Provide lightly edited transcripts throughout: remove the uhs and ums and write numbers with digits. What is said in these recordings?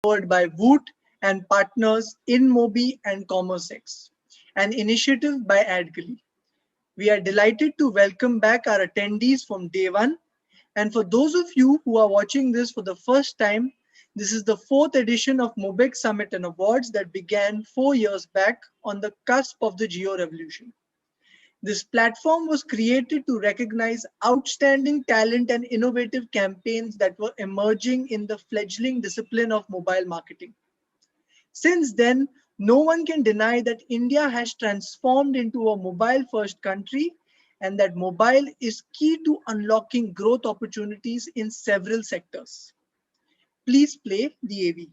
powered by Woot and partners in Mobi and Commercex, an initiative by AdGully. We are delighted to welcome back our attendees from day one. And for those of you who are watching this for the first time, this is the fourth edition of Mobexx Summit and Awards that began 4 years back on the cusp of the Geo Revolution. This platform was created to recognize outstanding talent and innovative campaigns that were emerging in the fledgling discipline of mobile marketing. Since then, no one can deny that India has transformed into a mobile-first country and that mobile is key to unlocking growth opportunities in several sectors. Please play the AV.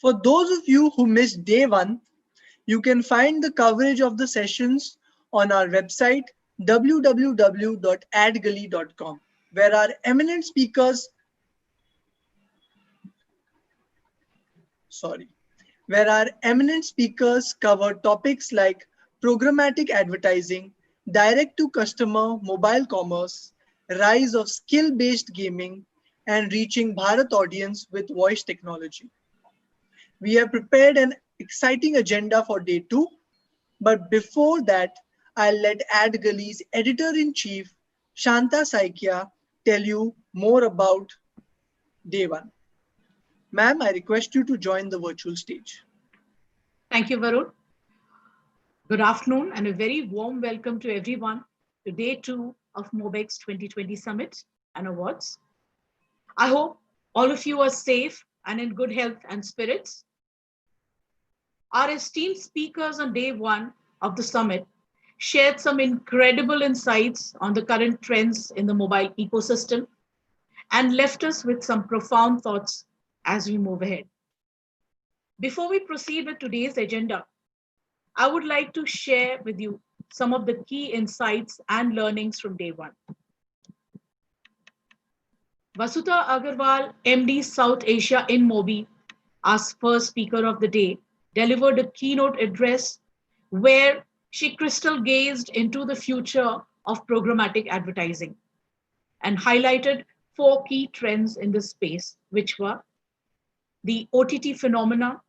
For those of you who missed day one, you can find the coverage of the sessions on our website www.adgully.com, where our eminent speakers cover topics like programmatic advertising, direct-to-customer mobile commerce, rise of skill-based gaming, and reaching Bharat audience with voice technology. We have prepared an exciting agenda for day two, but before that, I'll let AdGully's editor-in-chief, Shanta Saikia, tell you more about day one. Ma'am, I request you to join the virtual stage. Thank you, Varun. Good afternoon and a very warm welcome to everyone to day two of Mobexx 2020 Summit and Awards. I hope all of you are safe and in good health and spirits. Our esteemed speakers on day one of the summit shared some incredible insights on the current trends in the mobile ecosystem and left us with some profound thoughts as we move ahead. Before we proceed with today's agenda, I would like to share with you some of the key insights and learnings from day one. Vasudha Agarwal, MD South Asia in Mobi, our first speaker of the day, delivered a keynote address where she crystal gazed into the future of programmatic advertising and highlighted 4 key trends in this space, which were the OTT phenomena,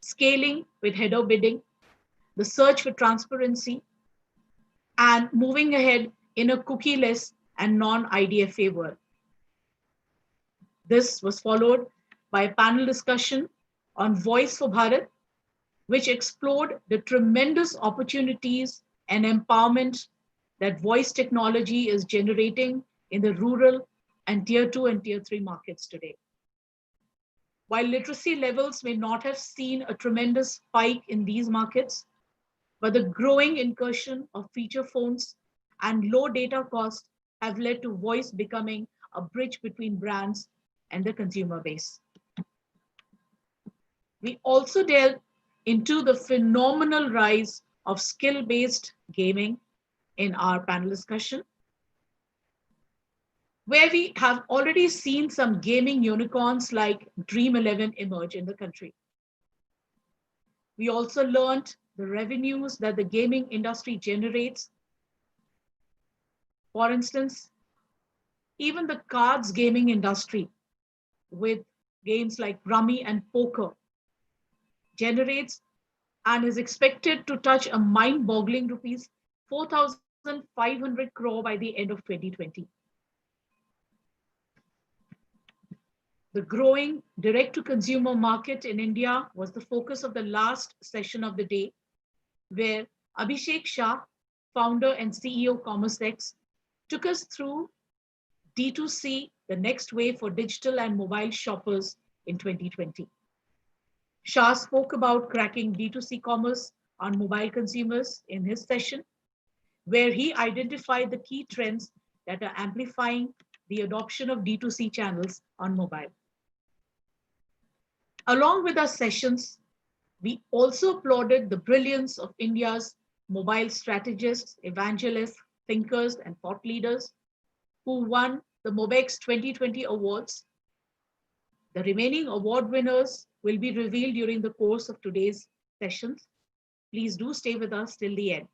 scaling with header bidding, the search for transparency, and moving ahead in a cookieless and non-IDFA world. This was followed by a panel discussion on Voice for Bharat, which explored the tremendous opportunities and empowerment that voice technology is generating in the rural and tier 2 and tier 3 markets today. While literacy levels may not have seen a tremendous spike in these markets, but the growing incursion of feature phones and low data costs have led to voice becoming a bridge between brands and the consumer base. We also delved into the phenomenal rise of skill-based gaming in our panel discussion, where we have already seen some gaming unicorns like Dream 11 emerge in the country. We also learned the revenues that the gaming industry generates. For instance, even the cards gaming industry with games like Rummy and Poker generates and is expected to touch a mind-boggling rupees 4,500 crore by the end of 2020. The growing direct-to-consumer market in India was the focus of the last session of the day, where Abhishek Shah, founder and CEO Commercex, took us through D2C, the next wave for digital and mobile shoppers in 2020. Shah spoke about cracking D2C commerce on mobile consumers in his session, where he identified the key trends that are amplifying the adoption of D2C channels on mobile. Along with our sessions, we also applauded the brilliance of India's mobile strategists, evangelists, thinkers, and thought leaders who won the Mobexx 2020 awards. The remaining award winners will be revealed during the course of today's sessions. Please do stay with us till the end.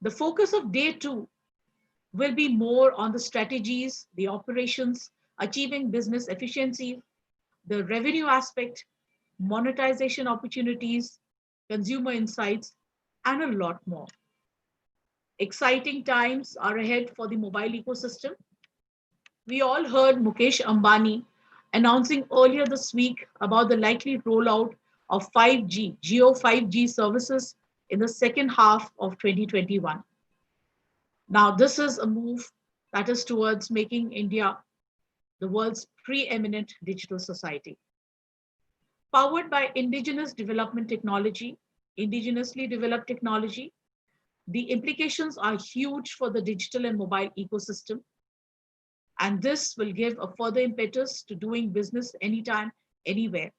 The focus of day two will be more on the strategies, the operations, achieving business efficiency, the revenue aspect, monetization opportunities, consumer insights, and a lot more. Exciting times are ahead for the mobile ecosystem. We all heard Mukesh Ambani announcing earlier this week about the likely rollout of 5G, Geo 5G services in the second half of 2021. Now, this is a move that is towards making India the world's preeminent digital society. Powered by indigenous development technology, indigenously developed technology, the implications are huge for the digital and mobile ecosystem. And this will give a further impetus to doing business anytime, anywhere.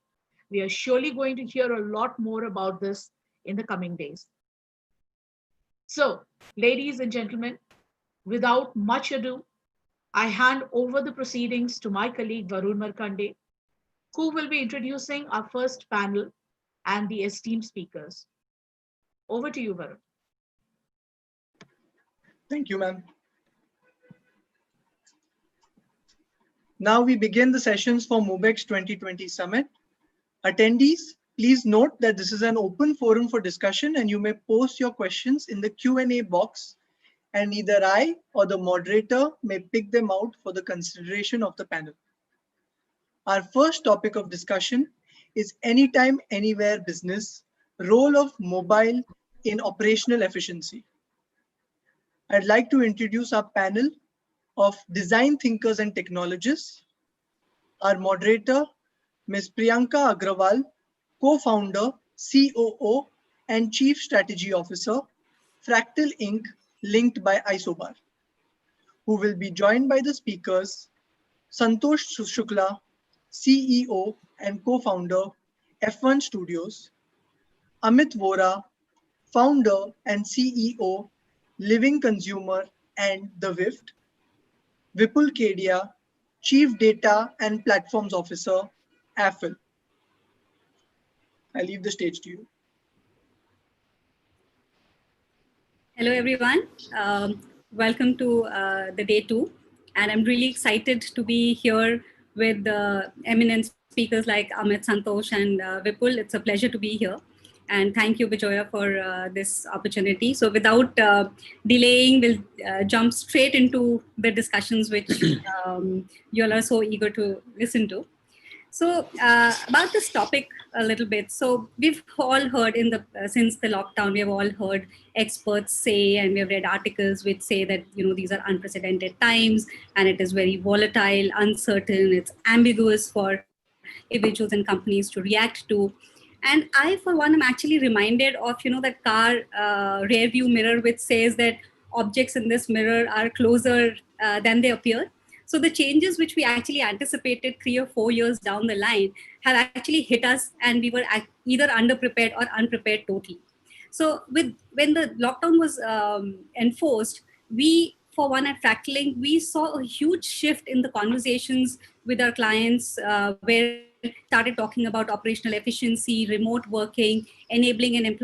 We are surely going to hear a lot more about this in the coming days. So, ladies and gentlemen, without much ado, I hand over the proceedings to my colleague Varun Markande, who will be introducing our first panel and the esteemed speakers. Over to you, Varun. Thank you, ma'am. Now we begin the sessions for Mobexx 2020 Summit. Attendees, please note that this is an open forum for discussion and you may post your questions in the Q&A box and either I or the moderator may pick them out for the consideration of the panel. Our first topic of discussion is anytime, anywhere business, role of mobile in operational efficiency. I'd like to introduce our panel of design thinkers and technologists. Our moderator, Ms. Priyanka Agrawal, co-founder, COO, and Chief Strategy Officer, Fractal Inc., linked by Isobar, who will be joined by the speakers, Santosh Shukla, CEO and co-founder, F1 Studios, Amit Vora, founder and CEO, Living Consumer and The Wift, Vipul Kedia, Chief Data and Platforms Officer, Affle. I leave the stage to you. Hello, everyone. Welcome to the day two. And I'm really excited to be here with eminent speakers like Amit, Santosh, and Vipul. It's a pleasure to be here. And thank you, Vijoya, for this opportunity. So without delaying, we'll jump straight into the discussions which you all are so eager to listen to. So about this topic a little bit. So we've all heard since the lockdown, we have all heard experts say, and we have read articles which say that, these are unprecedented times and it is very volatile, uncertain, it's ambiguous for individuals and companies to react to. And I, for one, am actually reminded of, that car rear view mirror, which says that objects in this mirror are closer than they appear. So the changes which we actually anticipated 3 or 4 years down the line have actually hit us, and we were either underprepared or unprepared totally. So when the lockdown was enforced, we, for one, at Fractaling, we saw a huge shift in the conversations with our clients where started talking about operational efficiency, remote working, enabling and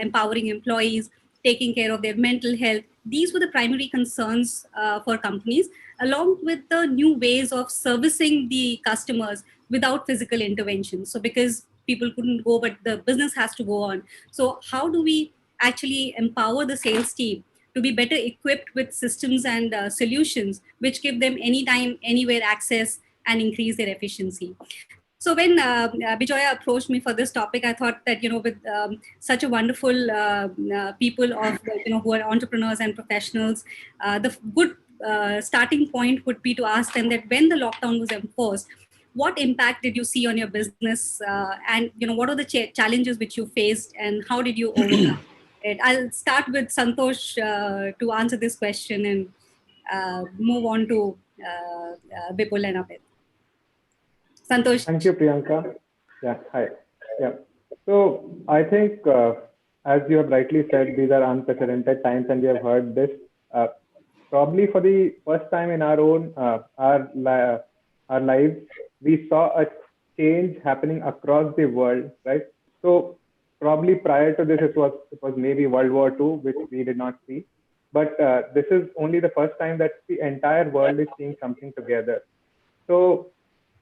empowering employees, taking care of their mental health. These were the primary concerns for companies, along with the new ways of servicing the customers without physical intervention. So because people couldn't go, but the business has to go on. So how do we actually empower the sales team to be better equipped with systems and solutions which give them anytime, anywhere access and increase their efficiency? So when Bijoya approached me for this topic, I thought that, with such a wonderful people of, who are entrepreneurs and professionals, the good starting point would be to ask them that when the lockdown was enforced, what impact did you see on your business? And, what are the challenges which you faced and how did you overcome it? I'll start with Santosh to answer this question and move on to Bipul and Amit. Santosh. Thank you, Priyanka. Yeah, hi. Yeah. So I think, as you have rightly said, these are unprecedented times, and we have heard this. Uh, Probably for the first time in our own our lives, we saw a change happening across the world, right? So probably prior to this, it was maybe World War II, which we did not see, but this is only the first time that the entire world is seeing something together. So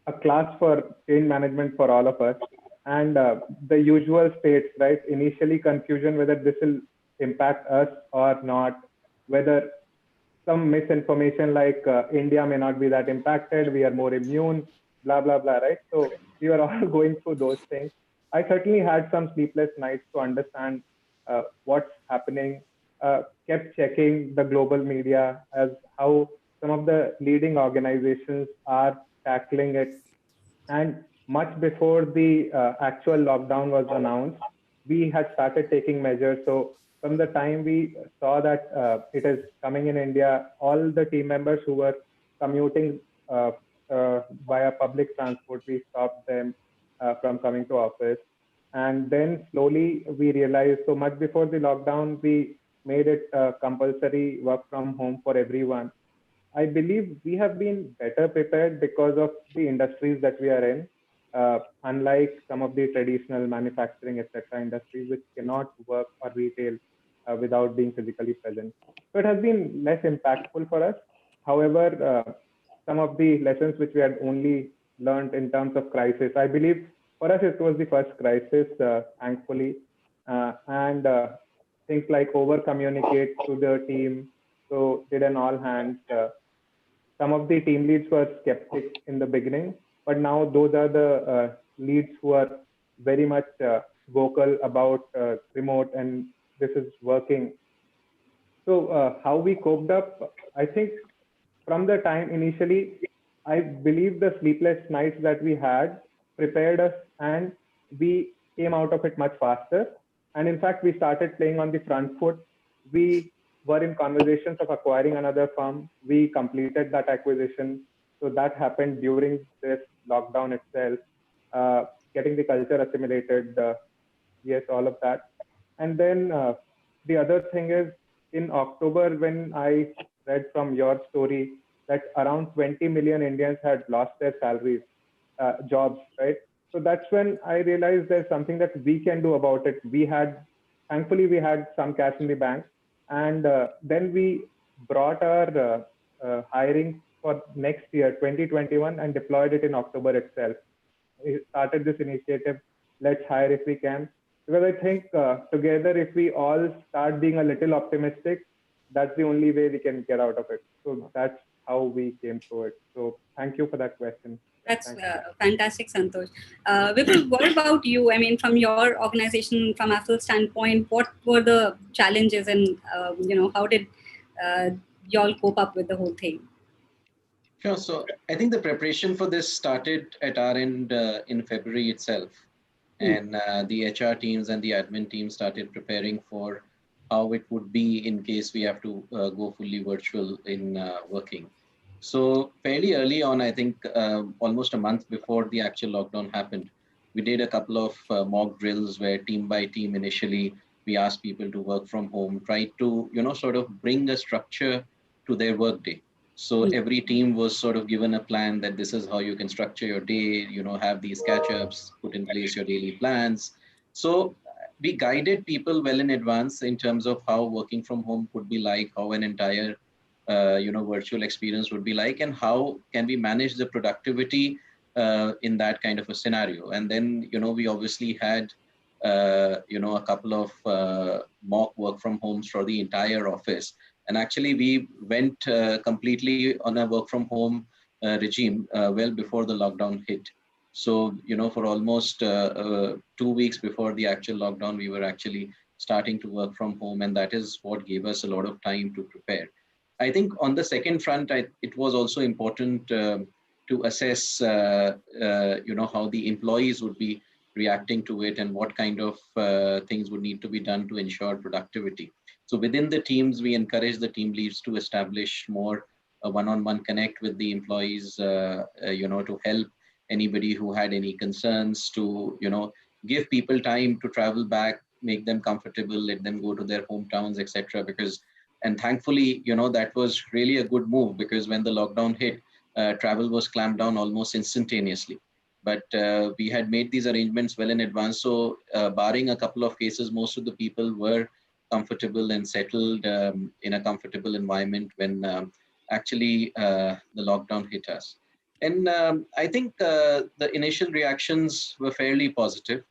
a class for change management for all of us, and the usual states, right? Initially confusion whether this will impact us or not, whether some misinformation like India may not be that impacted, we are more immune, blah, blah, blah, right? So we were all going through those things. I certainly had some sleepless nights to understand what's happening, kept checking the global media as how some of the leading organizations are tackling it. And much before the actual lockdown was announced, we had started taking measures. So from the time we saw that it is coming in India, all the team members who were commuting uh, via public transport, we stopped them from coming to office. And then slowly we realized, so much before the lockdown, we made it compulsory work from home for everyone. I believe we have been better prepared because of the industries that we are in, unlike some of the traditional manufacturing, etc., industries which cannot work or retail without being physically present. So it has been less impactful for us. However, some of the lessons which we had only learned in terms of crisis, I believe for us it was the first crisis, thankfully, and things like over communicate to the team. So did an all hands. Some of the team leads were skeptics in the beginning, but now those are the leads who are very much vocal about remote and this is working. So how we coped up, I think from the time initially, I believe the sleepless nights that we had prepared us and we came out of it much faster. And in fact, we started playing on the front foot. We were in conversations of acquiring another firm. We completed that acquisition. So that happened during this lockdown itself, uh, getting the culture assimilated. Yes, all of that. And then the other thing is in October, when I read from your story that around 20 million Indians had lost their salaries, jobs, right? So that's when I realized there's something that we can do about it. Thankfully, we had some cash in the bank. And then we brought our hiring for next year, 2021, and deployed it in October itself. We started this initiative, let's hire if we can, because I think together if we all start being a little optimistic, that's the only way we can get out of it. So that's how we came through it. So thank you for that question. That's fantastic, Santosh. Vipul, what about you? I mean, from your organization, from Affle's standpoint, what were the challenges and, how did y'all cope up with the whole thing? Sure. So I think the preparation for this started at our end in February itself. And the HR teams and the admin team started preparing for how it would be in case we have to go fully virtual in working. So fairly early on, I think almost a month before the actual lockdown happened, we did a couple of mock drills where team by team initially we asked people to work from home, tried to sort of bring a structure to their workday. So every team was sort of given a plan that this is how you can structure your day, have these catch-ups, put in place your daily plans. So we guided people well in advance in terms of how working from home could be like, how an entire virtual experience would be like, and how can we manage the productivity in that kind of a scenario. And then we obviously had a couple of mock work from homes for the entire office. And actually, we went completely on a work from home regime well before the lockdown hit. So, for almost 2 weeks before the actual lockdown, we were actually starting to work from home, and that is what gave us a lot of time to prepare. I think on the second front, it was also important to assess, how the employees would be reacting to it and what kind of things would need to be done to ensure productivity. So within the teams, we encourage the team leads to establish more one-on-one connect with the employees, to help anybody who had any concerns, to give people time to travel back, make them comfortable, let them go to their hometowns, etc. Because, and thankfully, that was really a good move, because when the lockdown hit, travel was clamped down almost instantaneously. But we had made these arrangements well in advance. So barring a couple of cases, most of the people were comfortable and settled in a comfortable environment when actually the lockdown hit us. And I think the initial reactions were fairly positive,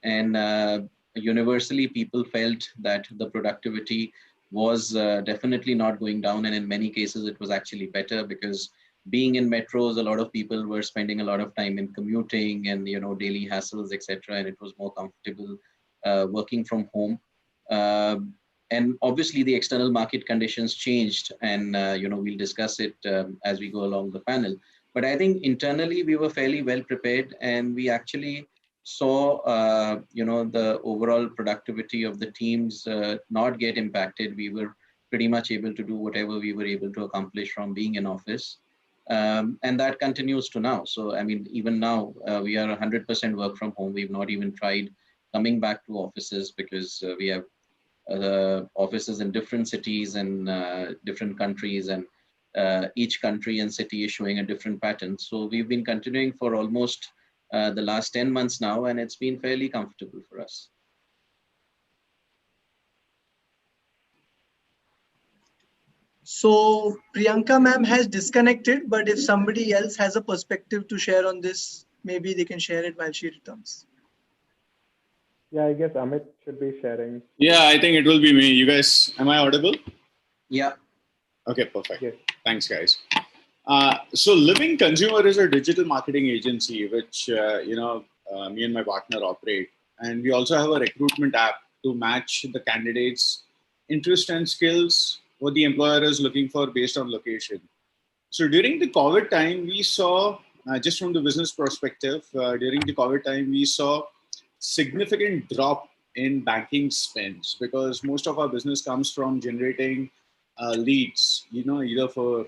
and universally people felt that the productivity was definitely not going down, and in many cases it was actually better, because being in metros, a lot of people were spending a lot of time in commuting and daily hassles, etc., and it was more comfortable working from home. And obviously the external market conditions changed, and we'll discuss it as we go along the panel. But I think internally we were fairly well prepared, and we actually saw, the overall productivity of the teams not get impacted. We were pretty much able to do whatever we were able to accomplish from being in office. And that continues to now. So, I mean, even now we are 100% work from home. We've not even tried coming back to offices, because we have offices in different cities and different countries, and each country and city is showing a different pattern. So we've been continuing for almost the last 10 months now, and it's been fairly comfortable for us. So Priyanka ma'am has disconnected, but if somebody else has a perspective to share on this, maybe they can share it while she returns. Yeah, I guess Amit should be sharing. Yeah, I think it will be me. You guys, am I audible? Yeah. Okay, perfect. Yes. Thanks, guys. So Living Consumer is a digital marketing agency, which, me and my partner operate. And we also have a recruitment app to match the candidates' interest and skills, what the employer is looking for based on location. So during the COVID time, we saw, just from the business perspective, during the COVID time, we saw significant drop in banking spends, because most of our business comes from generating leads, either for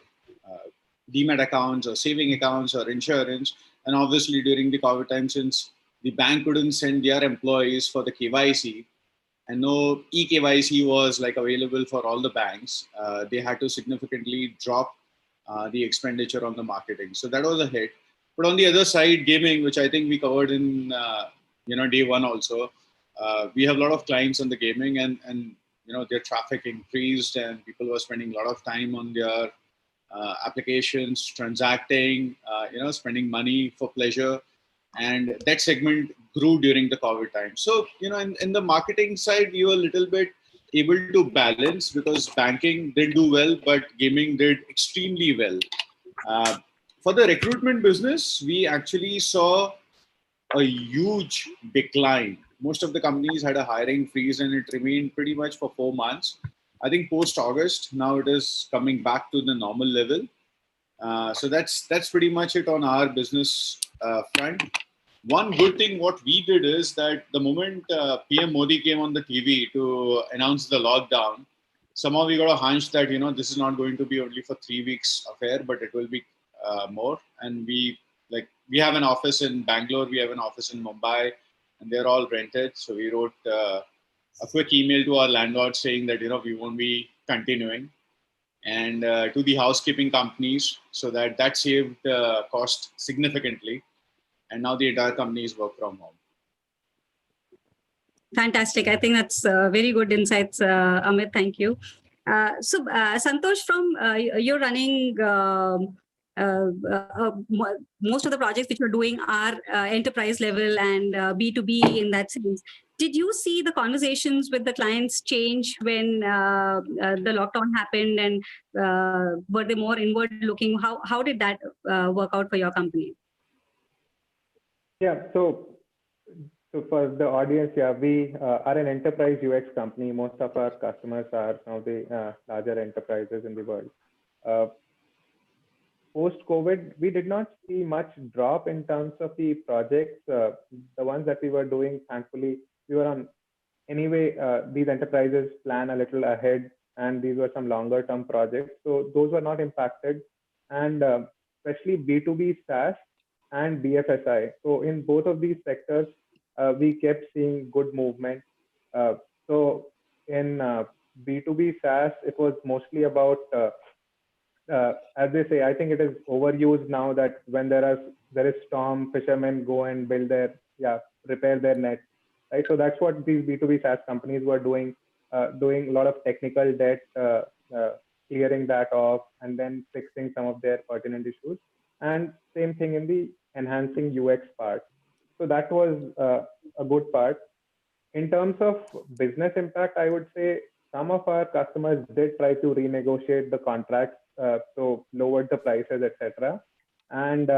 demat accounts or saving accounts or insurance. And obviously during the COVID time, since the bank couldn't send their employees for the KYC, and no eKYC was like available for all the banks, they had to significantly drop the expenditure on the marketing. So that was a hit. But on the other side, gaming, which I think we covered in day one also, we have a lot of clients on the gaming, and their traffic increased, and people were spending a lot of time on their applications, transacting, spending money for pleasure. And that segment grew during the COVID time. So, in the marketing side, we were a little bit able to balance, because banking did do well, but gaming did extremely well. For the recruitment business, we actually saw a huge decline. Most of the companies had a hiring freeze, and it remained pretty much for 4 months. I think post August, now it is coming back to the normal level. So that's pretty much it on our business front. One good thing what we did is that the moment PM Modi came on the TV to announce the lockdown, somehow we got a hunch that this is not going to be only for 3 weeks affair, but it will be more. And we have an office in Bangalore, we have an office in Mumbai, and they're all rented. So we wrote a quick email to our landlord saying that we won't be continuing, and to the housekeeping companies, so that saved cost significantly. And now the entire company is work from home. Fantastic. I think that's very good insights, Amit. Thank you. So, Santosh, from you're running most of the projects which you're doing are enterprise level and B2B in that sense. Did you see the conversations with the clients change when the lockdown happened, and were they more inward looking? How did that work out for your company? Yeah. So for the audience, yeah, we are an enterprise UX company. Most of our customers are some of the larger enterprises in the world. Uh, Post-COVID, we did not see much drop in terms of the projects. The ones that we were doing, thankfully, we were on anyway. These enterprises plan a little ahead, and these were some longer term projects. So those were not impacted, and especially B2B SaaS and BFSI. So in both of these sectors, we kept seeing good movement. Uh, so in B2B SaaS, it was mostly about as they say, I think it is overused now that when there is storm, fishermen go and build their repair their net, right? So that's what these B2B SaaS companies were doing a lot of technical debt, uh, clearing that off, and then fixing some of their pertinent issues. And same thing in the enhancing UX part. So that was a good part. In terms of business impact, I would say some of our customers did try to renegotiate the contracts, so lowered the prices, etc. And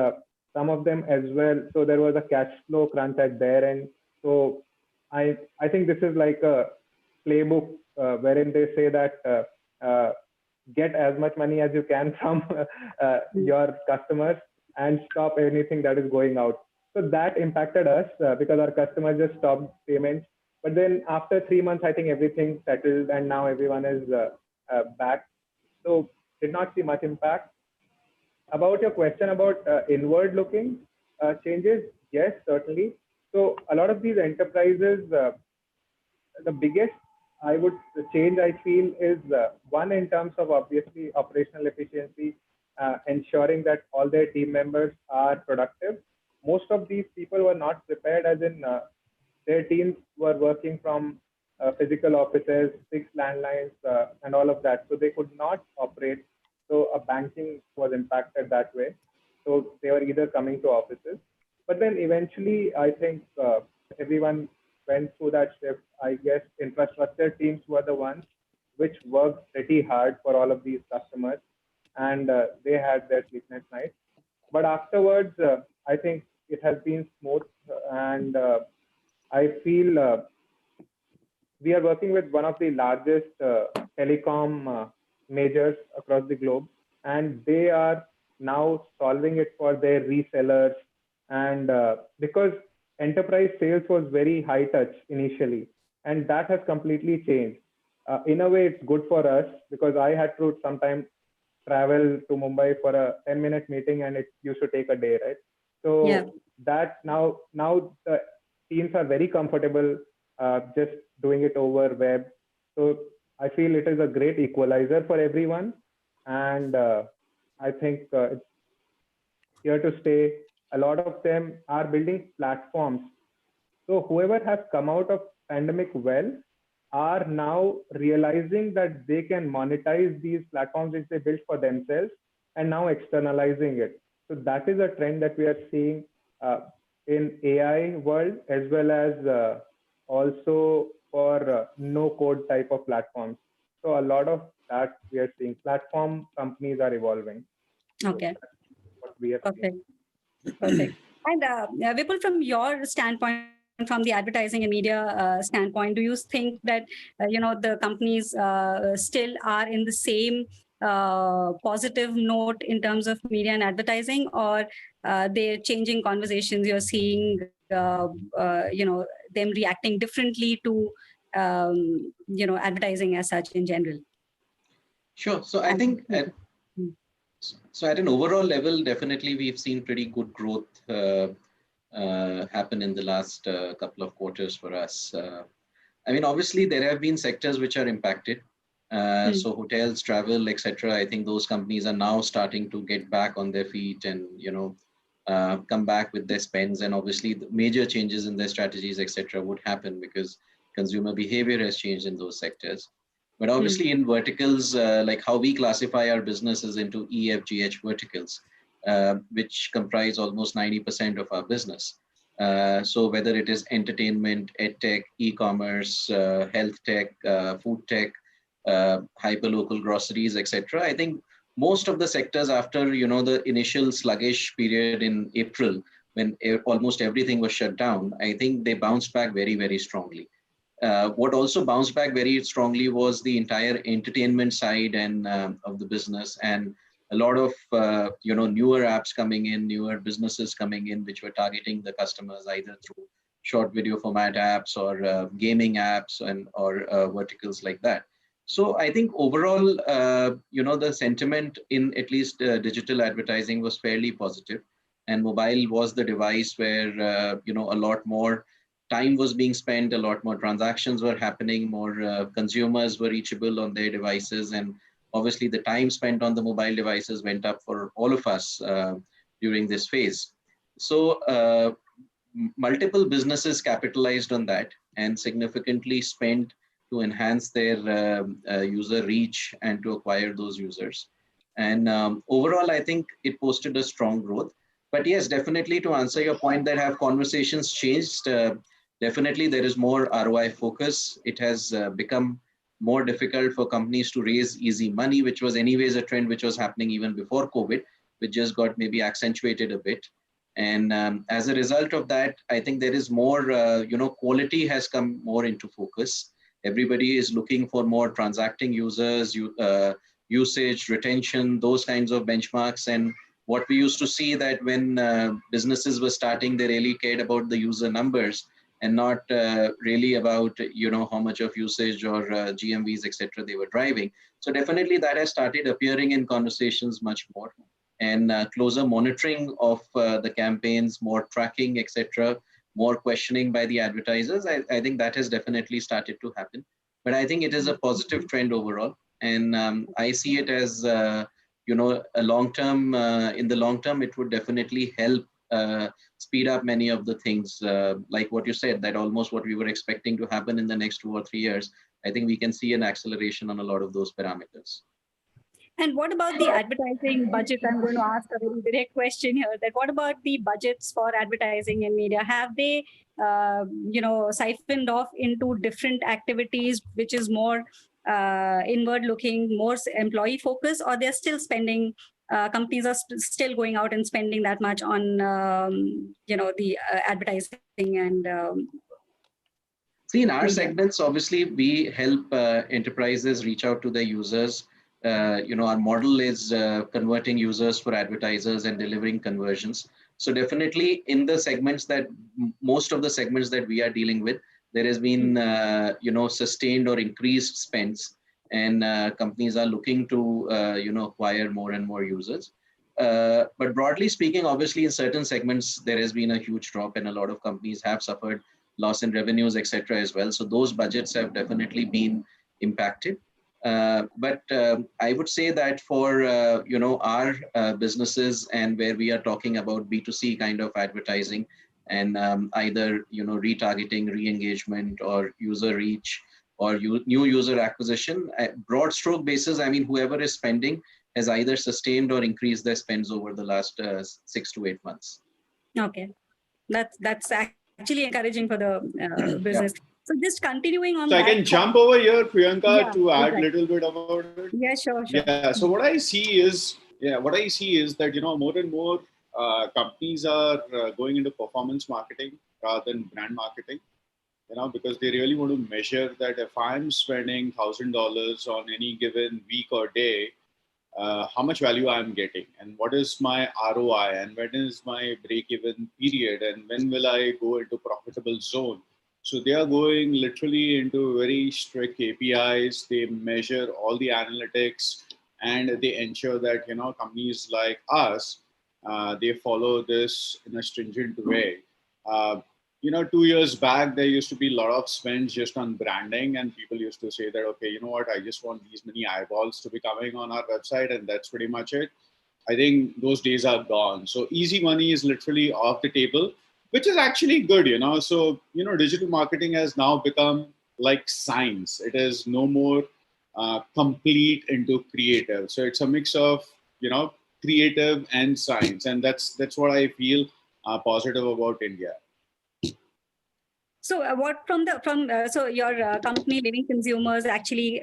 some of them as well. So there was a cash flow crunch at their end. So I think this is like a playbook wherein they say that get as much money as you can from your customers and stop anything that is going out. So that impacted us because our customers just stopped payments. But then after 3 months, I think everything settled and now everyone is back. So did not see much impact. About your question about inward looking changes, yes, certainly. So a lot of these enterprises, the biggest I would change I feel is one in terms of obviously operational efficiency, ensuring that all their team members are productive. Most of these people were not prepared, as in their teams were working from physical offices, fixed landlines, and all of that. So they could not operate. So a banking was impacted that way. So they were either coming to offices. But then eventually, I think everyone went through that shift. I guess infrastructure teams were the ones which worked pretty hard for all of these customers, and they had their sleepless nights. But afterwards, I think it has been smooth, and I feel we are working with one of the largest telecom majors across the globe, and they are now solving it for their resellers. And because enterprise sales was very high touch initially, and that has completely changed. In a way, it's good for us because I had to sometimes travel to Mumbai for a 10-minute meeting, and it used to take a day, right? So Yeah. that now the teams are very comfortable just doing it over web. So I feel it is a great equalizer for everyone, and I think it's here to stay. A lot of them are building platforms. So whoever has come out of pandemic well are now realizing that they can monetize these platforms which they built for themselves and now externalizing it. So that is a trend that we are seeing in AI world, as well as also for no code type of platforms. So a lot of that we are seeing. Platform companies are evolving. Okay. So that's what we have Perfect. seen. Perfect. And Vipul, from your standpoint, from the advertising and media standpoint, do you think that the companies still are in the same positive note in terms of media and advertising, or they're changing conversations? You're seeing them reacting differently to advertising as such in general. Sure. So I think at an overall level, definitely we've seen pretty good growth happen in the last couple of quarters for us. I mean, obviously there have been sectors which are impacted. So hotels, travel, etc. I think those companies are now starting to get back on their feet and come back with their spends. And obviously, the major changes in their strategies, etc., would happen because consumer behavior has changed in those sectors. But obviously, in verticals, like how we classify our businesses into EFGH verticals, which comprise almost 90% of our business. So whether it is entertainment, edtech, e-commerce, health tech, food tech, hyperlocal groceries, etc. I think most of the sectors after the initial sluggish period in April when almost everything was shut down, I think they bounced back very, very strongly. What also bounced back very strongly was the entire entertainment side and of the business, and a lot of newer apps coming in, newer businesses coming in, which were targeting the customers either through short video format apps or gaming apps and or verticals like that. So I think overall, the sentiment in at least digital advertising was fairly positive, and mobile was the device where a lot more time was being spent, a lot more transactions were happening, more consumers were reachable on their devices, and obviously the time spent on the mobile devices went up for all of us during this phase. So multiple businesses capitalized on that and significantly spent to enhance their user reach and to acquire those users. And overall, I think it posted a strong growth. But yes, definitely to answer your point, that have conversations changed? Definitely there is more ROI focus. It has become more difficult for companies to raise easy money, which was anyways a trend which was happening even before COVID, which just got maybe accentuated a bit. And as a result of that, I think there is more, quality has come more into focus. Everybody is looking for more transacting users, usage, retention, those kinds of benchmarks. And what we used to see that when businesses were starting, they really cared about the user numbers and not really about, how much of usage or GMVs, etc. they were driving. So definitely that has started appearing in conversations much more, and closer monitoring of the campaigns, more tracking, etc., more questioning by the advertisers. I think that has definitely started to happen. But I think it is a positive trend overall. And I see it as, a long-term, in the long term, it would definitely help speed up many of the things, like what you said, that almost what we were expecting to happen in the next 2 or 3 years. I think we can see an acceleration on a lot of those parameters. And what about the advertising budget? I'm going to ask a very direct question here. That what about the budgets for advertising in media? Have they, siphoned off into different activities, which is more inward-looking, more employee-focused, or they're still spending? Companies are still going out and spending that much on, the advertising and. See, in our segments, obviously, we help enterprises reach out to their users. Our model is converting users for advertisers and delivering conversions. So definitely in the segments that, most of the segments that we are dealing with, there has been, sustained or increased spends, and companies are looking to, acquire more and more users. But broadly speaking, obviously in certain segments, there has been a huge drop, and a lot of companies have suffered loss in revenues, etc. as well. So those budgets have definitely been impacted. But I would say that for our businesses, and where we are talking about B2C kind of advertising, and either retargeting, re-engagement, or user reach, or new user acquisition, broad stroke basis, I mean, whoever is spending has either sustained or increased their spends over the last 6 to 8 months. Okay, that's actually encouraging for the business. Yeah. So just continuing on. So that I can jump over here, Priyanka, to add a exactly. little bit about it. Yeah, sure. Yeah. So what I see is that more and more companies are going into performance marketing rather than brand marketing. Because they really want to measure that if I'm spending $1,000 on any given week or day, how much value I'm getting, and what is my ROI, and when is my break-even period, and when will I go into profitable zone. So they are going literally into very strict KPIs. They measure all the analytics, and they ensure that companies like us, they follow this in a stringent way. 2 years back, there used to be a lot of spends just on branding, and people used to say that, okay, you know what, I just want these many eyeballs to be coming on our website, and that's pretty much it. I think those days are gone. So easy money is literally off the table, which is actually good, So, digital marketing has now become like science. It is no more complete into creative. So it's a mix of, creative and science. And that's what I feel positive about India. So what so your company Living Consumers actually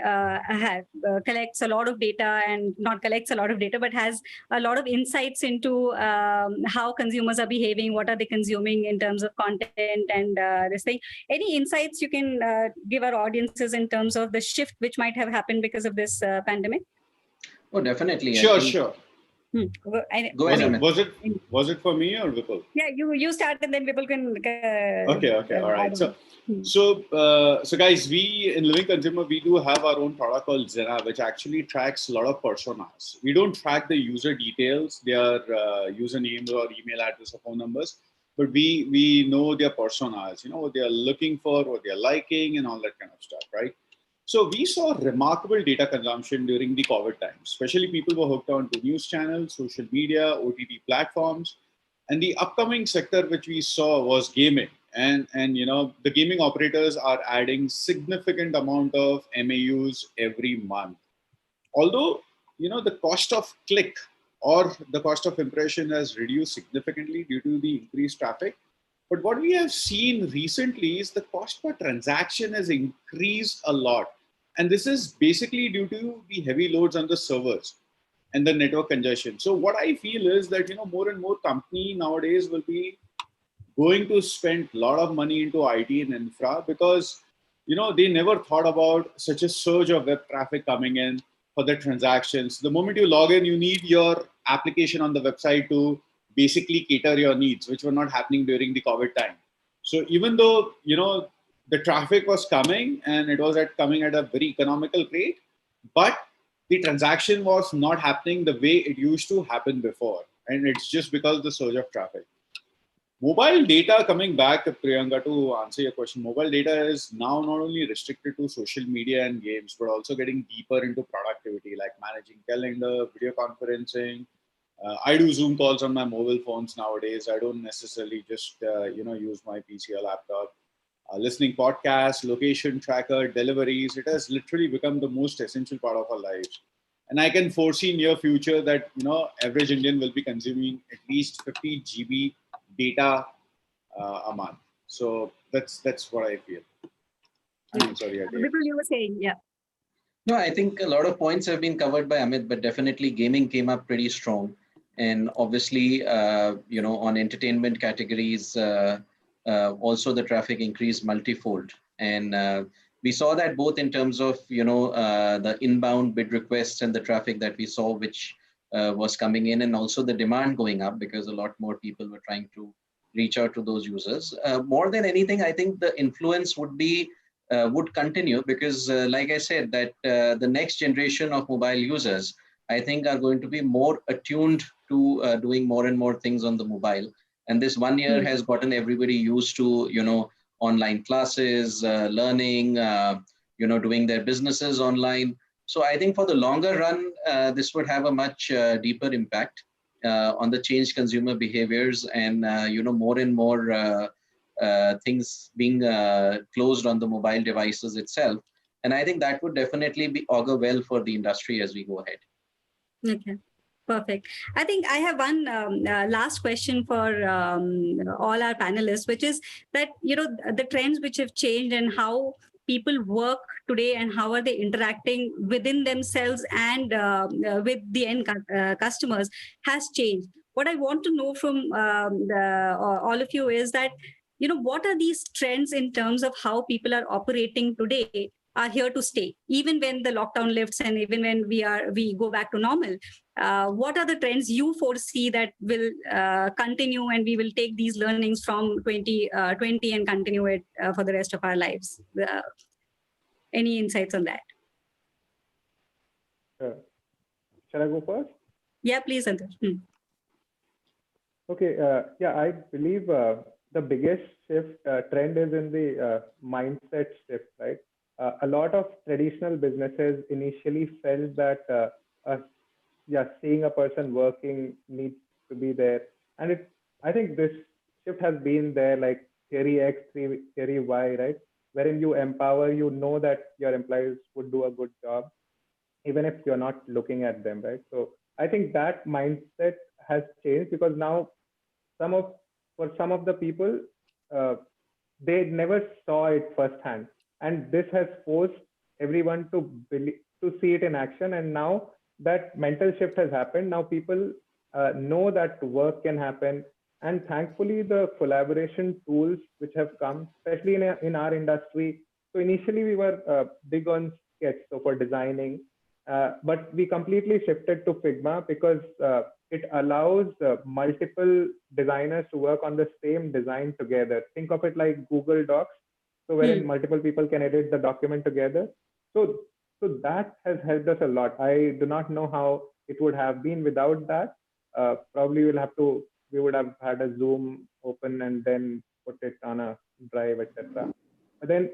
collects a lot of data, and not collects a lot of data, but has a lot of insights into how consumers are behaving, what are they consuming in terms of content and this thing. Any insights you can give our audiences in terms of the shift which might have happened because of this pandemic? Oh, definitely. Sure, sure. Go ahead, Amit. Was it for me or Vipul? Yeah, you start and then people can. Okay, all right. So guys, we in Living Consumer, we do have our own product called Zena, which actually tracks a lot of personas. We don't track the user details, their usernames or email address or phone numbers, but we know their personas. You know what they are looking for, what they are liking, and all that kind of stuff, right? So we saw remarkable data consumption during the COVID times. Especially people were hooked on to news channels, social media, OTT platforms, and the upcoming sector which we saw was gaming. And you know, the gaming operators are adding significant amount of MAUs every month. Although you know the cost of click or the cost of impression has reduced significantly due to the increased traffic, but what we have seen recently is the cost per transaction has increased a lot. And this is basically due to the heavy loads on the servers and the network congestion. So what I feel is that, you know, more and more company nowadays will be going to spend a lot of money into IT and infra because, you know, they never thought about such a surge of web traffic coming in for the transactions. The moment you log in, you need your application on the website to basically cater your needs, which were not happening during the COVID time. So even though, you know, the traffic was coming and it was coming at a very economical rate, but the transaction was not happening the way it used to happen before. And it's just because of the surge of traffic. Mobile data, coming back, Priyanka, to answer your question, mobile data is now not only restricted to social media and games, but also getting deeper into productivity, like managing calendar, video conferencing. I do Zoom calls on my mobile phones nowadays. I don't necessarily just, you know, use my PC or laptop. Listening podcasts, location tracker, deliveries, it has literally become the most essential part of our lives. And I can foresee near future that, you know, average Indian will be consuming at least 50 GB data a month. So that's what I feel. I'm sorry, I did. People, you were saying, yeah. No, I think a lot of points have been covered by Amit, but definitely gaming came up pretty strong. And obviously, you know, on entertainment categories, also the traffic increased multifold. And we saw that both in terms of, you know, the inbound bid requests and the traffic that we saw, which was coming in, and also the demand going up because a lot more people were trying to reach out to those users. More than anything, I think the influence would continue because, like I said, that the next generation of mobile users, I think, are going to be more attuned to doing more and more things on the mobile. And this 1 year has gotten everybody used to, you know, online classes, learning, you know, doing their businesses online. So I think for the longer run, this would have a much deeper impact on the changed consumer behaviors and, you know, more and more things being closed on the mobile devices itself. And I think that would definitely augur well for the industry as we go ahead. Okay. Perfect. I think I have one last question for all our panelists, which is that, you know, the trends which have changed and how people work today and how are they interacting within themselves and with the end customers has changed. What I want to know from all of you is that, you know, what are these trends in terms of how people are operating today are here to stay, even when the lockdown lifts and even when we go back to normal. What are the trends you foresee that will continue, and we will take these learnings from 2020 and continue it for the rest of our lives? Any insights on that? Shall I go first? Yeah, please, Santosh. Okay. Yeah, I believe the biggest shift trend is in the mindset shift, right? A lot of traditional businesses initially felt that seeing a person working needs to be there, and I think this shift has been there, like theory X, theory Y, right? Wherein you empower, you know that your employees would do a good job, even if you're not looking at them, right? So I think that mindset has changed because now some of for some of the people, uh, they never saw it firsthand. And this has forced everyone to to see it in action. And now that mental shift has happened, now people know that work can happen. And thankfully, the collaboration tools which have come, especially in our industry. So initially, we were big on Sketch, so for designing, but we completely shifted to Figma because it allows multiple designers to work on the same design together. Think of it like Google Docs, so wherein multiple people can edit the document together. So, so that has helped us a lot. I do not know how it would have been without that. Probably we would have had a Zoom open and then put it on a drive, etc. But then,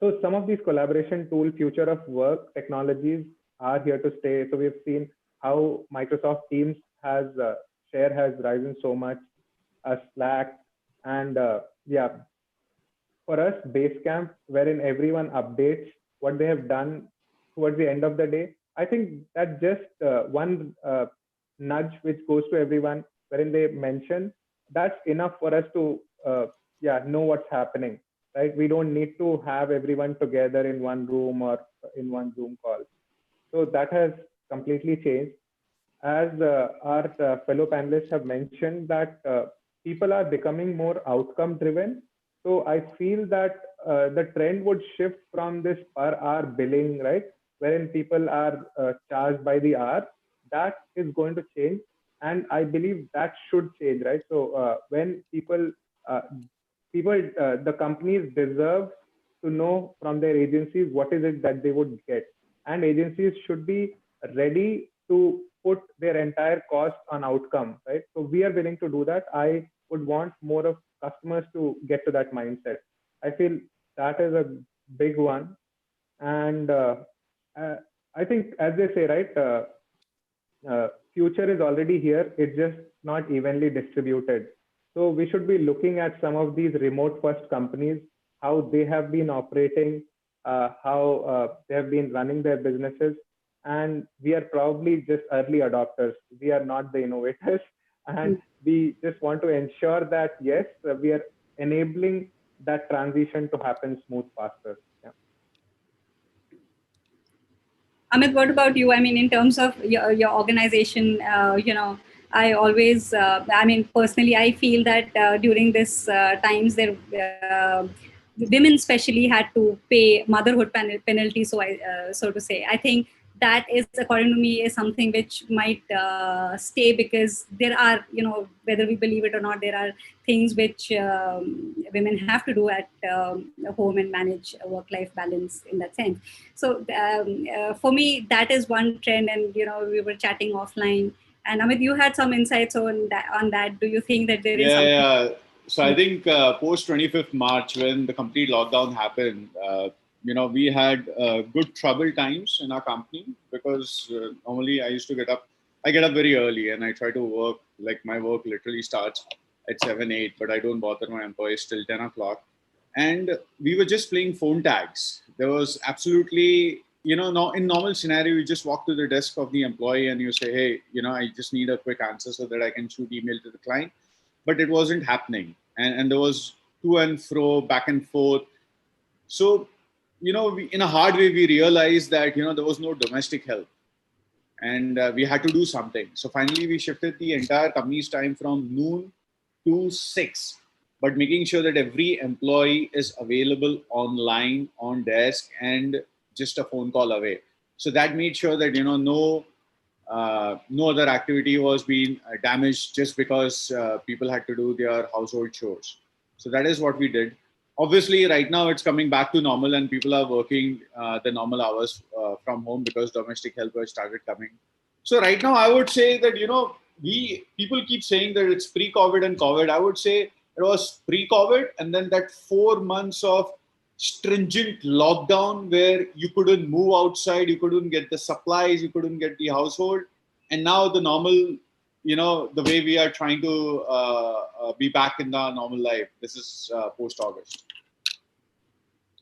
so some of these collaboration tool, future of work technologies are here to stay. So we've seen how Microsoft Teams share has risen so much, Slack, and yeah, for us, Basecamp, wherein everyone updates what they have done towards the end of the day. I think that just one nudge which goes to everyone, wherein they mention, that's enough for us to know what's happening. Right? We don't need to have everyone together in one room or in one Zoom call. So that has completely changed. As our fellow panelists have mentioned, that people are becoming more outcome driven. So I feel that the trend would shift from this per hour billing, right, wherein people are charged by the hour. That is going to change, and I believe that should change, right? So when uh, the companies deserve to know from their agencies what is it that they would get, and agencies should be ready to put their entire cost on outcome, right? So we are willing to do that. I would want more of customers to get to that mindset. I feel that is a big one. And uh, I think, as they say, right, future is already here. It's just not evenly distributed. So we should be looking at some of these remote first companies, how they have been operating, how they have been running their businesses. And we are probably just early adopters. We are not the innovators. And we just want to ensure that, yes, we are enabling that transition to happen smooth faster. Yeah. Amit, what about you? I mean, in terms of your organization, I always, I mean, personally, I feel that during this times, women especially had to pay motherhood penalty, so to say. I think that is, according to me, is something which might stay, because there are, whether we believe it or not, there are things which women have to do at home and manage a work-life balance in that sense. So for me, that is one trend. And we were chatting offline, and Amit, you had some insights on that. Do you think that there is something? Yeah. So I think post 25th March, when the complete lockdown happened, we had good trouble times in our company, because normally I get up very early and I try to work, like my work literally starts at 7, 8, but I don't bother my employees till 10 o'clock. And we were just playing phone tags. There was absolutely, no, in normal scenario, you just walk to the desk of the employee and you say, hey, I just need a quick answer so that I can shoot email to the client. But it wasn't happening. And there was to and fro, back and forth. So, in a hard way, we realized that, there was no domestic help, and we had to do something. So finally, we shifted the entire company's time from noon to 6, but making sure that every employee is available online, on desk, and just a phone call away. So that made sure that, no other activity was being damaged just because people had to do their household chores. So that is what we did. Obviously, right now it's coming back to normal and people are working the normal hours from home, because domestic help has started coming. So right now, I would say that, people keep saying that it's pre-COVID and COVID. I would say it was pre-COVID, and then that 4 months of stringent lockdown where you couldn't move outside, you couldn't get the supplies, you couldn't get the household. And now the normal, the way we are trying to be back in the normal life. This is post-August.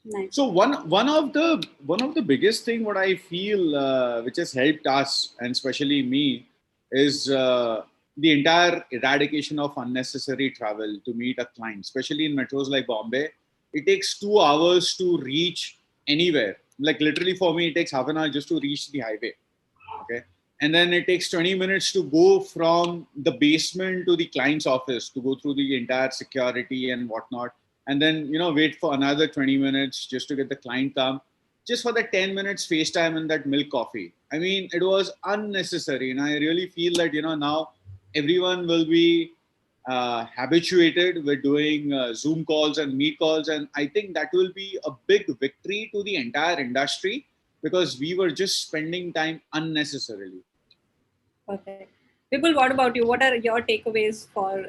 Nice. So one of the biggest thing what I feel which has helped us, and especially me, is the entire eradication of unnecessary travel to meet a client, especially in metros like Bombay. It takes 2 hours to reach anywhere. Like literally for me, it takes half an hour just to reach the highway. Okay. And then it takes 20 minutes to go from the basement to the client's office to go through the entire security and whatnot. And then, wait for another 20 minutes just to get the client come, just for that 10 minutes FaceTime and that milk coffee. I mean, it was unnecessary. And I really feel that, now everyone will be habituated with doing Zoom calls and Meet calls. And I think that will be a big victory to the entire industry because we were just spending time unnecessarily. Perfect. Vipul, what about you? What are your takeaways for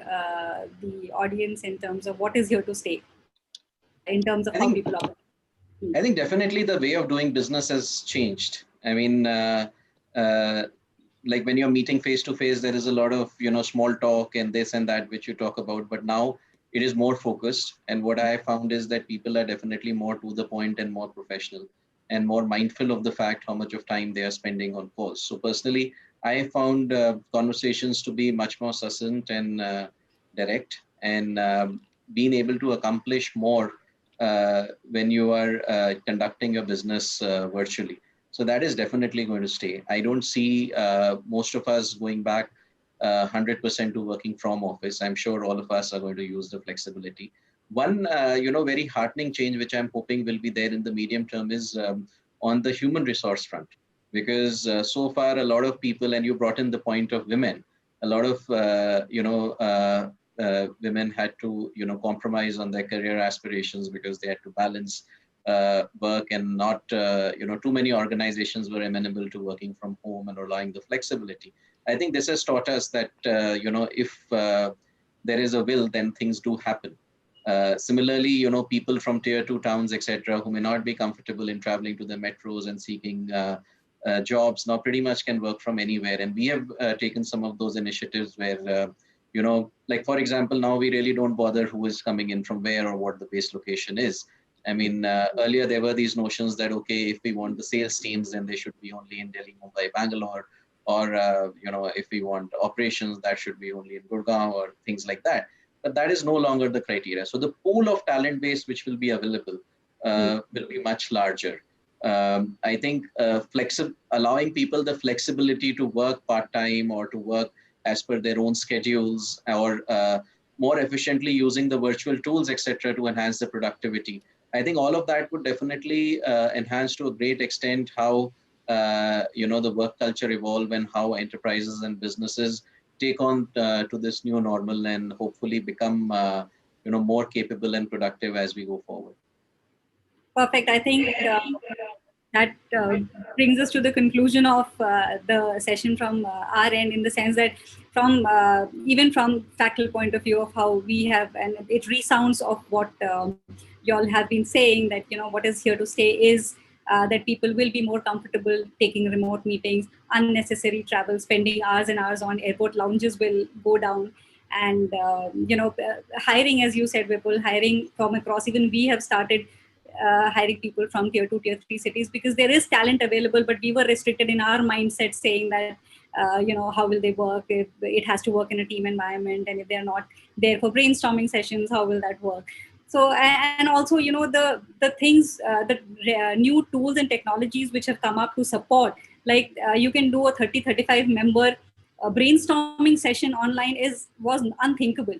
the audience in terms of what is here to stay, in terms of how people operate? I think definitely the way of doing business has changed. I mean, like when you're meeting face to face, there is a lot of, small talk and this and that, which you talk about, but now it is more focused. And what I found is that people are definitely more to the point and more professional and more mindful of the fact how much of time they are spending on calls. So personally, I found conversations to be much more succinct and direct, and being able to accomplish more when you are conducting your business virtually. So that is definitely going to stay. I don't see most of us going back 100% to working from office. I'm sure all of us are going to use the flexibility. One, very heartening change, which I'm hoping will be there in the medium term, is on the human resource front. Because so far, a lot of people, and you brought in the point of women, a lot of, women had to, compromise on their career aspirations because they had to balance work, and not, too many organizations were amenable to working from home and allowing the flexibility. I think this has taught us that, if there is a will, then things do happen. Similarly, people from tier 2 towns, etc., who may not be comfortable in traveling to the metros and seeking jobs, now pretty much can work from anywhere. And we have taken some of those initiatives where, like for example, now we really don't bother who is coming in from where or what the base location is. I mean, earlier there were these notions that, okay, if we want the sales teams, then they should be only in Delhi, Mumbai, Bangalore, or, if we want operations, that should be only in Gurgaon or things like that. But that is no longer the criteria. So the pool of talent base which will be available will be much larger. I think allowing people the flexibility to work part-time or to work as per their own schedules, or more efficiently using the virtual tools, etc., to enhance the productivity. I think all of that would definitely enhance to a great extent how the work culture evolve and how enterprises and businesses take on to this new normal, and hopefully become more capable and productive as we go forward. Perfect. I think that brings us to the conclusion of the session from our end, in the sense that from even from factual point of view of how we have, and it resounds of what you all have been saying, that what is here to stay is that people will be more comfortable taking remote meetings. Unnecessary travel, spending hours and hours on airport lounges will go down. And hiring, as you said, Vipul, hiring from across, even we have started hiring people from tier 2, tier 3 cities, because there is talent available, but we were restricted in our mindset, saying that how will they work if it has to work in a team environment, and if they're not there for brainstorming sessions, how will that work? So, and also, the things, the new tools and technologies which have come up to support, like you can do a 30-35 member brainstorming session online was unthinkable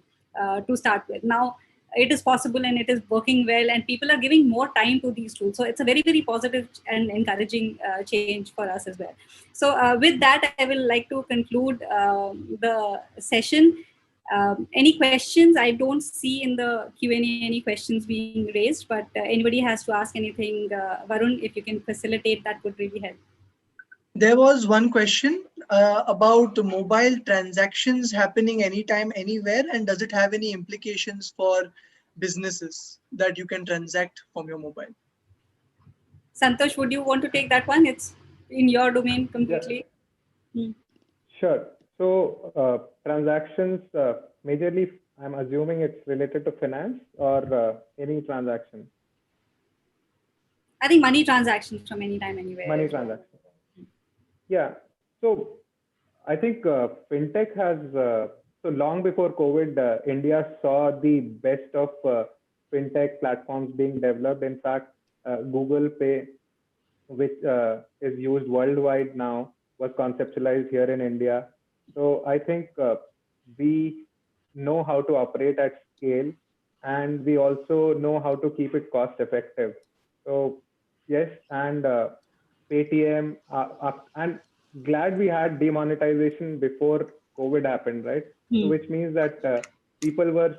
to start with. Now it is possible, and it is working well, and people are giving more time to these tools. So it's a very, very positive and encouraging change for us as well. So with that, I will like to conclude the session. Any questions? I don't see in the Q&A any questions being raised, but anybody has to ask anything, Varun, if you can facilitate, that would really help. There was one question about mobile transactions happening anytime, anywhere, and does it have any implications for businesses that you can transact from your mobile? Santosh, would you want to take that one? It's in your domain completely. Yeah. Sure. So transactions, majorly, I'm assuming it's related to finance or any transaction. I think money transactions from anytime, anywhere. Money transactions. Yeah. So I think fintech has, so long before COVID, India saw the best of fintech platforms being developed. In fact, Google Pay, which is used worldwide now, was conceptualized here in India. So I think we know how to operate at scale, and we also know how to keep it cost effective. So yes, and Paytm, and glad we had demonetization before COVID happened, right? So which means that people were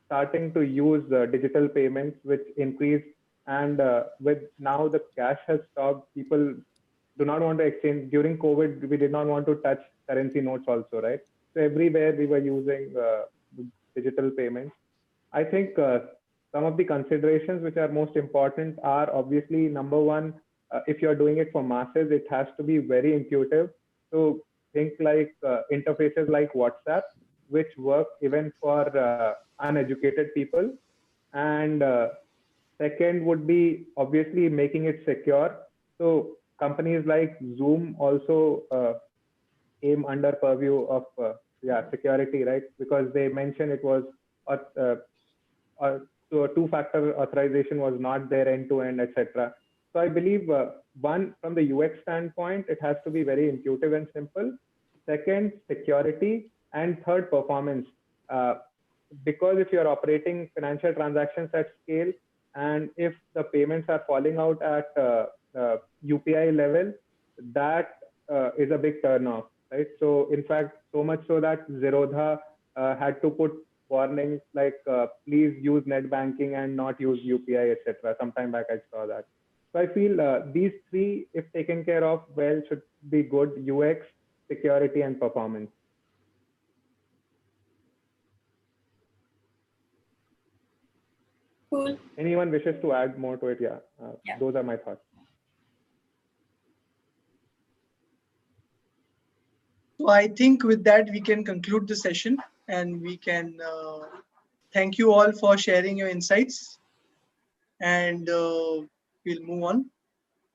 starting to use digital payments, which increased. And with now the cash has stopped, people do not want to exchange. During COVID, we did not want to touch currency notes also, right? So everywhere we were using digital payments. I think some of the considerations which are most important are obviously number one, if you're doing it for masses, it has to be very intuitive. So think like interfaces like WhatsApp, which work even for uneducated people. And second would be obviously making it secure. So companies like Zoom also came under purview of security, right? Because they mentioned it was uh, so a two-factor authorization was not there end to end, etc. So I believe one, from the UX standpoint, it has to be very intuitive and simple. Second, security, and third, performance. Uh, because if you're operating financial transactions at scale, and if the payments are falling out at UPI level, that is a big turnoff, right? So in fact, so much so that Zerodha had to put warnings like please use net banking and not use UPI, etc. Sometime back I saw that. So I feel these three, if taken care of well, should be good: UX, security, and performance. Cool. Anyone wishes to add more to it? Yeah. Those are my thoughts. So I think with that, we can conclude the session, and we can thank you all for sharing your insights, and we'll move on.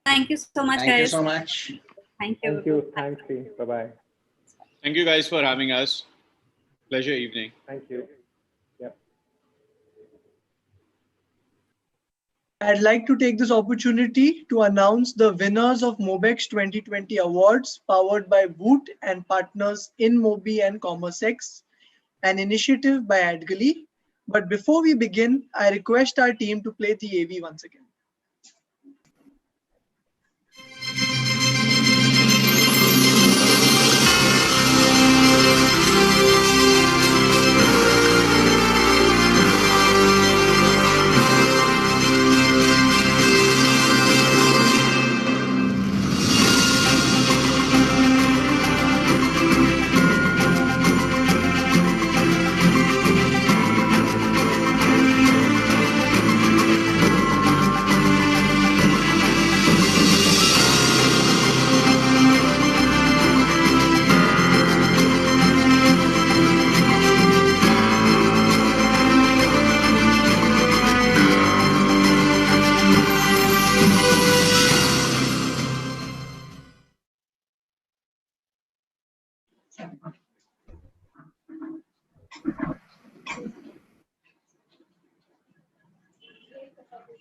Thank you so much, Thank guys. you so much. Thank you. Thank you. Thanks, team. Bye-bye. Thank you guys for having us. Pleasure evening. Thank you. Yep. I'd like to take this opportunity to announce the winners of Mobexx 2020 awards powered by Woot and partners in Mobi and Commercex, an initiative by AdGully. But before we begin, I request our team to play the AV once again.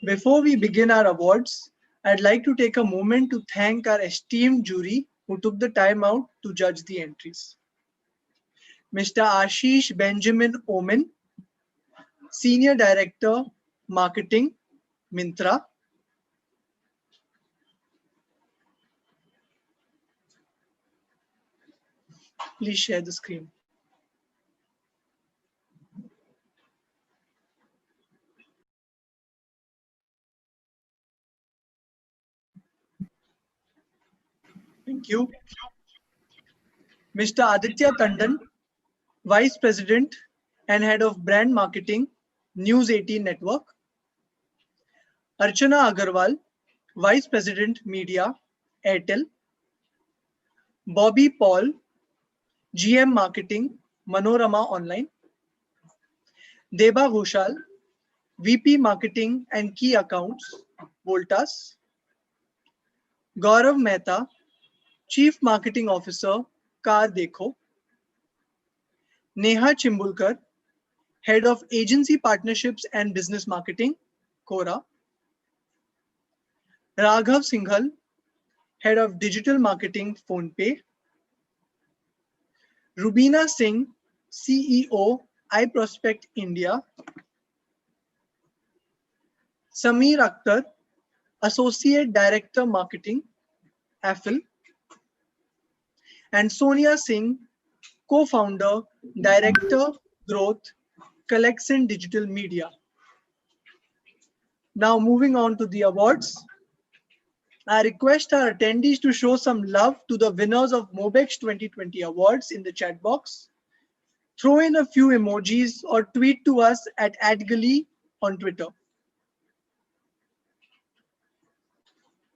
Before we begin our awards, I'd like to take a moment to thank our esteemed jury who took the time out to judge the entries. Mr. Ashish Benjamin Omen, Senior Director, Marketing, Myntra. Please share the screen. Thank you. Mr. Aditya Tandon, Vice President and Head of Brand Marketing, News 18 Network. Archana Agarwal, Vice President Media, Airtel. Bobby Paul, GM Marketing, Manorama Online. Deba Ghoshal, VP Marketing and Key Accounts, Voltas. Gaurav Mehta, Chief Marketing Officer, Car Dekho. Neha Chimbulkar, Head of Agency Partnerships and Business Marketing, Cora. Raghav Singhal, Head of Digital Marketing, PhonePe. Rubina Singh, CEO, iProspect India. Sameer Akhtar, Associate Director Marketing, Affle. And Sonia Singh, Co-founder, Director Growth, Collection Digital Media. Now moving on to the awards. I request our attendees to show some love to the winners of Mobexx 2020 awards in the chat box. Throw in a few emojis or tweet to us at @Gully on Twitter.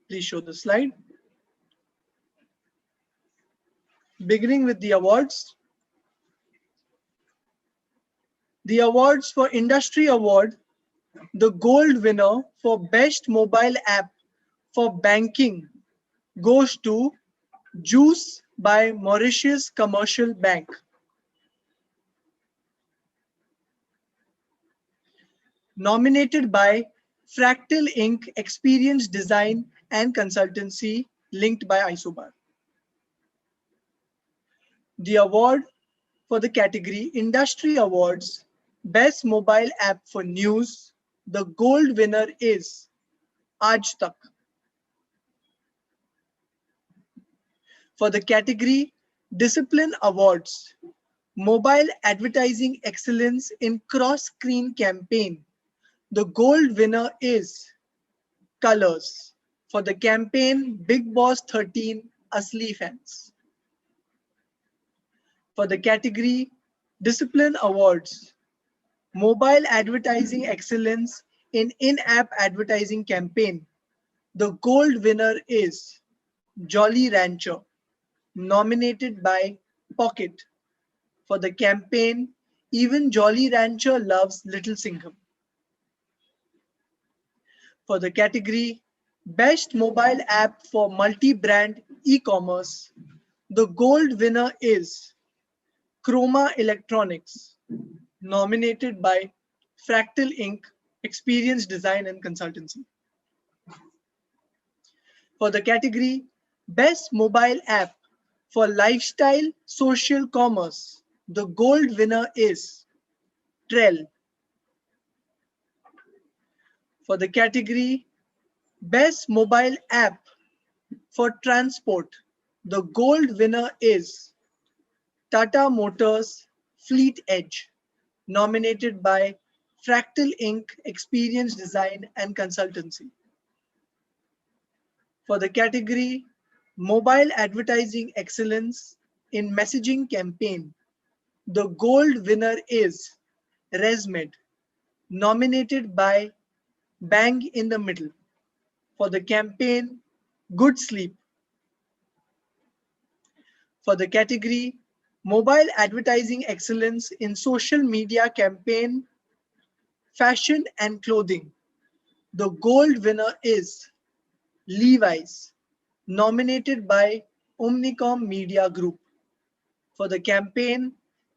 Please show the slide. Beginning with the awards. The awards for Industry Award, the gold winner for Best Mobile App for Banking goes to Juice by Mauritius Commercial Bank. Nominated by Fractal Inc. Experience Design and Consultancy, linked by Isobar. The award for the category Industry Awards, Best Mobile App for News, the gold winner is Aaj Tak. For the category Discipline Awards, Mobile Advertising Excellence in Cross-Screen Campaign, the gold winner is Colors for the campaign Big Boss 13 Asli Fans. For the category Discipline Awards, Mobile Advertising Excellence in In-App Advertising Campaign, the gold winner is Jolly Rancher, nominated by Pocket for the campaign Even Jolly Rancher Loves Little Singham. For the category Best Mobile App for Multi-Brand E-Commerce, the gold winner is Chroma Electronics, nominated by Fractal Inc. Experience Design and Consultancy. For the category Best Mobile App for Lifestyle Social Commerce, the gold winner is Trell. For the category Best Mobile App for Transport, the gold winner is Tata Motors Fleet Edge, nominated by Fractal Inc. Experience Design and Consultancy. For the category Mobile Advertising Excellence in Messaging Campaign, the gold winner is ResMed, nominated by Bang in the Middle for the campaign Good Sleep. For the category Mobile Advertising Excellence in Social Media Campaign, Fashion and Clothing, the gold winner is Levi's, nominated by Omnicom Media Group for the campaign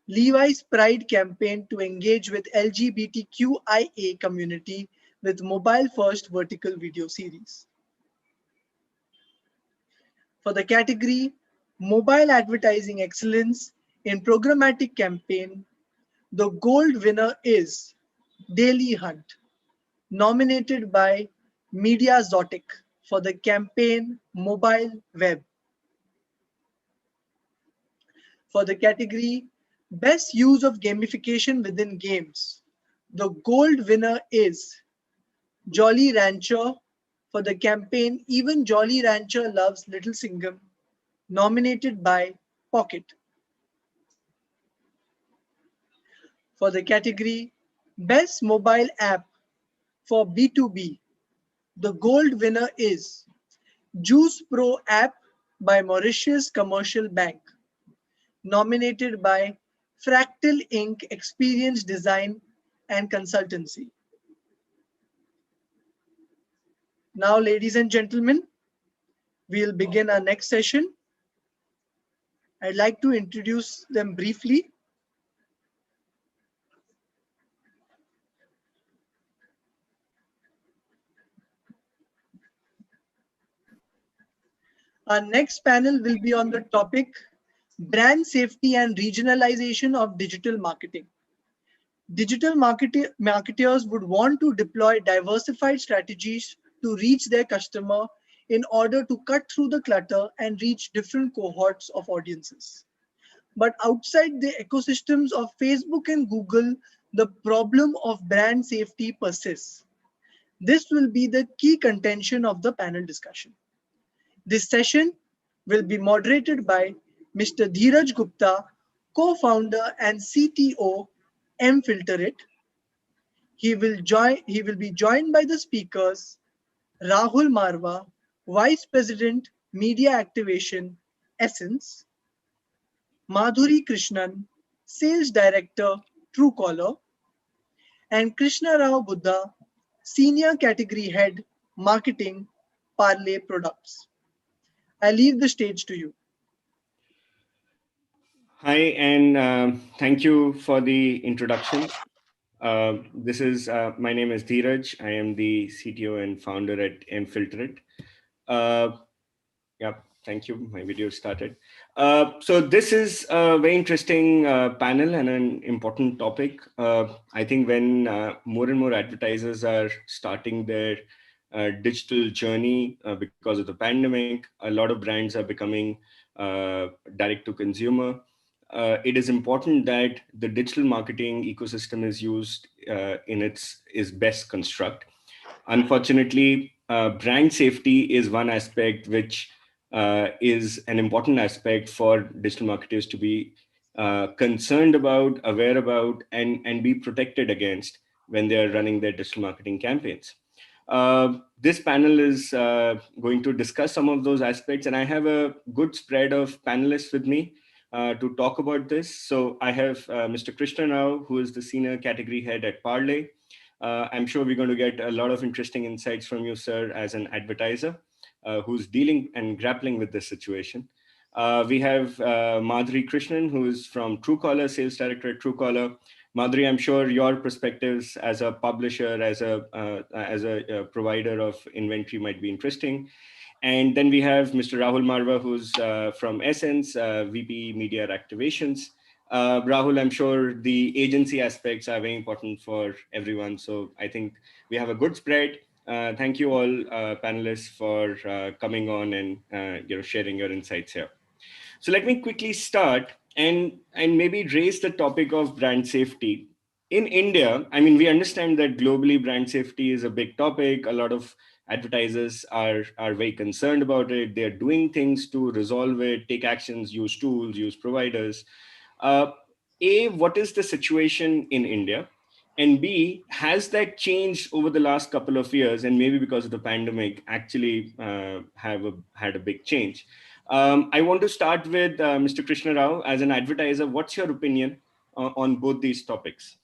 Levi's Pride campaign to engage with LGBTQIA community with mobile first vertical video series. For the category Mobile Advertising Excellence in Programmatic Campaign, the gold winner is Daily Hunt, nominated by Media Zotic for the campaign Mobile Web. For the category Best Use of Gamification Within Games, the gold winner is Jolly Rancher for the campaign Even Jolly Rancher Loves Little Singham, nominated by Pocket. For the category Best Mobile App for B2B, the gold winner is Juice Pro App by Mauritius Commercial Bank, nominated by Fractal Inc. Experience Design and Consultancy. Now, ladies and gentlemen, we'll begin our next session. I'd like to introduce them briefly. Our next panel will be on the topic brand safety and regionalization of digital marketing. Digital marketers would want to deploy diversified strategies to reach their customer in order to cut through the clutter and reach different cohorts of audiences. But outside the ecosystems of Facebook and Google, the problem of brand safety persists. This will be the key contention of the panel discussion. This session will be moderated by Mr. Dheeraj Gupta, co-founder and CTO, mFilterit. He will be joined by the speakers Rahul Marwa, Vice President, Media Activation, Essence, Madhuri Krishnan, Sales Director, Truecaller, and Krishna Rao Buddha, Senior Category Head, Marketing, Parley Products. I leave the stage to you. Hi, and thank you for the introduction. My name is Dheeraj. I am the CTO and founder at mFilterit. Yeah, thank you. My video started. So this is a very interesting panel and an important topic. I think when more and more advertisers are starting their digital journey because of the pandemic, a lot of brands are becoming direct to consumer. It is important that the digital marketing ecosystem is used in its best construct. Unfortunately, brand safety is one aspect which is an important aspect for digital marketers to be concerned about, aware about, and be protected against when they are running their digital marketing campaigns. This panel is going to discuss some of those aspects, and I have a good spread of panelists with me to talk about this. So I have Mr. Krishna Rao, who is the Senior Category Head at Parley. I'm sure we're going to get a lot of interesting insights from you, sir, as an advertiser who's dealing and grappling with this situation. We have Madhuri Krishnan, who is from Truecaller, Sales Director at Truecaller. Madhuri, I'm sure your perspectives as a publisher, as a provider of inventory might be interesting. And then we have Mr. Rahul Marwa, who's from Essence, VP Media Activations. Rahul, I'm sure the agency aspects are very important for everyone. So I think we have a good spread. Thank you all panelists for coming on and sharing your insights here. So let me quickly start and maybe raise the topic of brand safety. In India, I mean, we understand that globally brand safety is a big topic. A lot of advertisers are very concerned about it. They're doing things to resolve it, take actions, use tools, use providers. What is the situation in India? And B, has that changed over the last couple of years? And maybe because of the pandemic, actually had a big change. I want to start with Mr. Krishna Rao. As an advertiser, what's your opinion on both these topics?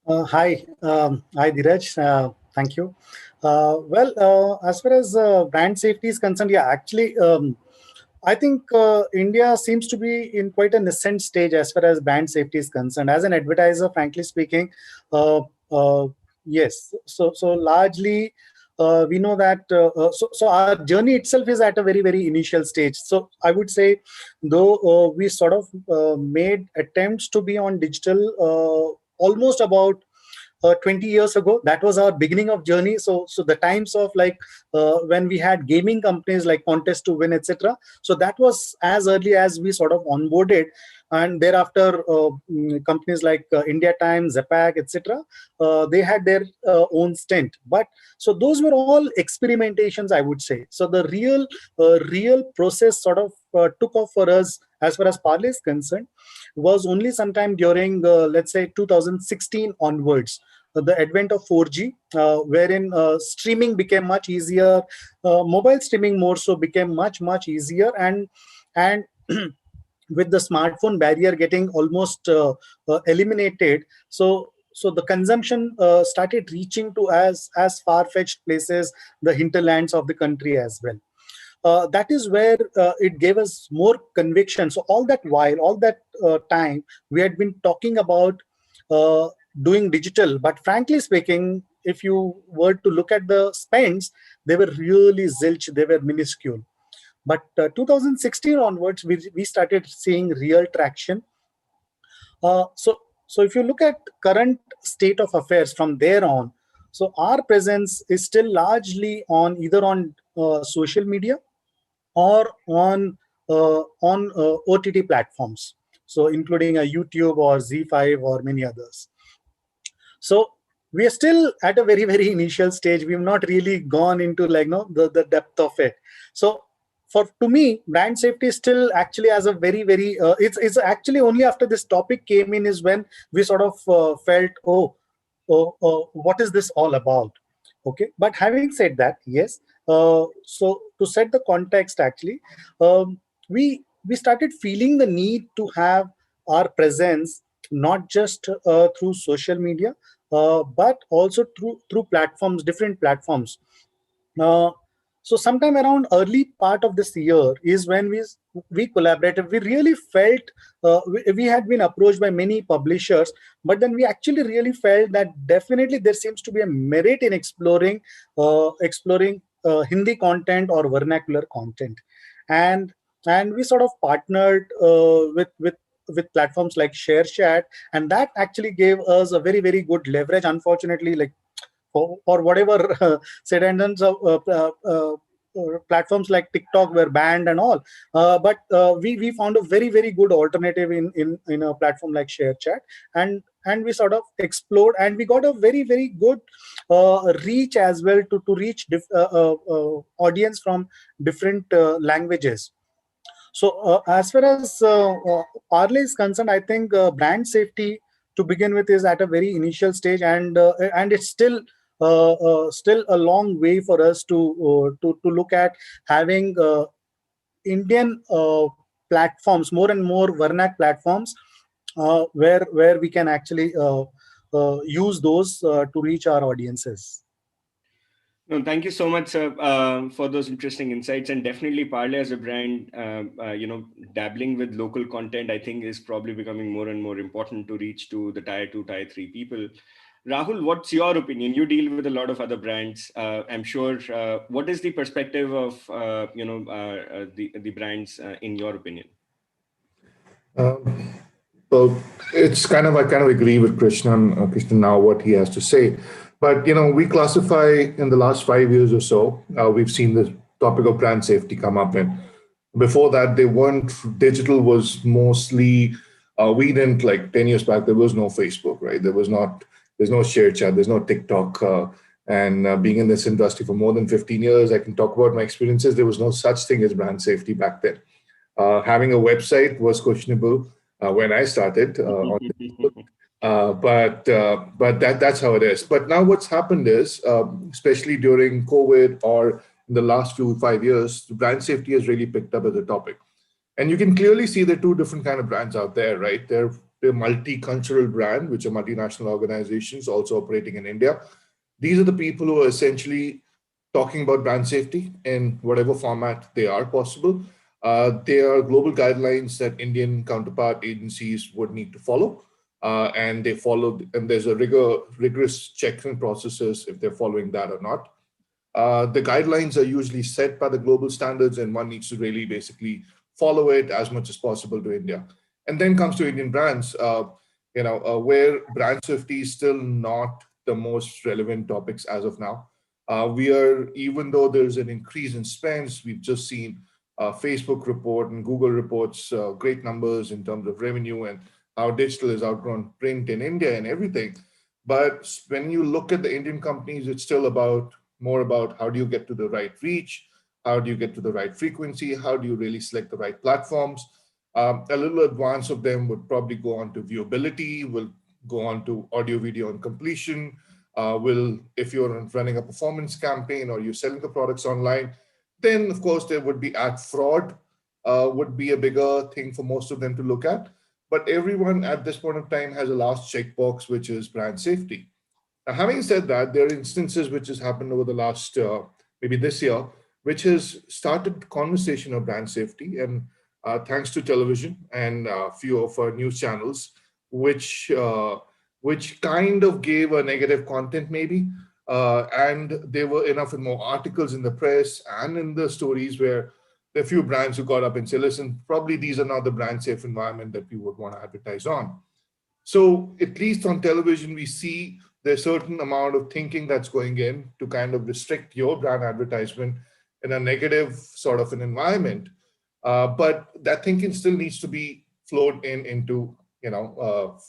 Hi, Dheeraj. Thank you. As far as brand safety is concerned, yeah, actually, I think India seems to be in quite a nascent stage as far as brand safety is concerned. As an advertiser, frankly speaking, yes. So largely, we know that. So our journey itself is at a very, very initial stage. So I would say, though we sort of made attempts to be on digital almost about 20 years ago. That was our beginning of journey. So the times of like when we had gaming companies like Contest to Win, etc. So that was as early as we sort of onboarded, and thereafter companies like India Times, Zapak, etc. They had their own stint. But so those were all experimentations, I would say. So the real process sort of took off for us as far as Parley is concerned was only sometime during let's say 2016 onwards, the advent of 4G, wherein streaming became much easier, mobile streaming more so became much easier, and with the smartphone barrier getting almost eliminated, so the consumption started reaching to as far-fetched places, the hinterlands of the country as well. that is where it gave us more conviction. So all that time, we had been talking about doing digital, but frankly speaking, if you were to look at the spends, they were really zilch, they were minuscule. But 2016 onwards, we started seeing real traction. So if you look at current state of affairs from there on, so our presence is still largely on either on social media or on OTT platforms. So including a YouTube or Z5 or many others. So we are still at a very initial stage. We've not really gone into like the depth of it. So for to me, brand safety still actually has a very it's actually only after this topic came in is when we sort of felt, what is this all about? Okay, but having said that, yes. So to set the context, actually, we started feeling the need to have our presence not just through social media, but also through platforms, different platforms. Uh, so sometime around early part of this year is when we collaborated. We really felt we had been approached by many publishers, but then we actually really felt that definitely there seems to be a merit in exploring Hindi content or vernacular content, and we sort of partnered with platforms like ShareChat, and that actually gave us a very good leverage. Unfortunately, like for whatever said and done, so platforms like TikTok were banned and all, but we found a very good alternative in a platform like ShareChat, and we sort of explored, and we got a very good reach as well to reach audience from different languages. So as far as Parley is concerned, I think brand safety to begin with is at a very initial stage, and it's still a long way for us to look at having Indian platforms, more and more vernac platforms, where we can actually use those to reach our audiences. No, thank you so much, sir, for those interesting insights. And definitely, Parley as a brand, dabbling with local content, I think, is probably becoming more and more important to reach to the tier 2, tier 3 people. Rahul, what's your opinion? You deal with a lot of other brands. I'm sure. What is the perspective of the brands in your opinion? Well, it's kind of I kind of agree with Krishnan now what he has to say, but we classify in the last 5 years or so, we've seen the topic of brand safety come up, and before that they weren't. Digital was mostly we didn't like 10 years back. There was no Facebook, right? There's no share chat, there's no TikTok, and being in this industry for more than 15 years, I can talk about my experiences. There was no such thing as brand safety back then. Having a website was questionable when I started on Facebook. But that's how it is. But now what's happened is, especially during COVID or in the last 5 years, brand safety has really picked up as a topic. And you can clearly see there are two different kind of brands out there, right? They're multicultural brand, which are multinational organizations also operating in India. These are the people who are essentially talking about brand safety in whatever format they are possible. There are global guidelines that Indian counterpart agencies would need to follow, and they follow. And there's a rigorous checks and processes if they're following that or not. The guidelines are usually set by the global standards, and one needs to really basically follow it as much as possible to India. And then comes to Indian brands, where brand safety is still not the most relevant topics as of now. Even though there's an increase in spends, we've just seen Facebook report and Google reports great numbers in terms of revenue and how digital has outgrown print in India and everything. But when you look at the Indian companies, it's still more about how do you get to the right reach, how do you get to the right frequency, how do you really select the right platforms. A little advance of them would probably go on to viewability, will go on to audio, video, and completion. If you're running a performance campaign or you're selling the products online, then of course there would be ad fraud, would be a bigger thing for most of them to look at. But everyone at this point of time has a last checkbox, which is brand safety. Now, having said that, there are instances which has happened over the last, maybe this year, which has started conversation of brand safety. And thanks to television and a few of our news channels, which kind of gave a negative content maybe. And there were enough and more articles in the press and in the stories where there are few brands who got up and said, listen, probably these are not the brand safe environment that we would want to advertise on. So at least on television, we see there's certain amount of thinking that's going in to kind of restrict your brand advertisement in a negative sort of an environment. But that thinking still needs to be flowed in into,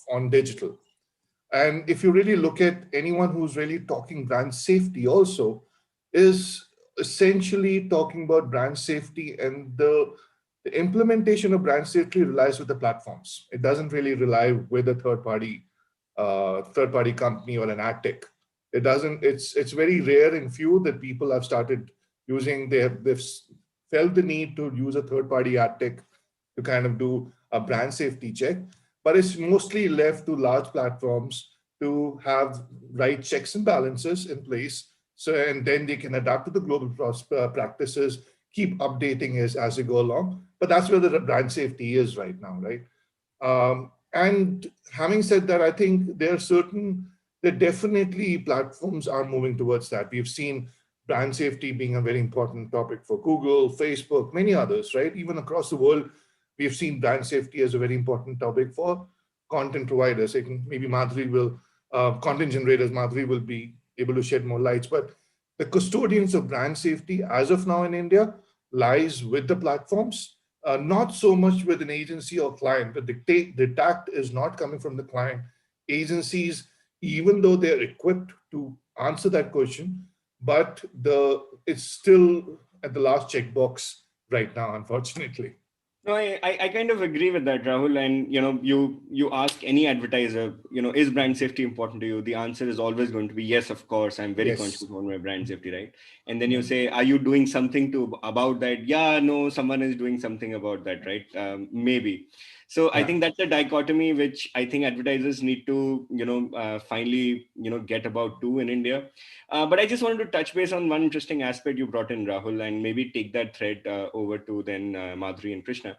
on digital. And if you really look at anyone who's really talking brand safety also is essentially talking about brand safety, and the implementation of brand safety relies with the platforms. It doesn't really rely with a third party company or an ad tech. It doesn't, it's very rare and few that people have started using, they've felt the need to use a third party ad tech to kind of do a brand safety check, but it's mostly left to large platforms to have right checks and balances in place. So, and then they can adapt to the global practices, keep updating as they go along. But that's where the brand safety is right now, right? And having said that, I think there definitely platforms are moving towards that. We've seen brand safety being a very important topic for Google, Facebook, many others, right? Even across the world, we've seen brand safety as a very important topic for content providers. Maybe Madhuri will, content generators, Madhuri will be able to shed more lights. But the custodians of brand safety as of now in India lies with the platforms, not so much with an agency or client. The tact is not coming from the client. Agencies, even though they're equipped to answer that question, but it's still at the last checkbox right now, unfortunately. No, I kind of agree with that, Rahul. And you ask any advertiser, is brand safety important to you? The answer is always going to be yes, of course. I'm very conscious about my brand safety, right? And then you say, are you doing something about that? Yeah, no, someone is doing something about that, right? Maybe. So I think that's a dichotomy which I think advertisers need to, finally, get about too in India. But I just wanted to touch base on one interesting aspect you brought in, Rahul, and maybe take that thread over to then Madhuri and Krishna.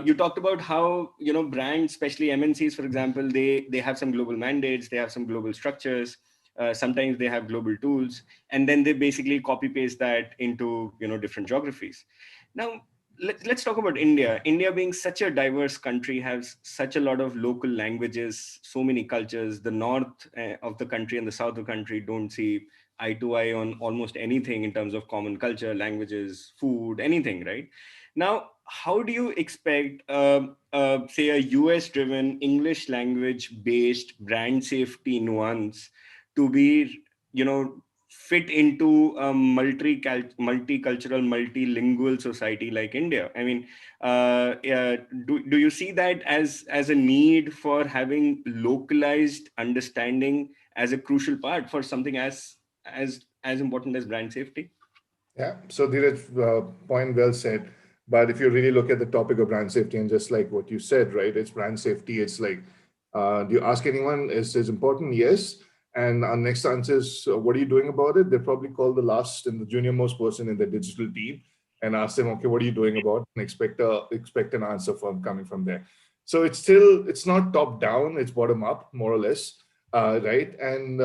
You talked about how brands, especially MNCs, for example, they have some global mandates, they have some global structures. Sometimes they have global tools, and then they basically copy paste that into different geographies. Now, let's talk about India. India being such a diverse country has such a lot of local languages, so many cultures. The north of the country and the south of the country don't see eye to eye on almost anything in terms of common culture, languages, food, anything, right? Now, how do you expect, say, a US-driven English language-based brand safety nuance to be, fit into a multicultural, multilingual society like India? I mean, do you see that as a need for having localized understanding as a crucial part for something as important as brand safety? Yeah, so Dheeraj, point well said. But if you really look at the topic of brand safety, and just like what you said, right, it's brand safety. It's like, do you ask anyone, is important? Yes. And our next answer is, what are you doing about it? They probably call the last and the junior most person in the digital team and ask them, okay, what are you doing about it? And expect an answer coming from there. So it's not top down, it's bottom up, more or less, right? And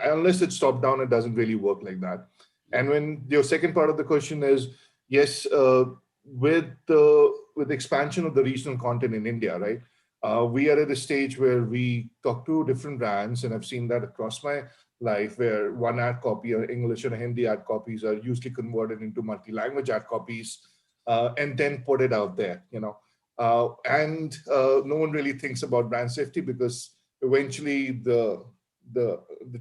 unless it's top down, it doesn't really work like that. And when your second part of the question is, yes, with the expansion of the regional content in India, right? We are at a stage where we talk to different brands, and I've seen that across my life, where one ad copy or English and Hindi ad copies are usually converted into multi-language ad copies, and then put it out there, and no one really thinks about brand safety, because eventually the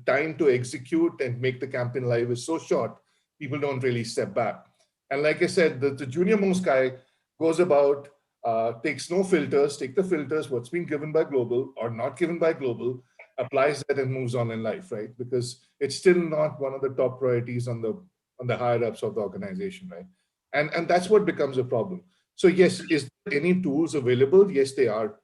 time to execute and make the campaign live is so short, people don't really step back. And like I said, the junior most guy goes about, takes no filters, take the filters, what's been given by global or not given by global, applies that and moves on in life, right? Because it's still not one of the top priorities on the higher ups of the organization, right? And that's what becomes a problem. So yes, is there any tools available? Yes, they are.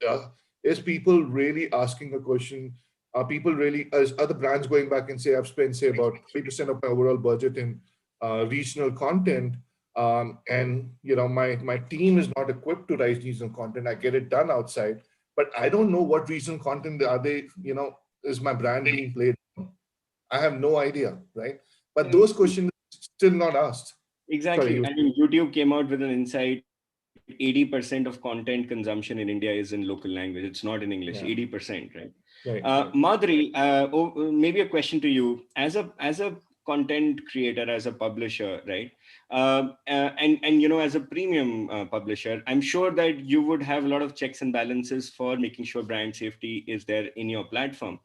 Is people really asking a question? Are people really, are the brands going back and say, I've spent, say, about 3% of my overall budget in regional content, and my team is not equipped to write regional content. I get it done outside, but I don't know what regional content are they. Is my brand being played? I have no idea, right? But those questions still not asked. Sorry, Exactly. you. I mean, YouTube came out with an insight: 80% of content consumption in India is in local language. It's not in English. Yeah. 80%, right? Right. Madhuri, maybe a question to you as a content creator, as a publisher, right? And as a premium publisher, I'm sure that you would have a lot of checks and balances for making sure brand safety is there in your platform.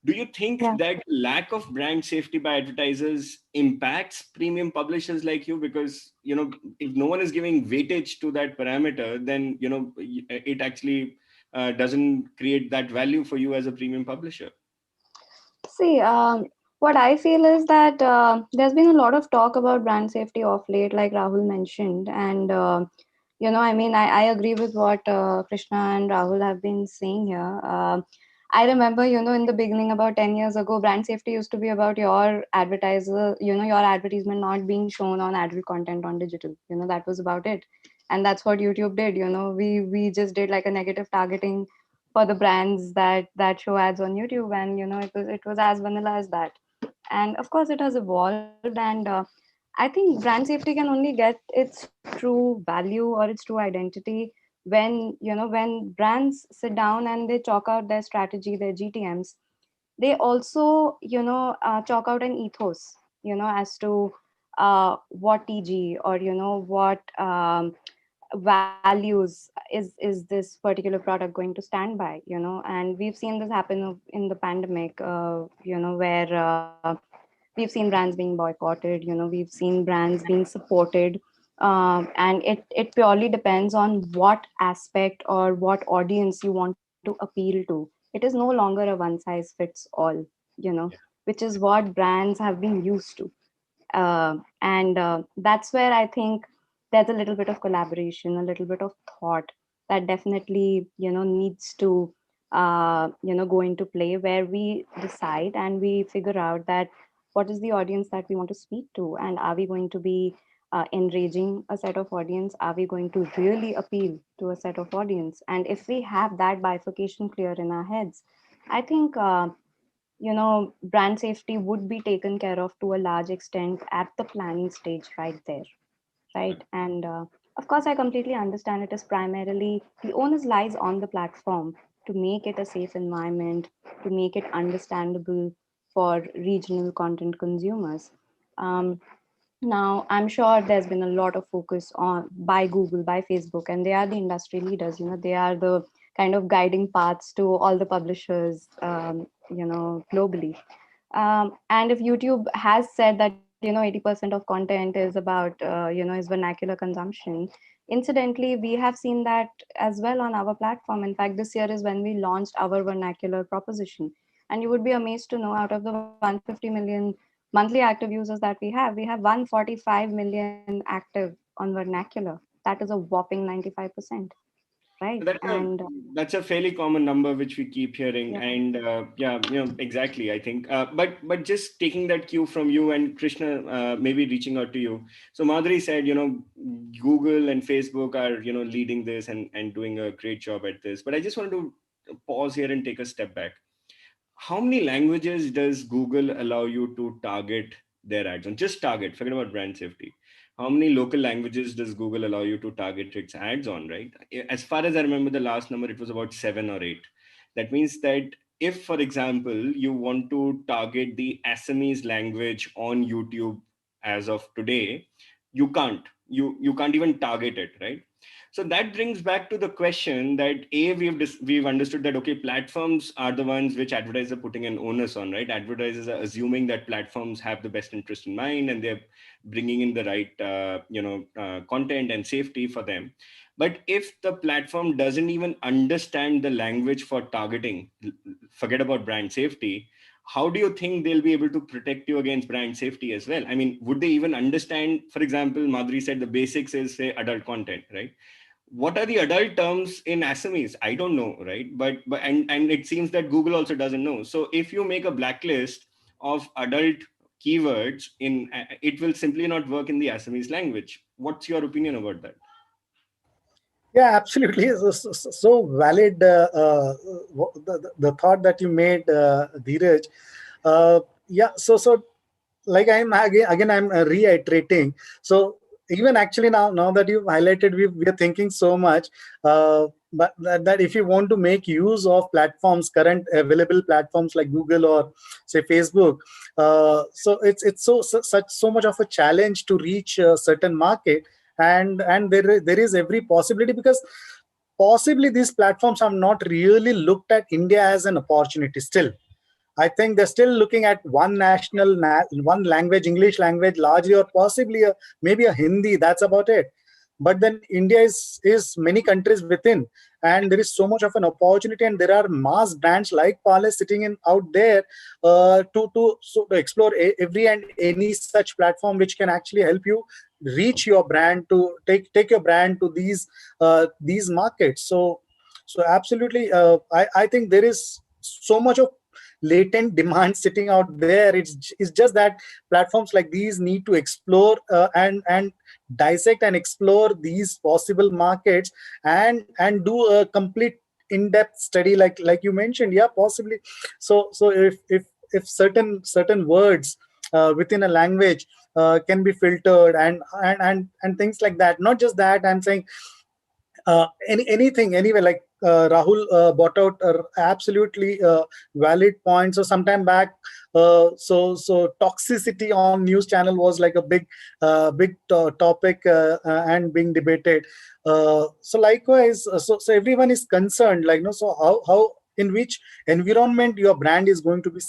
Do you think Yeah. that lack of brand safety by advertisers impacts premium publishers like you? Because if no one is giving weightage to that parameter, then it actually doesn't create that value for you as a premium publisher. See, what I feel is that there's been a lot of talk about brand safety of late, like Rahul mentioned. And, I mean, I agree with what Krishna and Rahul have been saying here. I remember, in the beginning, about 10 years ago, brand safety used to be about your advertiser, your advertisement not being shown on advert content on digital. That was about it. And that's what YouTube did. We just did like a negative targeting for the brands that show ads on YouTube, and it was as vanilla as that. And of course, it has evolved, and I think brand safety can only get its true value or its true identity when brands sit down and they chalk out their strategy, their GTMs. They also chalk out an ethos, as to what TG or what values is this particular product going to stand by, and we've seen this happen in the pandemic, where we've seen brands being boycotted, we've seen brands being supported, and it purely depends on what aspect or what audience you want to appeal to. It is no longer a one size fits all, which is what brands have been used to. And that's where I think there's a little bit of collaboration, a little bit of thought that definitely needs to go into play, where we decide and we figure out that what is the audience that we want to speak to, and are we going to be enraging a set of audience, are we going to really appeal to a set of audience. And if we have that bifurcation clear in our heads, I think brand safety would be taken care of to a large extent at the planning stage right there, right? And of course, I completely understand it is primarily the onus lies on the platform to make it a safe environment, to make it understandable for regional content consumers. Um, Now, I'm sure there's been a lot of focus on by Google, by Facebook, and they are the industry leaders. They are the kind of guiding paths to all the publishers, globally. And if YouTube has said that 80% of content is about is vernacular consumption, incidentally, we have seen that as well on our platform. In fact, this year is when we launched our vernacular proposition, and you would be amazed to know, out of the 150 million monthly active users that we have 145 million active on vernacular. That is a whopping 95%, right? That's a And that's a fairly common number which we keep hearing, yeah. and yeah, exactly. I think, but just taking that cue from you and Krishna, maybe reaching out to you. So Madhuri said, Google and Facebook are leading this and doing a great job at this. But I just want to pause here and take a step back. How many languages does Google allow you to target their ads on? Just target, forget about brand safety. How many local languages does Google allow you to target its ads on, right? As far as I remember the last number, it was about 7 or 8. That means that if, for example, you want to target the Assamese language on YouTube as of today, you can't. You can't even target it, right? So that brings back to the question that we've understood that, okay, platforms are the ones which advertisers are putting an onus on, right? Advertisers are assuming that platforms have the best interest in mind and they're bringing in the right content and safety for them. But if the platform doesn't even understand the language for targeting, forget about brand safety, how do you think they'll be able to protect you against brand safety as well? I mean, would they even understand? For example, Madhuri said the basics is, say, adult content, right? What are the adult terms in Assamese? I don't know, right? And it seems that Google also doesn't know. So if you make a blacklist of adult keywords in, it will simply not work in the Assamese language. What's your opinion about that? Yeah, absolutely. So valid the thought that you made, Dheeraj. Yeah, so like I'm again I'm reiterating. So even actually now that you've highlighted, we are thinking so much, but that if you want to make use of platforms, current available platforms like Google or say Facebook, so it's so much of a challenge to reach a certain market, and there is every possibility, because possibly these platforms have not really looked at India as an opportunity still. I think they're still looking at one national, one language, English language largely, or possibly maybe a Hindi. That's about it. But then India is many countries within, and there is so much of an opportunity, and there are mass brands like Palace sitting in out there to explore every and any such platform which can actually help you reach your brand, to take your brand to these markets. So absolutely, I think there is so much of latent demand sitting out there. It's just that platforms like these need to explore and dissect and explore these possible markets, and do a complete in-depth study, like you mentioned. Yeah, possibly. So if certain words within a language can be filtered, and things like that. Not just that, I'm saying anything anyway, like Rahul brought out absolutely valid points. So sometime back, so toxicity on news channel was like a big topic, and being debated. So likewise, so everyone is concerned, like, so how in which environment your brand is going to be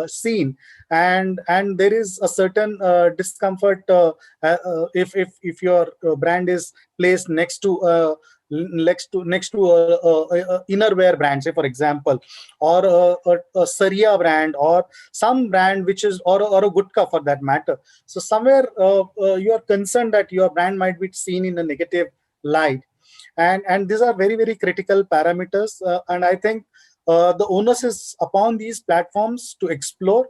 seen, and there is a certain discomfort if your brand is placed next to a innerwear brand, say for example, or a Saria brand, or some brand which is, or a Gutka for that matter. So somewhere you are concerned that your brand might be seen in a negative light, and these are very critical parameters, and I think the onus is upon these platforms to explore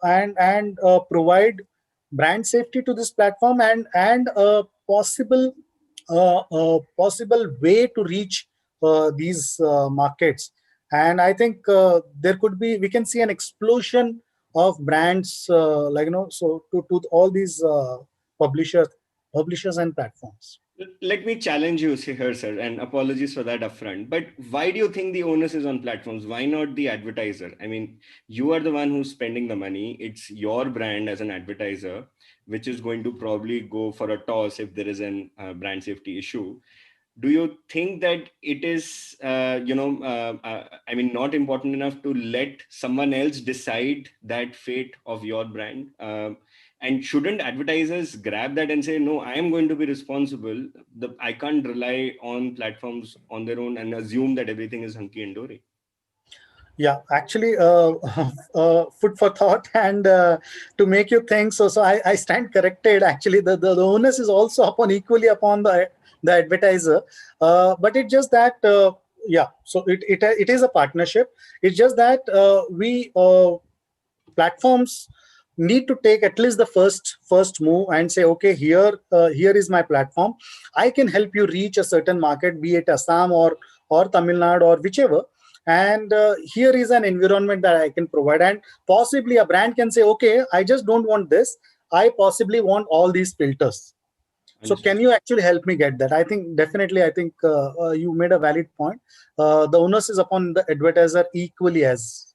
and provide brand safety to this platform, and a possible way to reach these markets. And I think there could be, we can see an explosion of brands, so to all these publishers and platforms. Let me challenge you here, sir, and apologies for that upfront. But why do you think the onus is on platforms? Why not the advertiser? I mean, you are the one who's spending the money. It's your brand as an advertiser, which is going to probably go for a toss if there is an brand safety issue. Do you think that it is, I mean, not important enough to let someone else decide that fate of your brand? And shouldn't advertisers grab that and say, no, I am going to be responsible. I can't rely on platforms on their own and assume that everything is hunky and dory. Yeah, actually, food for thought, and to make you think. So I stand corrected. Actually, the onus is also upon, equally upon the advertiser, but it's just that yeah. So it is a partnership. It's just that we platforms need to take at least the first move and say, okay, here is my platform. I can help you reach a certain market, be it Assam or Tamil Nadu or whichever. And here is an environment that I can provide, and possibly a brand can say, okay, I just don't want this, I possibly want all these filters. So can you actually help me get that? I think definitely, I think you made a valid point. The onus is upon the advertiser equally as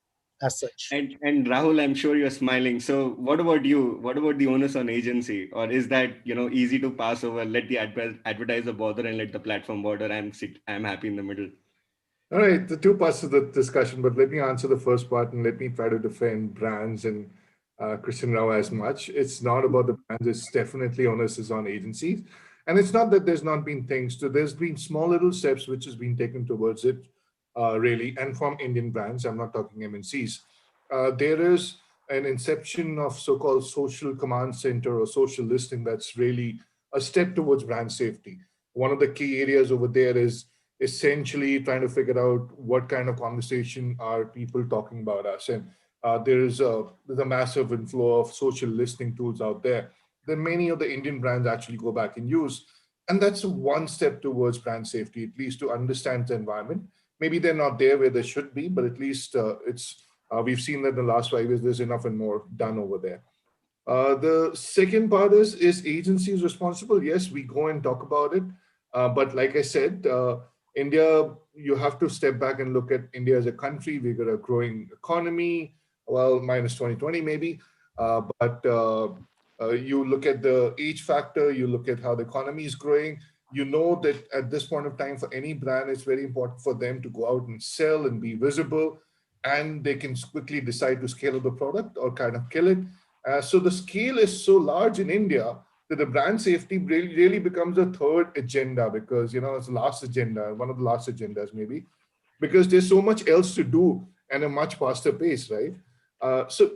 such. And Rahul, I'm sure you're smiling. So what about you? What about the onus on agency? Or is that, easy to pass over? Let the advertiser bother and let the platform bother. I'm happy in the middle. All right, the two parts of the discussion, but let me answer the first part and let me try to defend brands and Christian Rao as much. It's not about the brands, it's definitely onus is on agencies. And it's not that there's not been things, there's been small little steps which has been taken towards it, really, and from Indian brands, I'm not talking MNCs. There is an inception of so-called social command center or social listening that's really a step towards brand safety. One of the key areas over there is essentially trying to figure out what kind of conversation are people talking about us. And there's a massive inflow of social listening tools out there that many of the Indian brands actually go back and use. And that's one step towards brand safety, at least to understand the environment. Maybe they're not there where they should be, but at least we've seen that in the last 5 years, there's enough and more done over there. The second part is agencies responsible? Yes, we go and talk about it. But like I said, India, you have to step back and look at India as a country. We've got a growing economy, well, minus 2020 maybe. But you look at the age factor, you look at how the economy is growing. You know that at this point of time, for any brand, it's very important for them to go out and sell and be visible, and they can quickly decide to scale up the product or kind of kill it. So the scale is so large in India that the brand safety really becomes a third agenda, because it's the last agenda, one of the last agendas maybe, because there's so much else to do and a much faster pace, right? So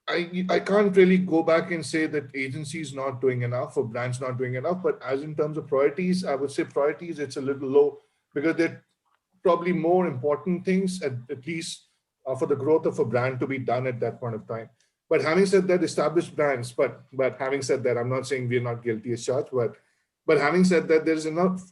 I can't really go back and say that agencies not doing enough or brands not doing enough, but as in terms of priorities, I would say priorities, it's a little low, because they're probably more important things, at least for the growth of a brand, to be done at that point of time. But having said that, established brands, but having said that, I'm not saying we're not guilty as charged, but having said that, there's enough.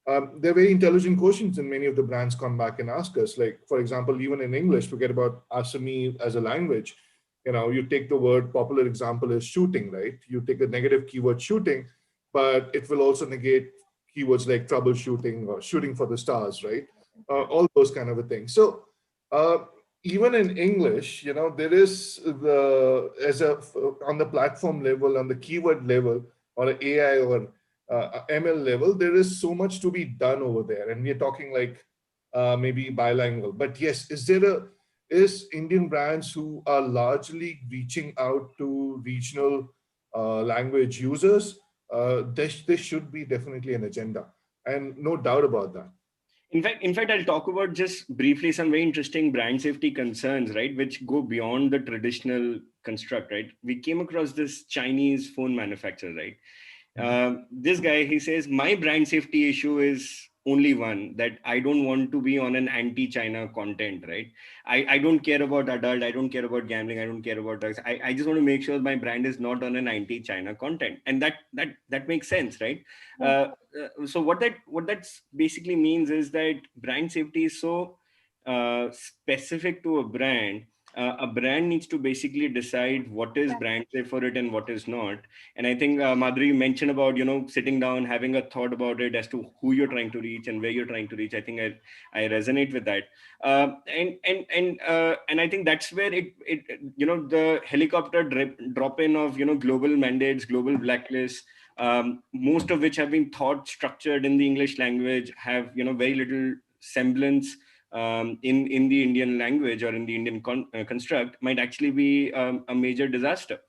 They're very intelligent questions, and many of the brands come back and ask us. Like, for example, even in English, forget about Assamese as a language. You take the word, popular example is shooting, right? You take a negative keyword shooting, but it will also negate keywords like troubleshooting or shooting for the stars, right? All those kind of a thing. So uh, even in English, there is on the platform level, on the keyword level, or an AI or ML level, there is so much to be done over there. And we're talking like maybe bilingual. But yes, is Indian brands who are largely reaching out to regional language users, there should be definitely an agenda, and no doubt about that. In fact, I'll talk about just briefly some very interesting brand safety concerns, right, which go beyond the traditional construct, right? We came across this Chinese phone manufacturer, right? This guy, he says, my brand safety issue is only one, that I don't want to be on an anti-China content, right? I don't care about adult, I don't care about gambling, I don't care about drugs. I just want to make sure my brand is not on an anti-China content. And that makes sense, right? So what that basically means is that brand safety is so specific to a brand. A brand needs to basically decide what is brand safe for it and what is not. And I think Madhuri, you mentioned about sitting down, having a thought about it as to who you're trying to reach and where you're trying to reach. I think I resonate with that. And I think that's where it the helicopter drop in of global mandates, global blacklists, most of which have been thought structured in the English language, have very little semblance in the Indian language or in the Indian construct, might actually be a major disaster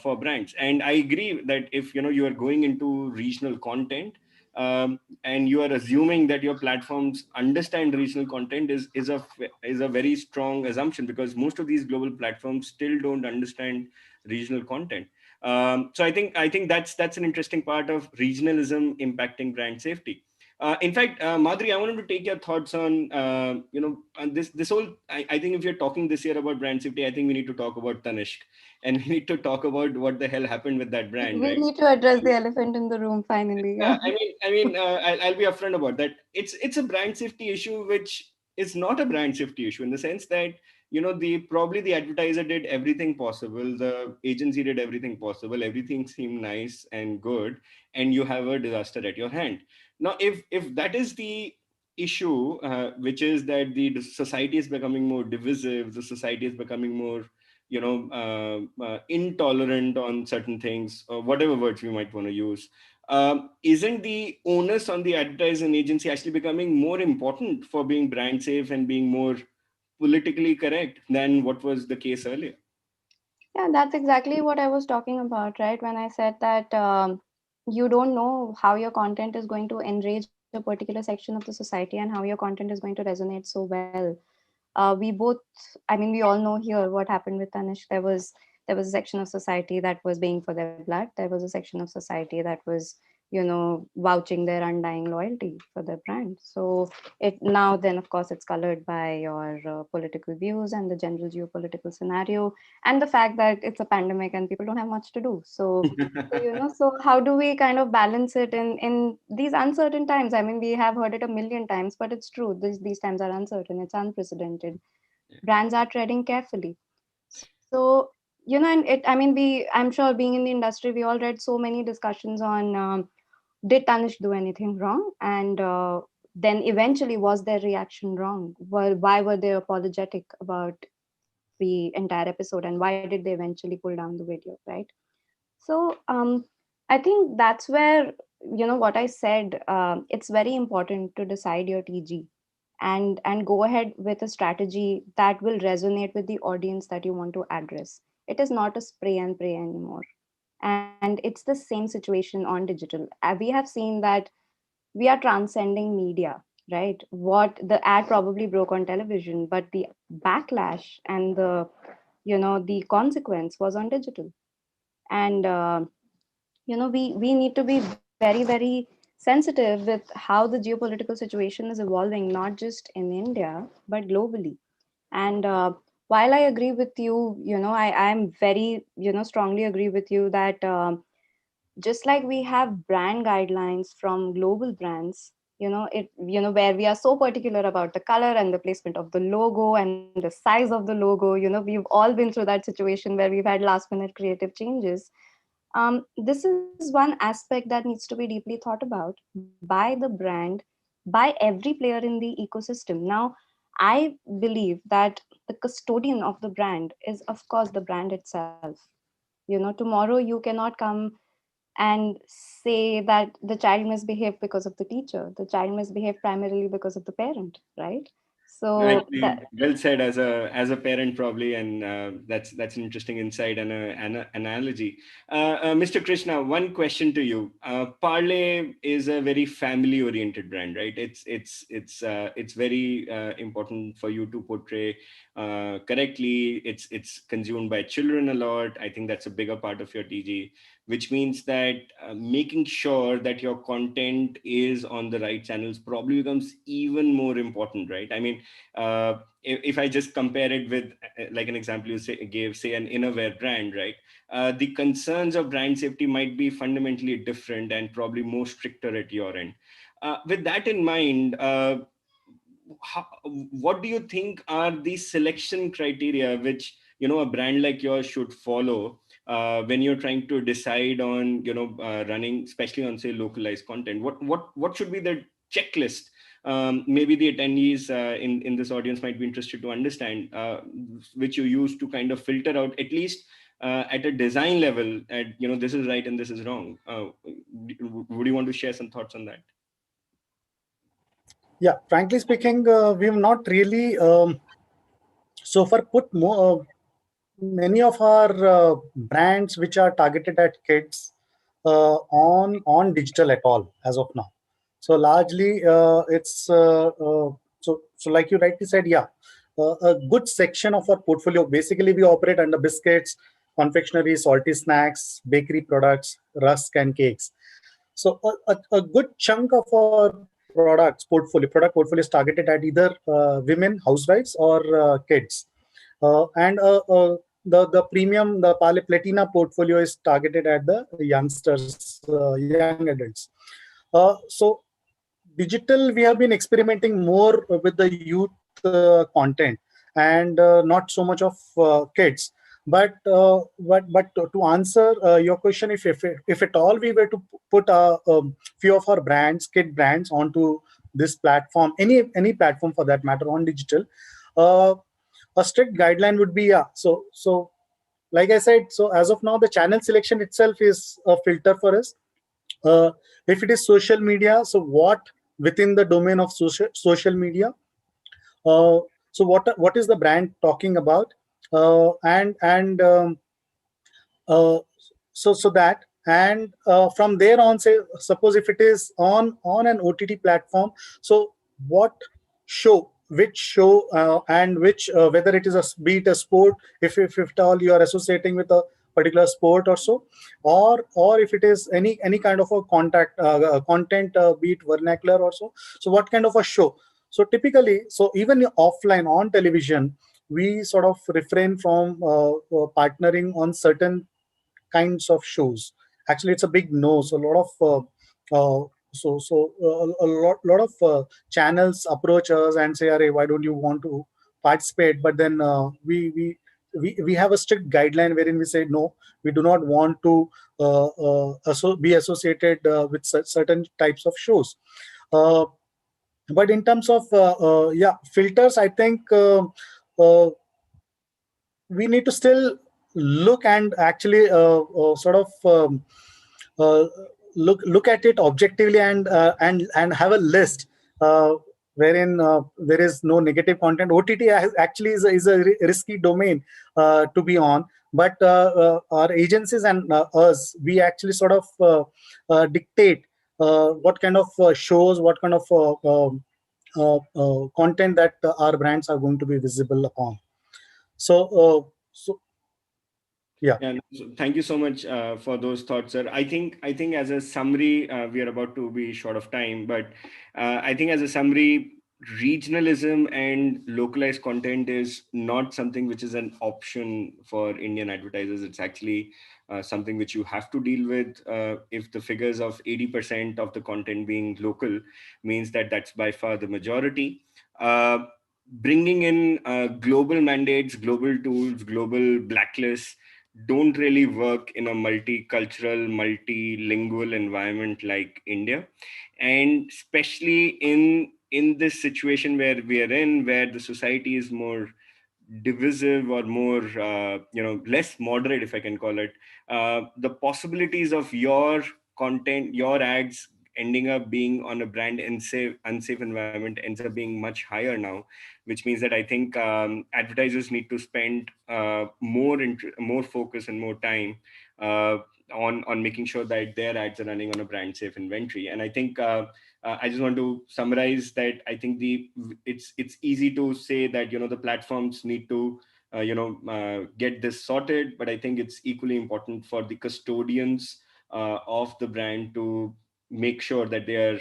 for brands. And I agree that if you are going into regional content, and you are assuming that your platforms understand regional content is a very strong assumption, because most of these global platforms still don't understand regional content. So I think that's an interesting part of regionalism impacting brand safety. In fact, Madhuri, I wanted to take your thoughts on on this whole. I think if you're talking this year about brand safety, I think we need to talk about Tanishq, and we need to talk about what the hell happened with that brand, We right? need to address the elephant in the room finally. Yeah, Yeah. I'll be upfront about that. It's a brand safety issue, which is not a brand safety issue, in the sense that the advertiser did everything possible, the agency did everything possible, everything seemed nice and good, and you have a disaster at your hand. Now, if that is the issue, which is that the society is becoming more divisive, the society is becoming more intolerant on certain things, or whatever words we might want to use, isn't the onus on the advertising agency actually becoming more important for being brand safe and being more politically correct than what was the case earlier? Yeah, that's exactly what I was talking about, right? When I said that you don't know how your content is going to enrage a particular section of the society and how your content is going to resonate so well. We both, I mean, we all know here what happened with Tanishq. There was a section of society that was paying for their blood. There was a section of society that was vouching their undying loyalty for their brand. So it now then, of course, it's colored by your political views and the general geopolitical scenario, and the fact that it's a pandemic and people don't have much to do. So how do we kind of balance it in these uncertain times? I mean, we have heard it a million times, but it's true. These times are uncertain. It's unprecedented. Brands are treading carefully. So, and I mean, I'm sure being in the industry, we all read so many discussions on did Tanish do anything wrong? And then eventually, was their reaction wrong? Why were they apologetic about the entire episode? And why did they eventually pull down the video, right? So I think that's where, what I said, it's very important to decide your TG and go ahead with a strategy that will resonate with the audience that you want to address. It is not a spray and pray anymore. And it's the same situation on digital. We have seen that we are transcending media, right? What the ad probably broke on television, but the backlash and the consequence was on digital. And we need to be very, very sensitive with how the geopolitical situation is evolving, not just in India but globally. And while I agree with you, I'm very, strongly agree with you that just like we have brand guidelines from global brands, where we are so particular about the color and the placement of the logo and the size of the logo. We've all been through that situation where we've had last minute creative changes. This is one aspect that needs to be deeply thought about by the brand, by every player in the ecosystem. Now, I believe that the custodian of the brand is, of course, the brand itself. Tomorrow you cannot come and say that the child misbehaved because of the teacher. The child misbehaved primarily because of the parent, right? So Actually, well said as a parent probably, and that's an interesting insight and an analogy. Mr. Krishna, one question to you. Parley is a very family oriented brand, right? It's very important for you to portray correctly. It's consumed by children a lot. I think that's a bigger part of your TG, which means that making sure that your content is on the right channels probably becomes even more important, right? I mean, if I just compare it with like an example gave, say, an innerwear brand, right? The concerns of brand safety might be fundamentally different and probably more stricter at your end. With that in mind, what do you think are the selection criteria which a brand like yours should follow when you're trying to decide on running, especially on, say, localized content? What should be the checklist? Maybe the attendees in this audience might be interested to understand, which you use to kind of filter out, at least at a design level, at this is right and this is wrong. Would you want to share some thoughts on that? Yeah, frankly speaking, we have not really so far put more many of our brands which are targeted at kids on digital at all as of now. So largely it's so like you rightly said, yeah, a good section of our portfolio. Basically, we operate under biscuits, confectionery, salty snacks, bakery products, rusk and cakes. So a good chunk of our product portfolio is targeted at either women, housewives, or kids. And the premium, the Pale Platina portfolio is targeted at the youngsters, young adults. So digital, we have been experimenting more with the youth content and not so much of kids. But to answer your question, if at all we were to put a few of our brands, kid brands, onto this platform, any platform for that matter, on digital, a strict guideline would be, yeah. So like I said, so as of now, the channel selection itself is a filter for us. If it is social media, so what within the domain of social media, so what is the brand talking about, and uh, so that, and from there on, say, suppose if it is on an OTT platform, so what show, which show, and which whether it is be it a sport, if at all you are associating with a particular sport or so, or if it is any kind of a content, be it vernacular or so. So what kind of a show? So typically, so even offline on television, we sort of refrain from partnering on certain kinds of shows. Actually, it's a big no. So a lot of lot of channels approach us and say, "Arey, why don't you want to participate?" But then we have a strict guideline wherein we say no, we do not want to be associated with certain types of shows. Uh, but in terms of filters, I think we need to still look and actually sort of uh, look at it objectively and have a list wherein there is no negative content. OTT actually is a risky domain to be on, but our agencies and us, we actually sort of dictate what kind of shows, what kind of content that our brands are going to be visible upon. So yeah. So thank you so much for those thoughts, sir. I think as a summary, we are about to be short of time, but I think as a summary, regionalism and localized content is not something which is an option for Indian advertisers. It's actually something which you have to deal with. If the figures of 80% of the content being local means that that's by far the majority. Bringing in global mandates, global tools, global blacklists don't really work in a multicultural, multilingual environment like India, and especially in this situation where we are in, where the society is more divisive or more less moderate, if I can call it. The possibilities of your content, your ads ending up being on a brand unsafe environment ends up being much higher now, which means that I think advertisers need to spend more focus and more time uh, on making sure that their ads are running on a brand safe inventory. And I think I just want to summarize that I think it's easy to say that the platforms need to get this sorted, but I think it's equally important for the custodians of the brand to make sure that they are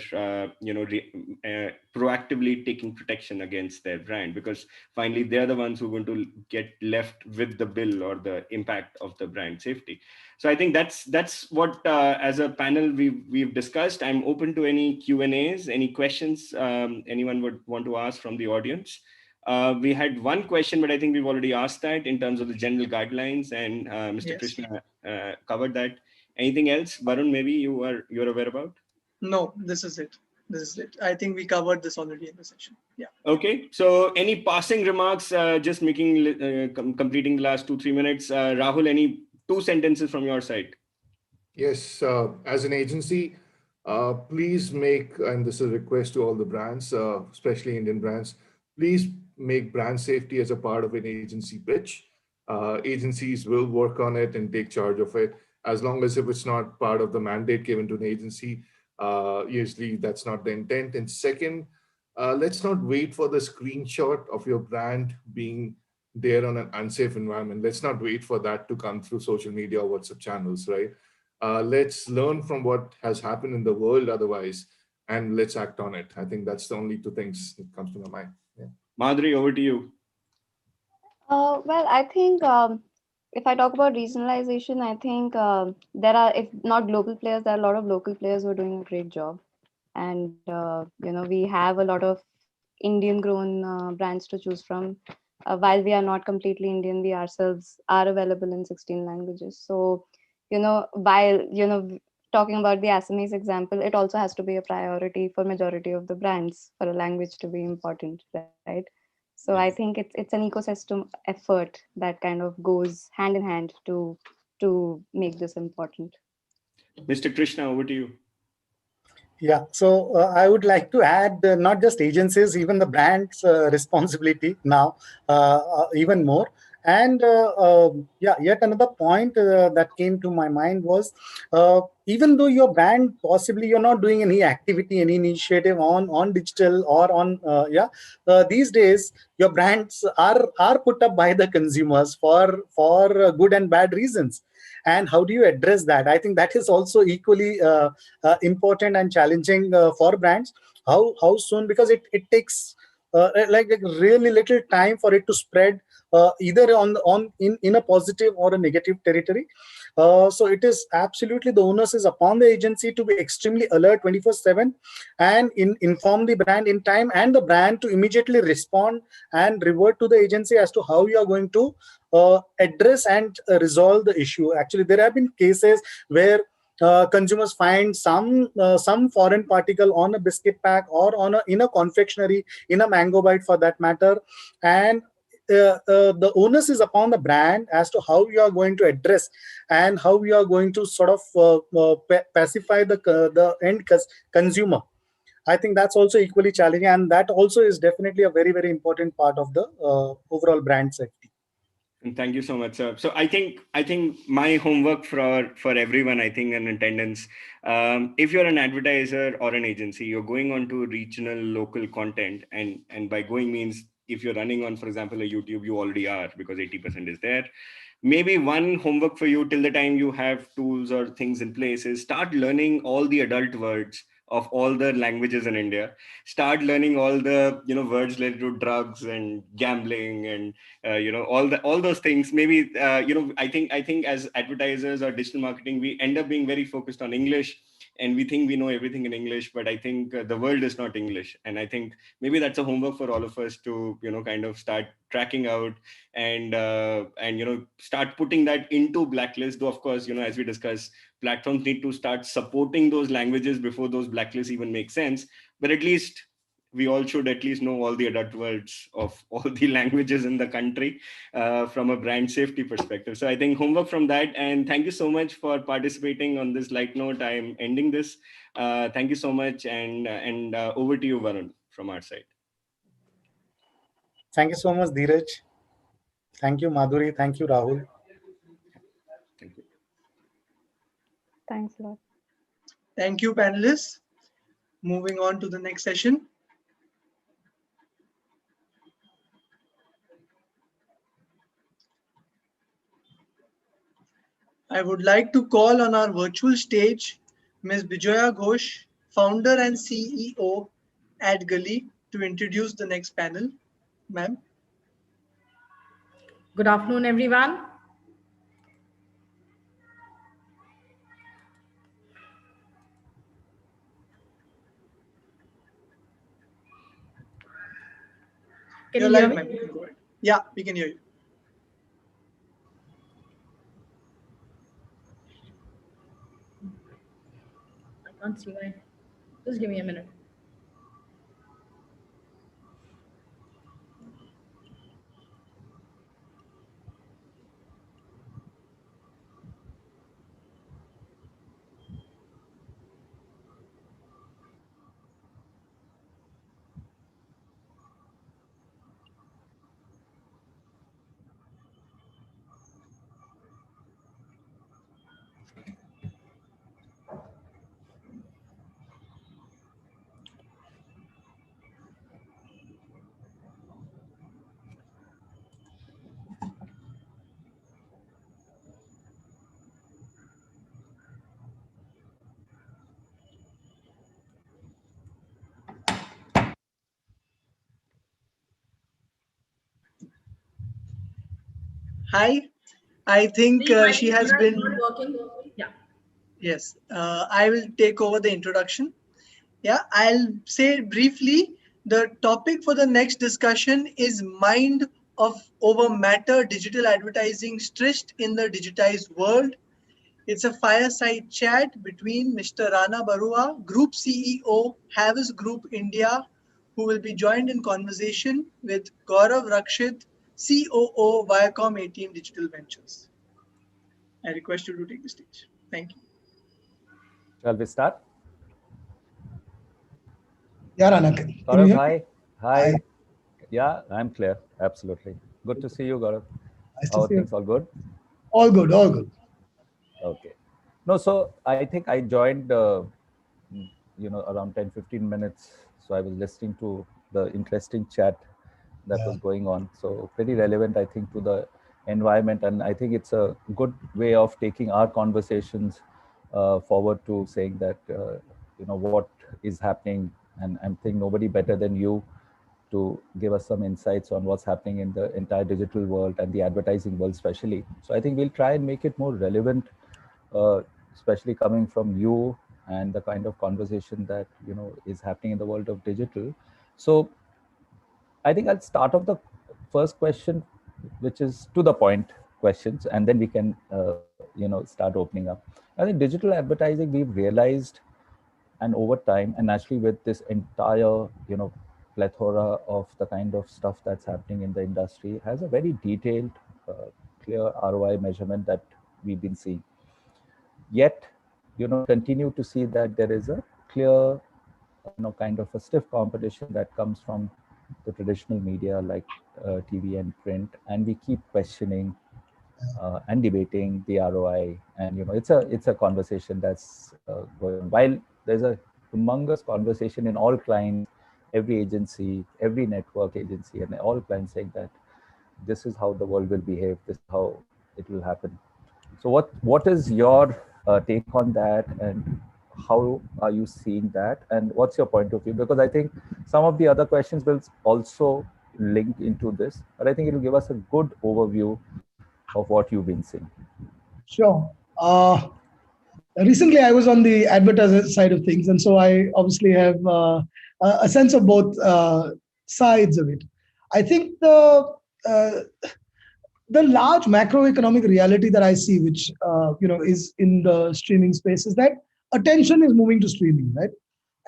proactively taking protection against their brand, because finally they're the ones who are going to get left with the bill or the impact of the brand safety. So I think that's what as a panel we've discussed. I'm open to any Q&As, any questions anyone would want to ask from the audience. We had one question, but I think we've already asked that in terms of the general guidelines, and Mr. Yes. Krishna covered that. Anything else, Varun, maybe you're aware about? No, this is it. This is it. I think we covered this already in the session. Yeah. Okay. So any passing remarks, just completing the last 2-3 minutes. Rahul, any 2 sentences from your side? Yes, as an agency, please make, and this is a request to all the brands, especially Indian brands, please make brand safety as a part of an agency pitch. Agencies will work on it and take charge of it. As long as if it's not part of the mandate given to an agency, usually that's not the intent. And second, let's not wait for the screenshot of your brand being there on an unsafe environment. Let's not wait for that to come through social media or WhatsApp channels, right? Let's learn from what has happened in the world otherwise, and let's act on it. I think that's the only 2 things that comes to my mind. Yeah. Madhuri, over to you. Well, I think if I talk about regionalization, I think there are, if not global players, there are a lot of local players who are doing a great job. And, we have a lot of Indian grown brands to choose from. While we are not completely Indian, we ourselves are available in 16 languages. So, while, talking about the Assamese example, it also has to be a priority for majority of the brands for a language to be important, right? So I think it's an ecosystem effort that kind of goes hand in hand to make this important. Mr. Krishna, over to you. Yeah, so I would like to add not just agencies, even the brand's responsibility now, even more. And yeah, yet another point that came to my mind was, even though your brand, possibly you're not doing any activity, any initiative on digital or on these days your brands are put up by the consumers for good and bad reasons. And how do you address that? I think that is also equally important and challenging for brands. How soon, because it takes like really little time for it to spread, either in a positive or a negative territory. So it is absolutely, the onus is upon the agency to be extremely alert 24/7 and inform the brand in time, and the brand to immediately respond and revert to the agency as to how you are going to address and resolve the issue. Actually, there have been cases where consumers find some foreign particle on a biscuit pack or in a confectionery, in a mango bite for that matter. And the onus is upon the brand as to how you are going to address and how you are going to sort of pacify the end consumer. I think that's also equally challenging, and that also is definitely a very, very important part of the overall brand safety. And thank you so much, sir. So I think my homework for everyone, I think, in attendance, if you're an advertiser or an agency, you're going on to regional local content, and by going means, if you're running on, for example, a YouTube, you already are, because 80% is there. Maybe one homework for you till the time you have tools or things in place is start learning all the adult words of all the languages in India. Start learning all the words related to drugs and gambling and all those things. Maybe I think as advertisers or digital marketing, we end up being very focused on English, and we think we know everything in English, but I think the world is not English. And I think maybe that's a homework for all of us to kind of start tracking out and start putting that into blacklist. Though of course, as we discussed, platforms need to start supporting those languages before those blacklists even make sense. But at least we all should at least know all the adult words of all the languages in the country from a brand safety perspective. So I think homework from that. And thank you so much for participating on this light note. I am ending this. Thank you so much. And over to you, Varun, from our side. Thank you so much, Dheeraj. Thank you, Madhuri. Thank you, Rahul. Thank you. Thanks a lot. Thank you, panelists. Moving on to the next session. I would like to call on our virtual stage Ms. Bijoya Ghosh, founder and CEO at Gully, to introduce the next panel. Ma'am. Good afternoon, everyone. Can you hear me? Yeah, we can hear you. I can't see my. Just give me a minute. Hi, I think she has been. Working. Yeah. Yes, I will take over the introduction. Yeah, I'll say briefly, the topic for the next discussion is mind of over matter digital advertising stressed in the digitized world. It's a fireside chat between Mr. Rana Barua, Group CEO, Havis Group India, who will be joined in conversation with Gaurav Rakshit, COO, Viacom 18 Digital Ventures. I request you to take the stage. Thank you. Shall we start? Yeah, Rana. Gaurav, hi. Hi. Yeah, I'm clear. Absolutely. Good to see you, Gaurav. How are things all good? All good, all good. Okay. No, so I think I joined, around 10, 15 minutes. So I was listening to the interesting chat that Yeah. was going on. So pretty relevant, I think, to the environment. And I think it's a good way of taking our conversations forward to saying that, what is happening. And I think nobody better than you to give us some insights on what's happening in the entire digital world and the advertising world, especially. So I think we'll try and make it more relevant, uh, especially coming from you and the kind of conversation that is happening in the world of digital. So I think I'll start off the first question, which is to the point questions, and then we can start opening up. I think digital advertising, we've realized, and over time, and naturally with this entire plethora of the kind of stuff that's happening in the industry, has a very detailed, clear ROI measurement that we've been seeing. Yet continue to see that there is a clear kind of a stiff competition that comes from the traditional media like TV and print, and we keep questioning and debating the ROI. And it's a conversation that's going on. While there's a humongous conversation in all clients, every agency, every network agency, and all clients saying that this is how the world will behave, this is how it will happen. So what is your take on that, and how are you seeing that, and what's your point of view? Because I think some of the other questions will also link into this, but I think it will give us a good overview of what you've been seeing. Sure. Recently, I was on the advertiser side of things, and so I obviously have a sense of both sides of it. I think the large macroeconomic reality that I see, which is in the streaming space, is that attention is moving to streaming, right?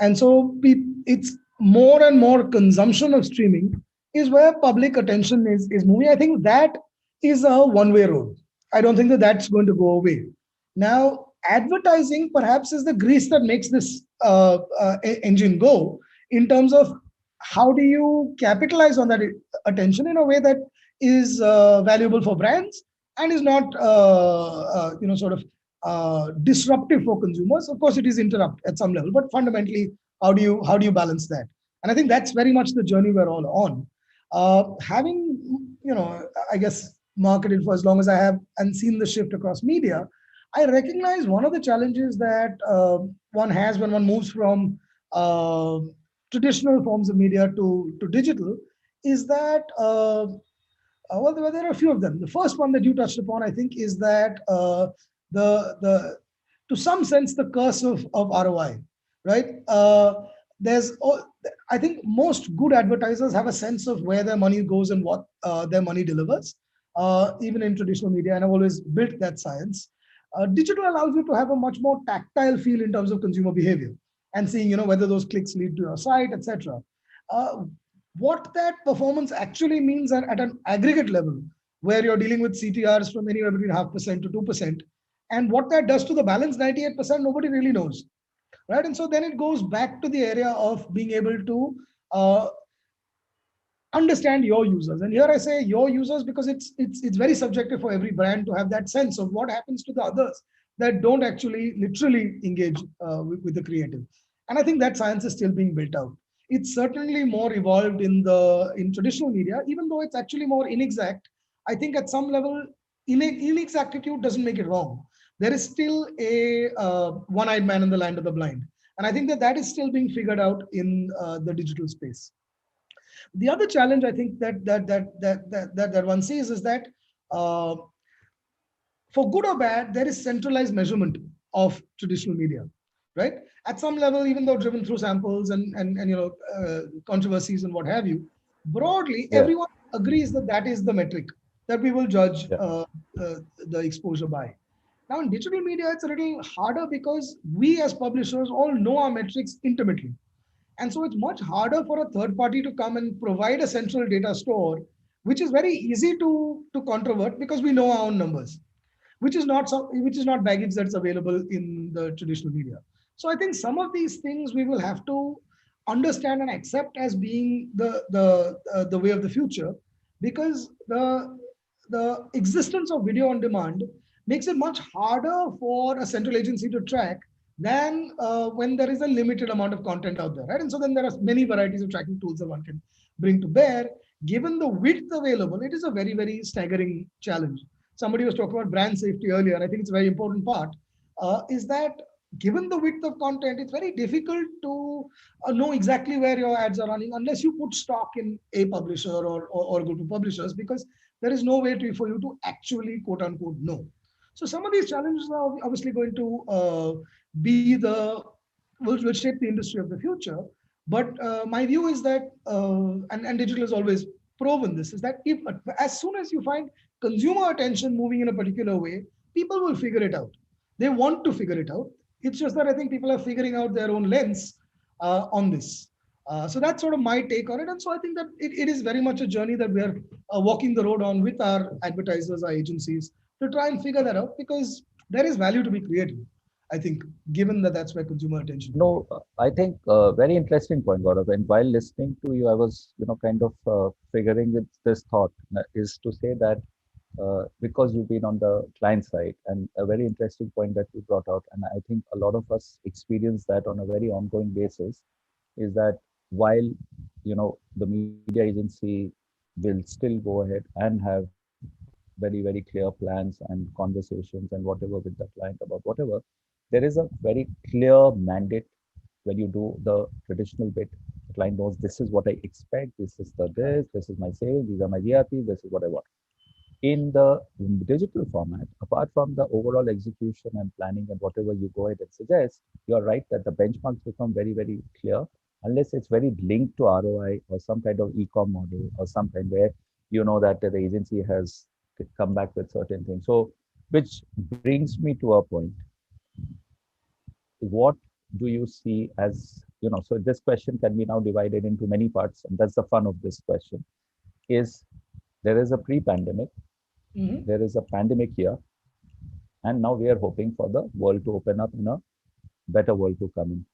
And so it's more and more consumption of streaming is where public attention is moving. I think that is a one-way road. I don't think that that's going to go away. Now, advertising perhaps is the grease that makes this engine go, in terms of how do you capitalize on that attention in a way that is valuable for brands and is not sort of disruptive for consumers. Of course, it is interrupt at some level, but fundamentally, how do you balance that? And I think that's very much the journey we're all on. Having I guess marketed for as long as I have and seen the shift across media, I recognize one of the challenges that one has when one moves from traditional forms of media to digital is that well, there are a few of them. The first one that you touched upon, I think, is that the to some sense the curse of ROI, right? I think most good advertisers have a sense of where their money goes and what their money delivers, even in traditional media, and I've always built that science. Digital allows you to have a much more tactile feel in terms of consumer behavior and seeing whether those clicks lead to your site, etc. What that performance actually means at an aggregate level, where you're dealing with CTRs from anywhere between 0.5% to 2%, and what that does to the balance 98%, nobody really knows, right? And so then it goes back to the area of being able to understand your users. And here I say your users because it's very subjective for every brand to have that sense of what happens to the others that don't actually literally engage with the creative. And I think that science is still being built out. It's certainly more evolved in traditional media, even though it's actually more inexact. I think at some level, inexactitude doesn't make it wrong. There is still a one-eyed man in the land of the blind. And I think that is still being figured out in the digital space. The other challenge I think that one sees is that for good or bad, there is centralized measurement of traditional media, right? At some level, even though driven through samples and controversies and what have you, broadly, everyone agrees that is the metric that we will judge the exposure by. Now, in digital media, it's a little harder because we as publishers all know our metrics intimately. And so it's much harder for a third party to come and provide a central data store, which is very easy to controvert because we know our own numbers, which is not baggage that's available in the traditional media. So I think some of these things we will have to understand and accept as being the way of the future, because the existence of video on demand makes it much harder for a central agency to track than when there is a limited amount of content out there, right? And so then there are many varieties of tracking tools that one can bring to bear. Given the width available, it is a very, very staggering challenge. Somebody was talking about brand safety earlier, and I think it's a very important part, is that given the width of content, it's very difficult to know exactly where your ads are running unless you put stock in a publisher or go to publishers, because there is no way for you to actually quote unquote know. So some of these challenges are obviously going to will shape the industry of the future. But my view is that, and digital has always proven this, is that if as soon as you find consumer attention moving in a particular way, people will figure it out. They want to figure it out. It's just that I think people are figuring out their own lens on this. So that's sort of my take on it. And so I think that it is very much a journey that we are walking the road on with our advertisers, our agencies, to try and figure that out, because there is value to be created, I think, given that that's where consumer attention. No, I think very interesting point, Gaurav. And while listening to you, I was, kind of figuring with this thought is to say that because you've been on the client side, and a very interesting point that you brought out, and I think a lot of us experience that on a very ongoing basis, is that while the media agency will still go ahead and have very, very clear plans and conversations and whatever with the client about whatever, there is a very clear mandate when you do the traditional bit. The client knows this is what I expect, this is my sales, these are my GRPs, this is what I want. In the digital format, apart from the overall execution and planning and whatever you go ahead and suggest, you're right that the benchmarks become very, very clear, unless it's very linked to ROI or some kind of e-com model or some kind where you know that the agency has come back with certain things. So, which brings me to a point. What do you see as, so this question can be now divided into many parts, and that's the fun of this question, is there is a pre-pandemic, there is a pandemic here, and now we are hoping for the world to open up and a better world to come in.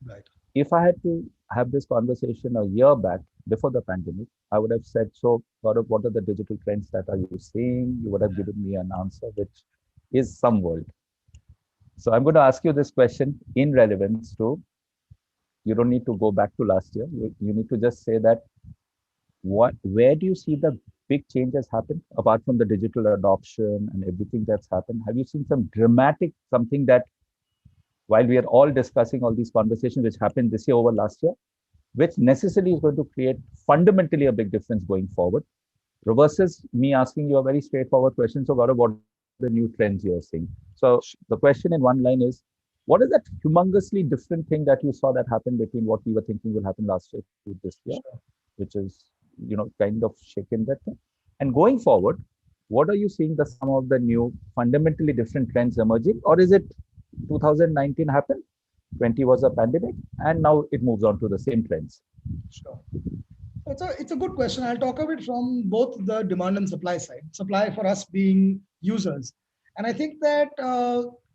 Right. If I had to have this conversation a year back before the pandemic, I would have said, so Gaurav, what are the digital trends that are you seeing? You would have given me an answer, which is some world. So I'm going to ask you this question in relevance to, you don't need to go back to last year. You need to just say that, where do you see the big changes happen apart from the digital adoption and everything that's happened? Have you seen some dramatic something that, while we are all discussing all these conversations which happened this year over last year, which necessarily is going to create fundamentally a big difference going forward, versus me asking you a very straightforward question. So Gaurav, what are the new trends you're seeing? So the question in one line is, what is that humongously different thing that you saw that happened between what we were thinking will happen last year to this year, which is, kind of shaken that thing? And going forward, what are you seeing some of the new fundamentally different trends emerging? Or is it 2019 happened, 20 was a pandemic, and now it moves on to the same trends? Sure. It's a good question. I'll talk of it from both the demand and supply side. Supply for us being users, and I think that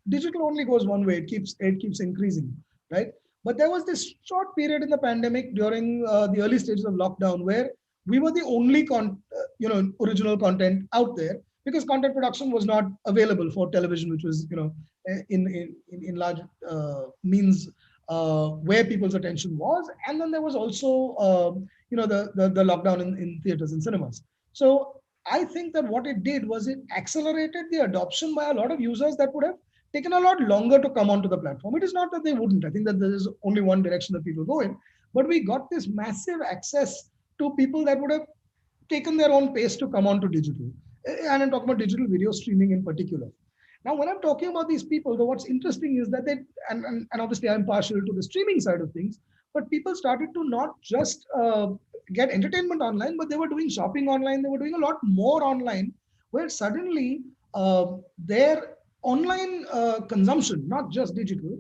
digital only goes one way. It keeps increasing, right? But there was this short period in the pandemic during the early stages of lockdown where we were the only original content out there, because content production was not available for television, which was in large means where people's attention was. And then there was also the lockdown in theaters and cinemas. So I think that what it did was it accelerated the adoption by a lot of users that would have taken a lot longer to come onto the platform. It is not that they wouldn't. I think that there is only one direction that people go in, but we got this massive access to people that would have taken their own pace to come onto digital. And I'm talking about digital video streaming in particular. Now, when I'm talking about these people, though, what's interesting is that and obviously I'm partial to the streaming side of things, but people started to not just get entertainment online, but they were doing shopping online. They were doing a lot more online, where suddenly their online consumption, not just digital,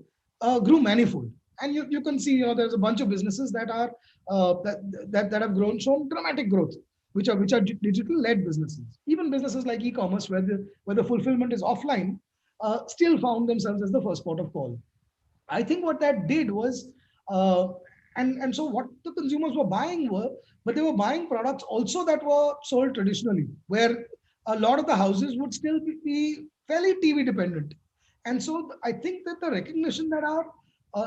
grew manifold. And you can see, there's a bunch of businesses that are that have shown dramatic growth, which are digital led businesses. Even businesses like e-commerce, where the fulfillment is offline, still found themselves as the first port of call. I think what that did was, and so what the consumers were buying but they were buying products also that were sold traditionally, where a lot of the houses would still be fairly TV dependent. And so I think that the recognition that our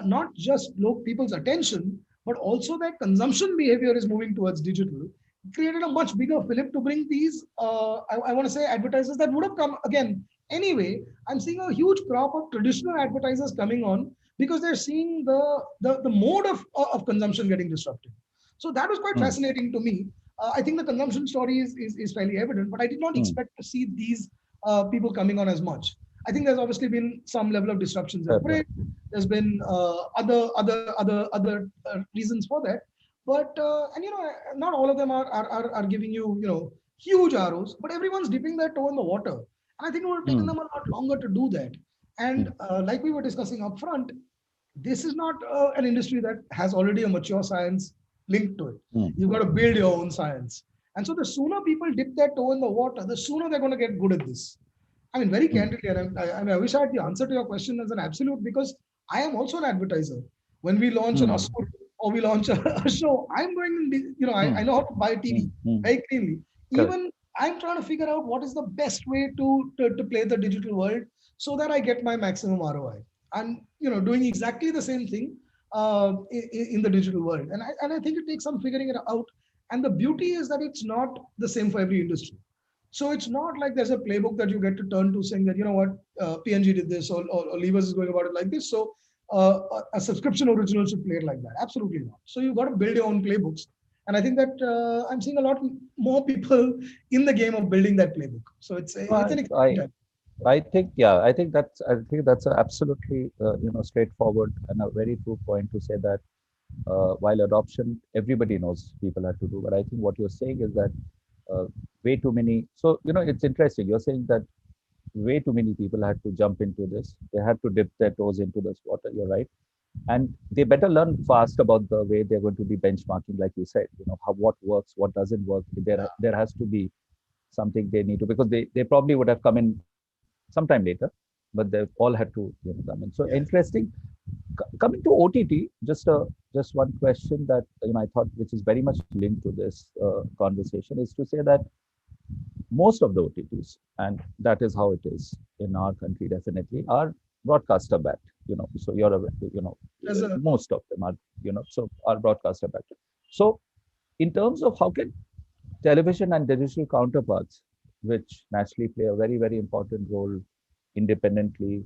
not just people's attention, but also that consumption behavior is moving towards digital, created a much bigger fillip to bring these, I want to say, advertisers that would have come again anyway. I'm seeing a huge crop of traditional advertisers coming on because they're seeing the mode of consumption getting disrupted. So that was quite fascinating to me. I think the consumption story is fairly evident, but I did not expect to see these people coming on as much. I think there's obviously been some level of disruptions in print. There's been other reasons for that, but and not all of them are giving you huge arrows, but everyone's dipping their toe in the water. And I think it would have taken them a lot longer to do that. And like we were discussing upfront, this is not an industry that has already a mature science linked to it. You've got to build your own science. And so the sooner people dip their toe in the water, the sooner they're going to get good at this. I mean, very candidly, and I wish I had the answer to your question as an absolute, because I am also an advertiser. When we launch an Asur or we launch a show, I'm going, I know how to buy TV very cleanly. Even I'm trying to figure out what is the best way to play the digital world so that I get my maximum ROI. I'm doing exactly the same thing in the digital world, and I think it takes some figuring it out. And the beauty is that it's not the same for every industry. So it's not like there's a playbook that you get to turn to saying that, PNG did this or Levers is going about it like this. So a subscription original should play it like that. Absolutely not. So you've got to build your own playbooks. And I think that I'm seeing a lot more people in the game of building that playbook. So it's an exciting time. I think that's absolutely straightforward and a very true point to say that while adoption, everybody knows people have to do, but I think what you're saying is that way too many. So it's interesting. You're saying that way too many people had to jump into this. They had to dip their toes into this water. You're right, and they better learn fast about the way they're going to be benchmarking, like you said. What works, what doesn't work. There has to be something they need to, because they probably would have come in sometime later, but they've all had to come in. So interesting. Coming to OTT, just one question that I thought, which is very much linked to this conversation, is to say that most of the OTTs, and that is how it is in our country, definitely, are broadcaster backed. So most of them are, so are broadcaster backed. So in terms of how can television and digital counterparts, which naturally play a very, very important role independently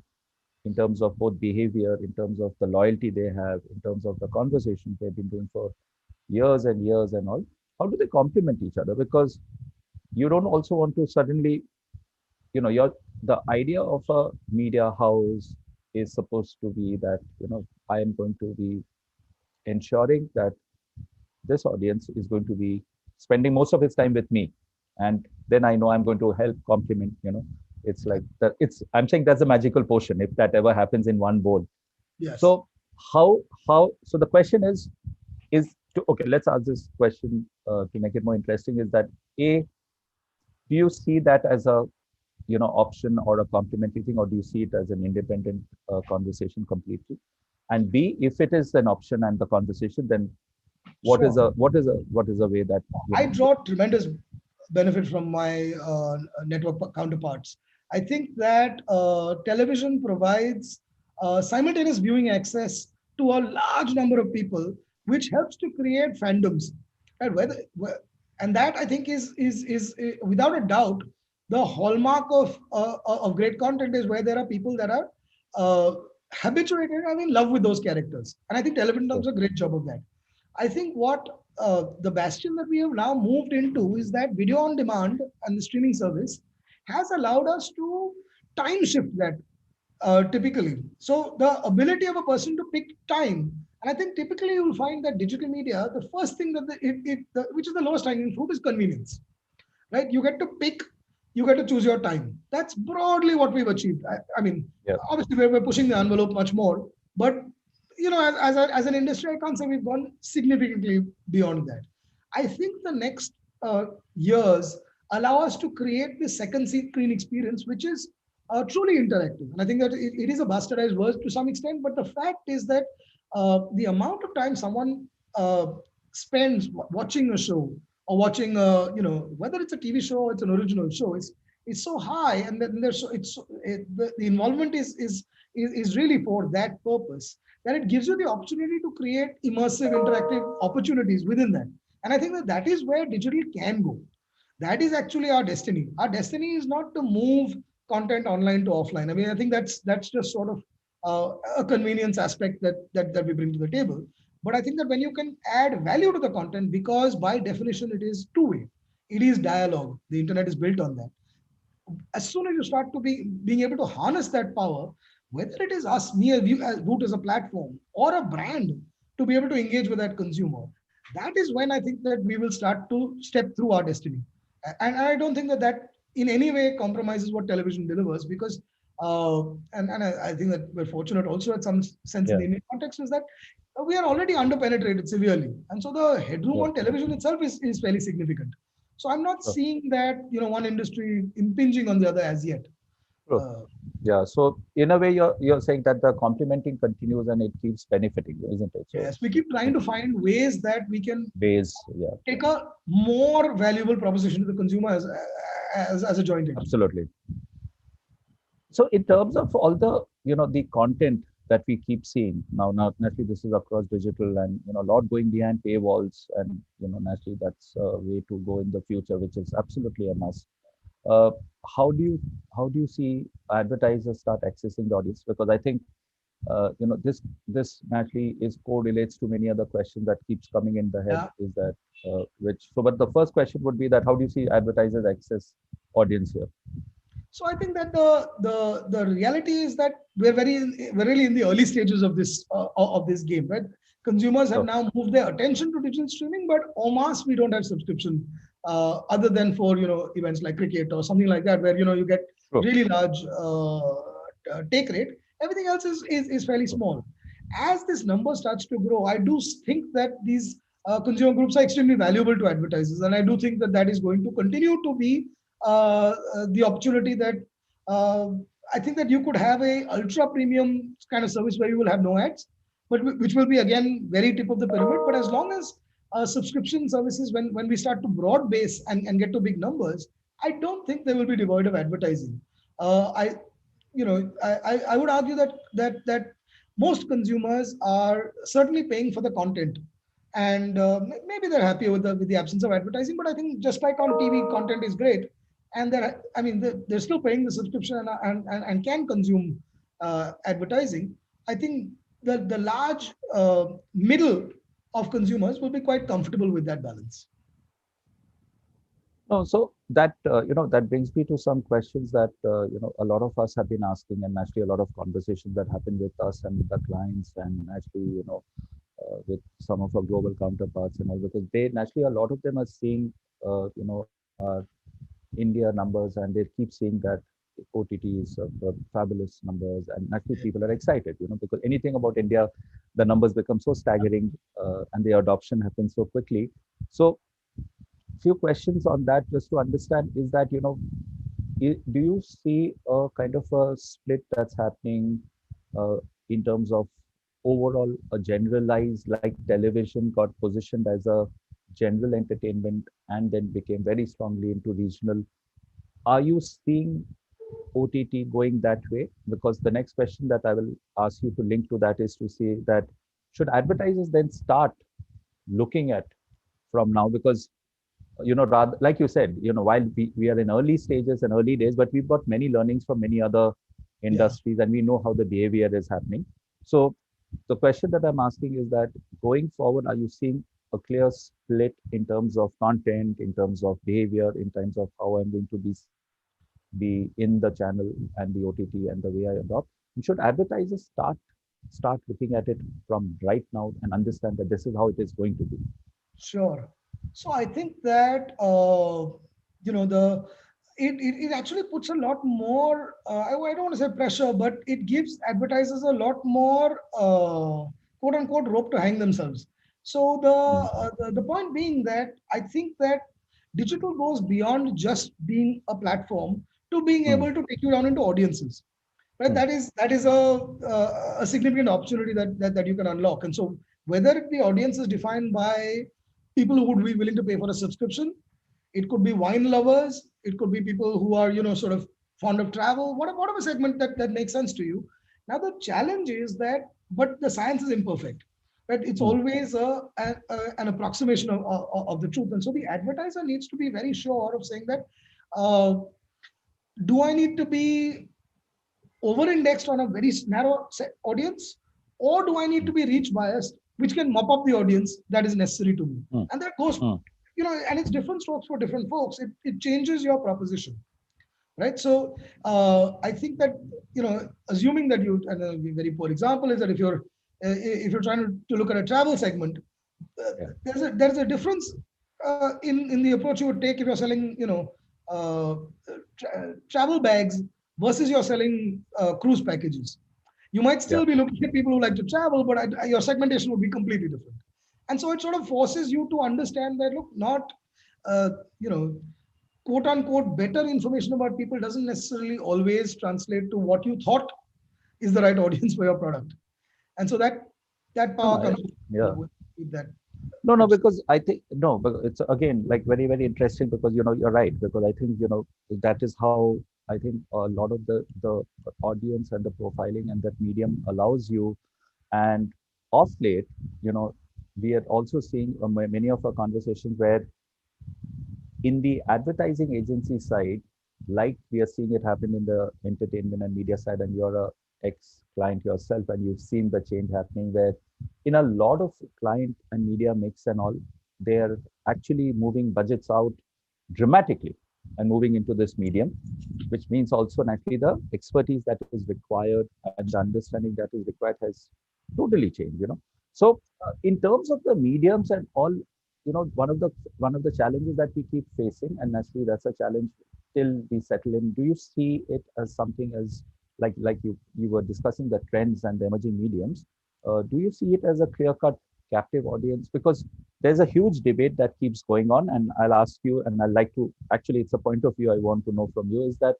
in terms of both behavior, in terms of the loyalty they have, in terms of the conversations they've been doing for years and years and all, how do they complement each other? Because you don't also want to suddenly, the idea of a media house is supposed to be that, I am going to be ensuring that this audience is going to be spending most of its time with me. And then I know I'm going to help complement, it's like that. I'm saying that's a magical potion if that ever happens in one bowl. Yes. So so the question is okay, let's ask this question to make it more interesting, is that do you see that as a option or a complementary thing, or do you see it as an independent conversation completely? And B, if it is an option and the conversation, then what is a way that I draw tremendous benefit from my network counterparts. I think that television provides simultaneous viewing access to a large number of people, which helps to create fandoms. And and that, I think, is without a doubt the hallmark of great content, is where there are people that are habituated and in love with those characters. And I think television does a great job of that. I think what the bastion that we have now moved into is that video on demand and the streaming service has allowed us to time shift that typically. So the ability of a person to pick time, and I think typically you will find that digital media, the first thing that which is the lowest hanging fruit, is convenience, right? You get to pick, you get to choose your time. That's broadly what we've achieved. I mean, obviously we're pushing the envelope much more, but as an industry, I can't say we've gone significantly beyond that. I think the next years allow us to create this second screen experience, which is truly interactive. And I think that it is a bastardized word to some extent, but the fact is that the amount of time someone spends watching a show or watching, whether it's a TV show or it's an original show, is is so high, and then there's the involvement is really for that purpose, that it gives you the opportunity to create immersive, interactive opportunities within that. And I think that that is where digital can go. That is actually our destiny. Our destiny is not to move content online to offline. I mean, I think that's just sort of a convenience aspect that we bring to the table. But I think that when you can add value to the content, because by definition it is two-way, it is dialogue. The internet is built on that. As soon as you start to being able to harness that power, whether it is us, me as Voot as a platform, or a brand, to be able to engage with that consumer, that is when I think that we will start to step through our destiny. And I don't think that that in any way compromises what television delivers, because and I think that we're fortunate also at some sense in the Indian context is that we are already underpenetrated severely, and so the headroom on television itself is fairly significant. So I'm not seeing that one industry impinging on the other as yet. Yeah. So in a way, you're saying that the complementing continues and it keeps benefiting, isn't it? So, yes, we keep trying to find ways that we can take a more valuable proposition to the consumer as a joint entity. Absolutely. So in terms of all the the content that we keep seeing now, naturally this is across digital, and a lot going behind paywalls, and naturally that's a way to go in the future, which is absolutely a must. Uh, how do you see advertisers start accessing the audience? Because I think this naturally is correlates to many other questions that keeps coming in the head. Is that but the first question would be that how do you see advertisers access audience here? So I think that the reality is that we're really in the early stages of this game, right? Consumers have now moved their attention to digital streaming, but en masse we don't have subscription other than for events like cricket or something like that, where you get really large take rate. Everything else is fairly small. As this number starts to grow, I do think that these consumer groups are extremely valuable to advertisers, and I do think that that is going to continue to be the opportunity that I think that you could have a ultra premium kind of service where you will have no ads, but which will be again very tip of the pyramid. But as long as subscription services, when we start to broad base and get to big numbers, I don't think they will be devoid of advertising. I would argue that most consumers are certainly paying for the content, and maybe they're happy with the absence of advertising. But I think just like on TV, content is great, and they're still paying the subscription and can consume advertising. I think the large middle of consumers will be quite comfortable with that balance. No, so that that brings me to some questions that a lot of us have been asking, and actually a lot of conversations that happen with us and the clients, and actually with some of our global counterparts and all, because they naturally a lot of them are seeing our India numbers, and they keep seeing that OTTs fabulous numbers, and actually people are excited, because anything about India, the numbers become so staggering, and the adoption happens so quickly. So few questions on that just to understand is that do you see a kind of a split that's happening in terms of overall a generalized, like television got positioned as a general entertainment and then became very strongly into regional? Are you seeing OTT going that way? Because the next question that I will ask you to link to that is to say that should advertisers then start looking at from now, because rather, like you said, while we are in early stages and early days, but we've got many learnings from many other industries, and we know how the behavior is happening. So the question that I'm asking is that going forward, are you seeing a clear split in terms of content, in terms of behavior, in terms of how I'm going to be in the channel and the OTT and the way I adopt? And should advertisers start looking at it from right now and understand that this is how it is going to be? Sure. So I think that it actually puts a lot more. I don't want to say pressure, but it gives advertisers a lot more quote unquote rope to hang themselves. So the point being that I think that digital goes beyond just being a platform to being able to take you down into audiences. Right? That is a significant opportunity that you can unlock. And so whether the audience is defined by people who would be willing to pay for a subscription, it could be wine lovers, It could be people who are, sort of fond of travel, whatever segment that makes sense to you. Now the challenge is that, but the science is imperfect, right? It's always an approximation of the truth. And so the advertiser needs to be very sure of saying that, do I need to be over-indexed on a very narrow audience, or do I need to be reach biased, which can mop up the audience that is necessary to me? And that goes, and it's different strokes for different folks. It changes your proposition, right? So I think that, assuming that you, and a very poor example is that if you're trying to look at a travel segment, there's a difference in the approach you would take if you're selling, travel bags versus you're selling cruise packages. You might still be looking at people who like to travel, but your segmentation would be completely different. And so it sort of forces you to understand that, look, not, quote unquote, better information about people doesn't necessarily always translate to what you thought is the right audience for your product. And so that power comes with that. No, because I think, no, but it's again like very, very interesting because, you're right, because I think, that is how I think a lot of the audience and the profiling and that medium allows you. And off late, we are also seeing many of our conversations where in the advertising agency side, like we are seeing it happen in the entertainment and media side, and you're a ex-client yourself, and you've seen the change happening where in a lot of client and media mix and all, they're actually moving budgets out dramatically and moving into this medium, which means also naturally the expertise that is required and the understanding that is required has totally changed. So in terms of the mediums and all, one of the challenges that we keep facing, and naturally that's a challenge till we settle in. Do you see it as something as like you were discussing the trends and the emerging mediums? Do you see it as a clear-cut captive audience? Because there's a huge debate that keeps going on, and I'll ask you, and I'd like to actually, it's a point of view I want to know from you, is that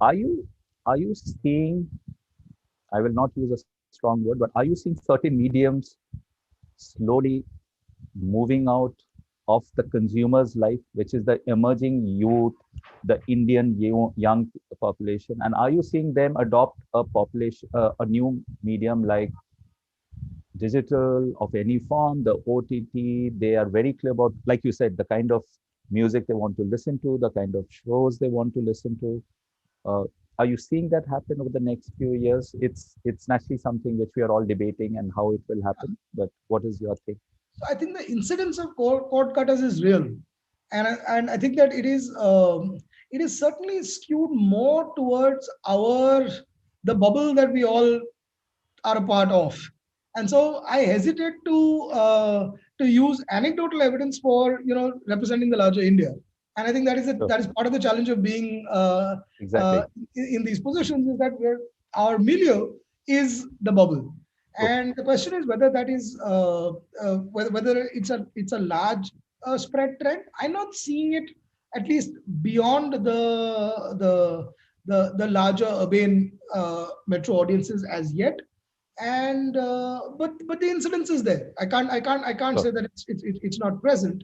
are you seeing? I will not use a strong word, but are you seeing certain mediums slowly moving out of the consumer's life, which is the emerging youth, the Indian young population? And are you seeing them adopt a new medium like digital of any form, the OTT? They are very clear about, like you said, the kind of music they want to listen to, the kind of shows they want to listen to. Are you seeing that happen over the next few years? It's naturally something which we are all debating and how it will happen. But what is your take? So I think the incidence of cord cutters is real, and I think that it is certainly skewed more towards the bubble that we all are a part of. And so I hesitate to use anecdotal evidence for representing the larger India. And I think that is part of the challenge of being in these positions, is that our milieu is the bubble. And the question is whether that is whether it's a large spread trend. I'm not seeing it, at least beyond the larger urban metro audiences as yet. And but the incidence is there. I can't say that it's not present.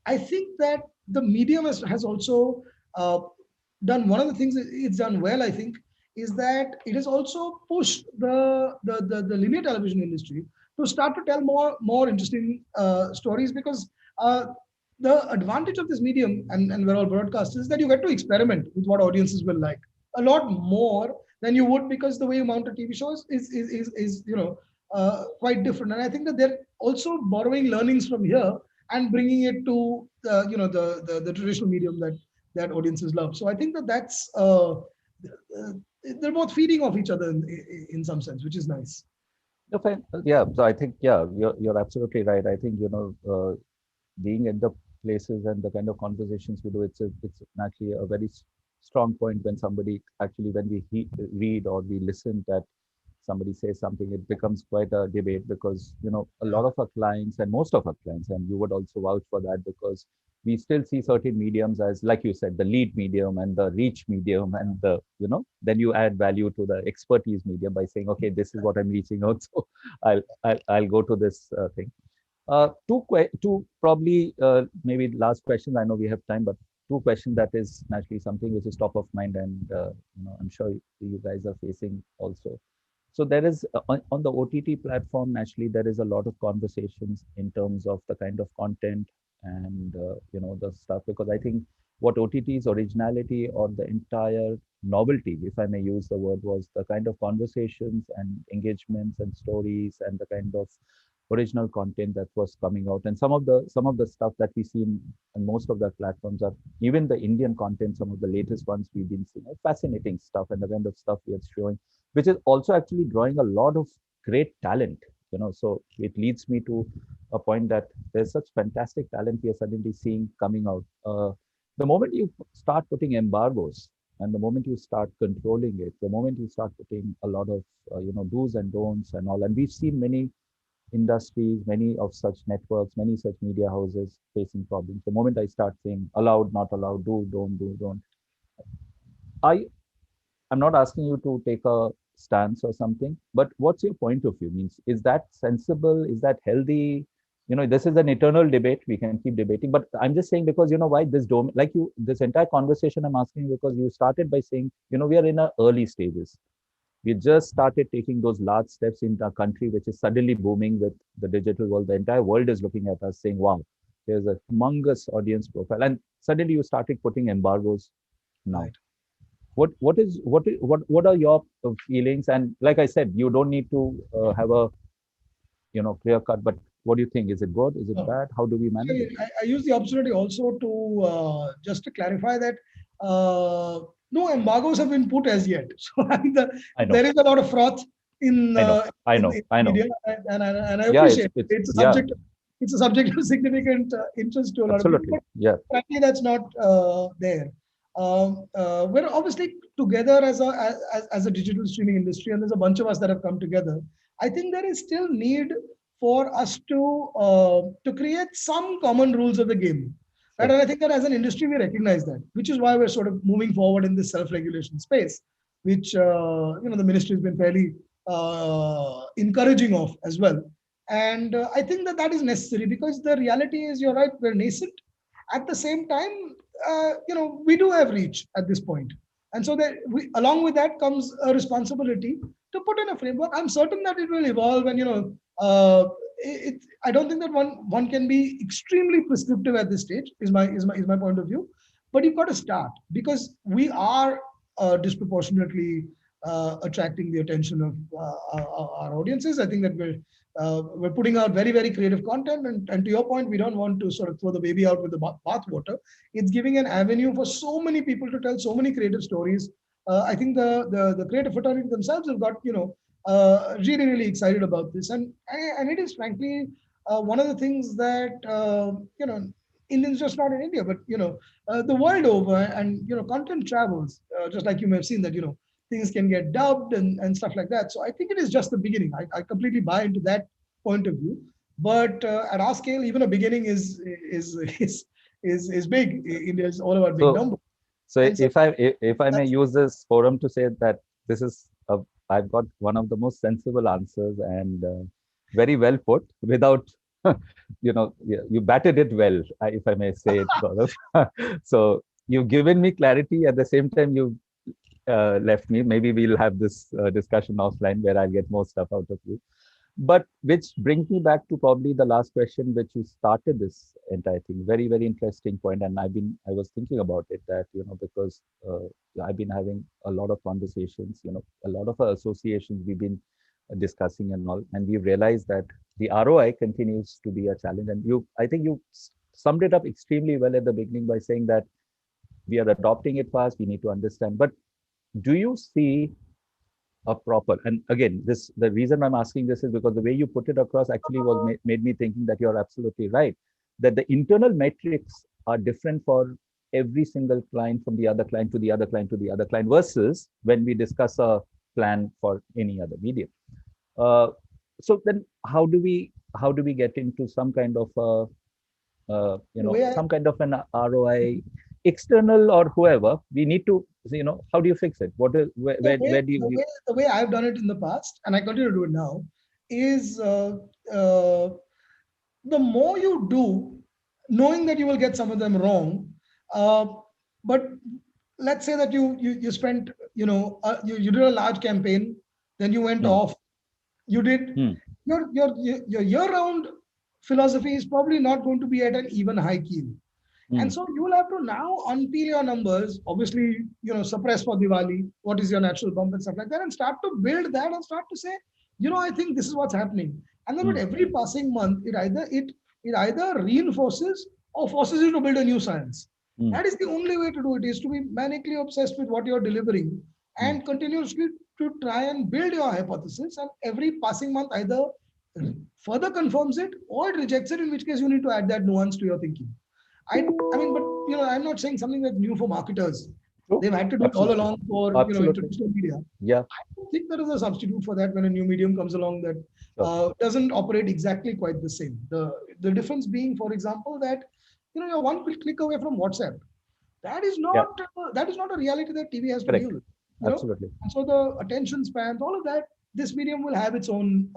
I think that the medium has also done one of the things it's done well, I think, is that it has also pushed the linear television industry to start to tell more interesting stories, because the advantage of this medium, and we're all broadcasters, is that you get to experiment with what audiences will like a lot more than you would, because the way you mount a TV show is quite different. And I think that they're also borrowing learnings from here and bringing it to the traditional medium that audiences love. So I think that's they're both feeding off each other in some sense, which is nice. Yeah, so I think you're absolutely right. I think being at the places and the kind of conversations we do, it's actually a very strong point when somebody actually, when we read or we listen that somebody says something, it becomes quite a debate, because a lot of our clients, and most of our clients, and you would also vouch for that, because we still see certain mediums as, like you said, the lead medium and the reach medium, and then you add value to the expertise medium by saying, okay, this is what I'm reaching out, so I'll go to this thing. Two probably maybe last questions. I know we have time, but two questions that is naturally something which is top of mind, and I'm sure you guys are facing also. So there is on the OTT platform, naturally, there is a lot of conversations in terms of the kind of content and the stuff, because I think what OTT's originality or the entire novelty, if I may use the word, was the kind of conversations and engagements and stories and the kind of original content that was coming out. And some of the stuff that we see in most of the platforms are even the Indian content. Some of the latest ones we've been seeing are fascinating stuff, and the kind of stuff we are showing, which is also actually drawing a lot of great talent. So it leads me to a point that there's such fantastic talent we are suddenly seeing coming out. The moment you start putting embargoes, and the moment you start controlling it, the moment you start putting a lot of do's and don'ts and all, and we've seen many industries, many of such networks, many such media houses facing problems. The moment I start saying allowed, not allowed, do, don't, I I'm not asking you to take a stance or something, but what's your point of view? Means, is that sensible? Is that healthy? This is an eternal debate. We can keep debating, but I'm just saying, because why this domain, this entire conversation I'm asking, because you started by saying, we are in our early stages. We just started taking those large steps in a country which is suddenly booming with the digital world. The entire world is looking at us saying, wow, there's a humongous audience profile. And suddenly you started putting embargoes now. Right. What are your feelings? And like I said, you don't need to have a clear cut, but what do you think? Is it good? Is it bad? How do we manage it? I use the opportunity also to just to clarify that no embargoes have been put as yet. So there is a lot of froth in I know. media, and I Yeah, appreciate it's a subject. It's a subject of significant interest to a lot of people. But yeah. frankly, that's not there. We're obviously together as a digital streaming industry, and there's a bunch of us that have come together. I think there is still need for us to create some common rules of the game. Right? And I think that as an industry, we recognize that, which is why we're sort of moving forward in this self-regulation space, which the ministry has been fairly encouraging of as well. And I think that is necessary, because the reality is, you're right, we're nascent. At the same time, we do have reach at this point. And so that along with that comes a responsibility to put in a framework. I'm certain that it will evolve, and I don't think that one can be extremely prescriptive at this stage. Is my point of view. But you've got to start, because we are disproportionately attracting the attention of our audiences. I think that we're putting out very, very creative content, and to your point, we don't want to sort of throw the baby out with the bathwater. It's giving an avenue for so many people to tell so many creative stories. I think the creative fraternity themselves have got really, really excited about this, and it is frankly one of the things that Indians, just not in India, but the world over, and content travels, just like you may have seen that things can get dubbed and stuff like that. So I think it is just the beginning. I completely buy into that point of view. But at our scale, even a beginning is big. India is all about big numbers. So if I may use this forum to say that this is I've got one of the most sensible answers, and very well put, without you batted it well, if I may say it, Gaurav. So you've given me clarity, at the same time you left me. Maybe we'll have this discussion offline where I'll get more stuff out of you. But which brings me back to probably the last question, which you started this entire thing. Very, very interesting point. And I was thinking about it, that, because I've been having a lot of conversations, a lot of associations we've been discussing and all, and we've realized that the ROI continues to be a challenge. And I think you summed it up extremely well at the beginning by saying that we are adopting it fast, we need to understand. But do you see a proper, and again, the reason I'm asking this is because the way you put it across actually made me thinking that you're absolutely right, that the internal metrics are different for every single client, from the other client to the other client to the other client, versus when we discuss a plan for any other medium. So then how do we get into some kind of some kind of an ROI, external or whoever? We need to, how do you fix it? Where do you? The way I've done it in the past, and I continue to do it now, is the more you do, knowing that you will get some of them wrong, Uh, but let's say that you spent, you did a large campaign, then you went off, you did your year-round philosophy is probably not going to be at an even high keel. And so you will have to now unpeel your numbers, obviously, suppress for Diwali, what is your natural bump and stuff like that, and start to build that and start to say, I think this is what's happening. And then with every passing month, it either reinforces or forces you to build a new science. That is the only way to do it, is to be manically obsessed with what you're delivering and continuously to try and build your hypothesis. And every passing month either further confirms it or it rejects it, in which case you need to add that nuance to your thinking. I mean, but I'm not saying something that's new for marketers. They've had to do it all along for traditional media. Yeah. I don't think there is a substitute for that when a new medium comes along that doesn't operate exactly quite the same. The difference being, for example, that you're one click away from WhatsApp. That is not a reality that TV has to deal with. Absolutely. And so the attention spans, all of that, this medium will have its own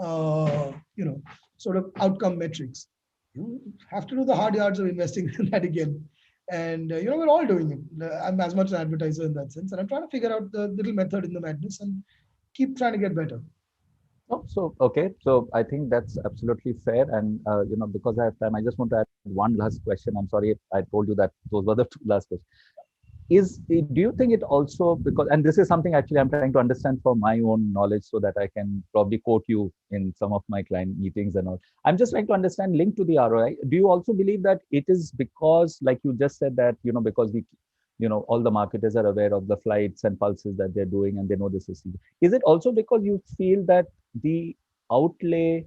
sort of outcome metrics. You have to do the hard yards of investing in that again. And we're all doing it. I'm as much an advertiser in that sense, and I'm trying to figure out the little method in the madness and keep trying to get better. Oh, so okay, so I think that's absolutely fair, and because I have time, I just want to add one last question. I'm sorry if I told you that those were the two last questions. Do you think it also, because, and this is something actually I'm trying to understand for my own knowledge so that I can probably quote you in some of my client meetings and all. I'm just trying to understand, linked to the ROI, do you also believe that it is because, like you just said, that because we all the marketers are aware of the flights and pulses that they're doing and they know this is it also because you feel that the outlay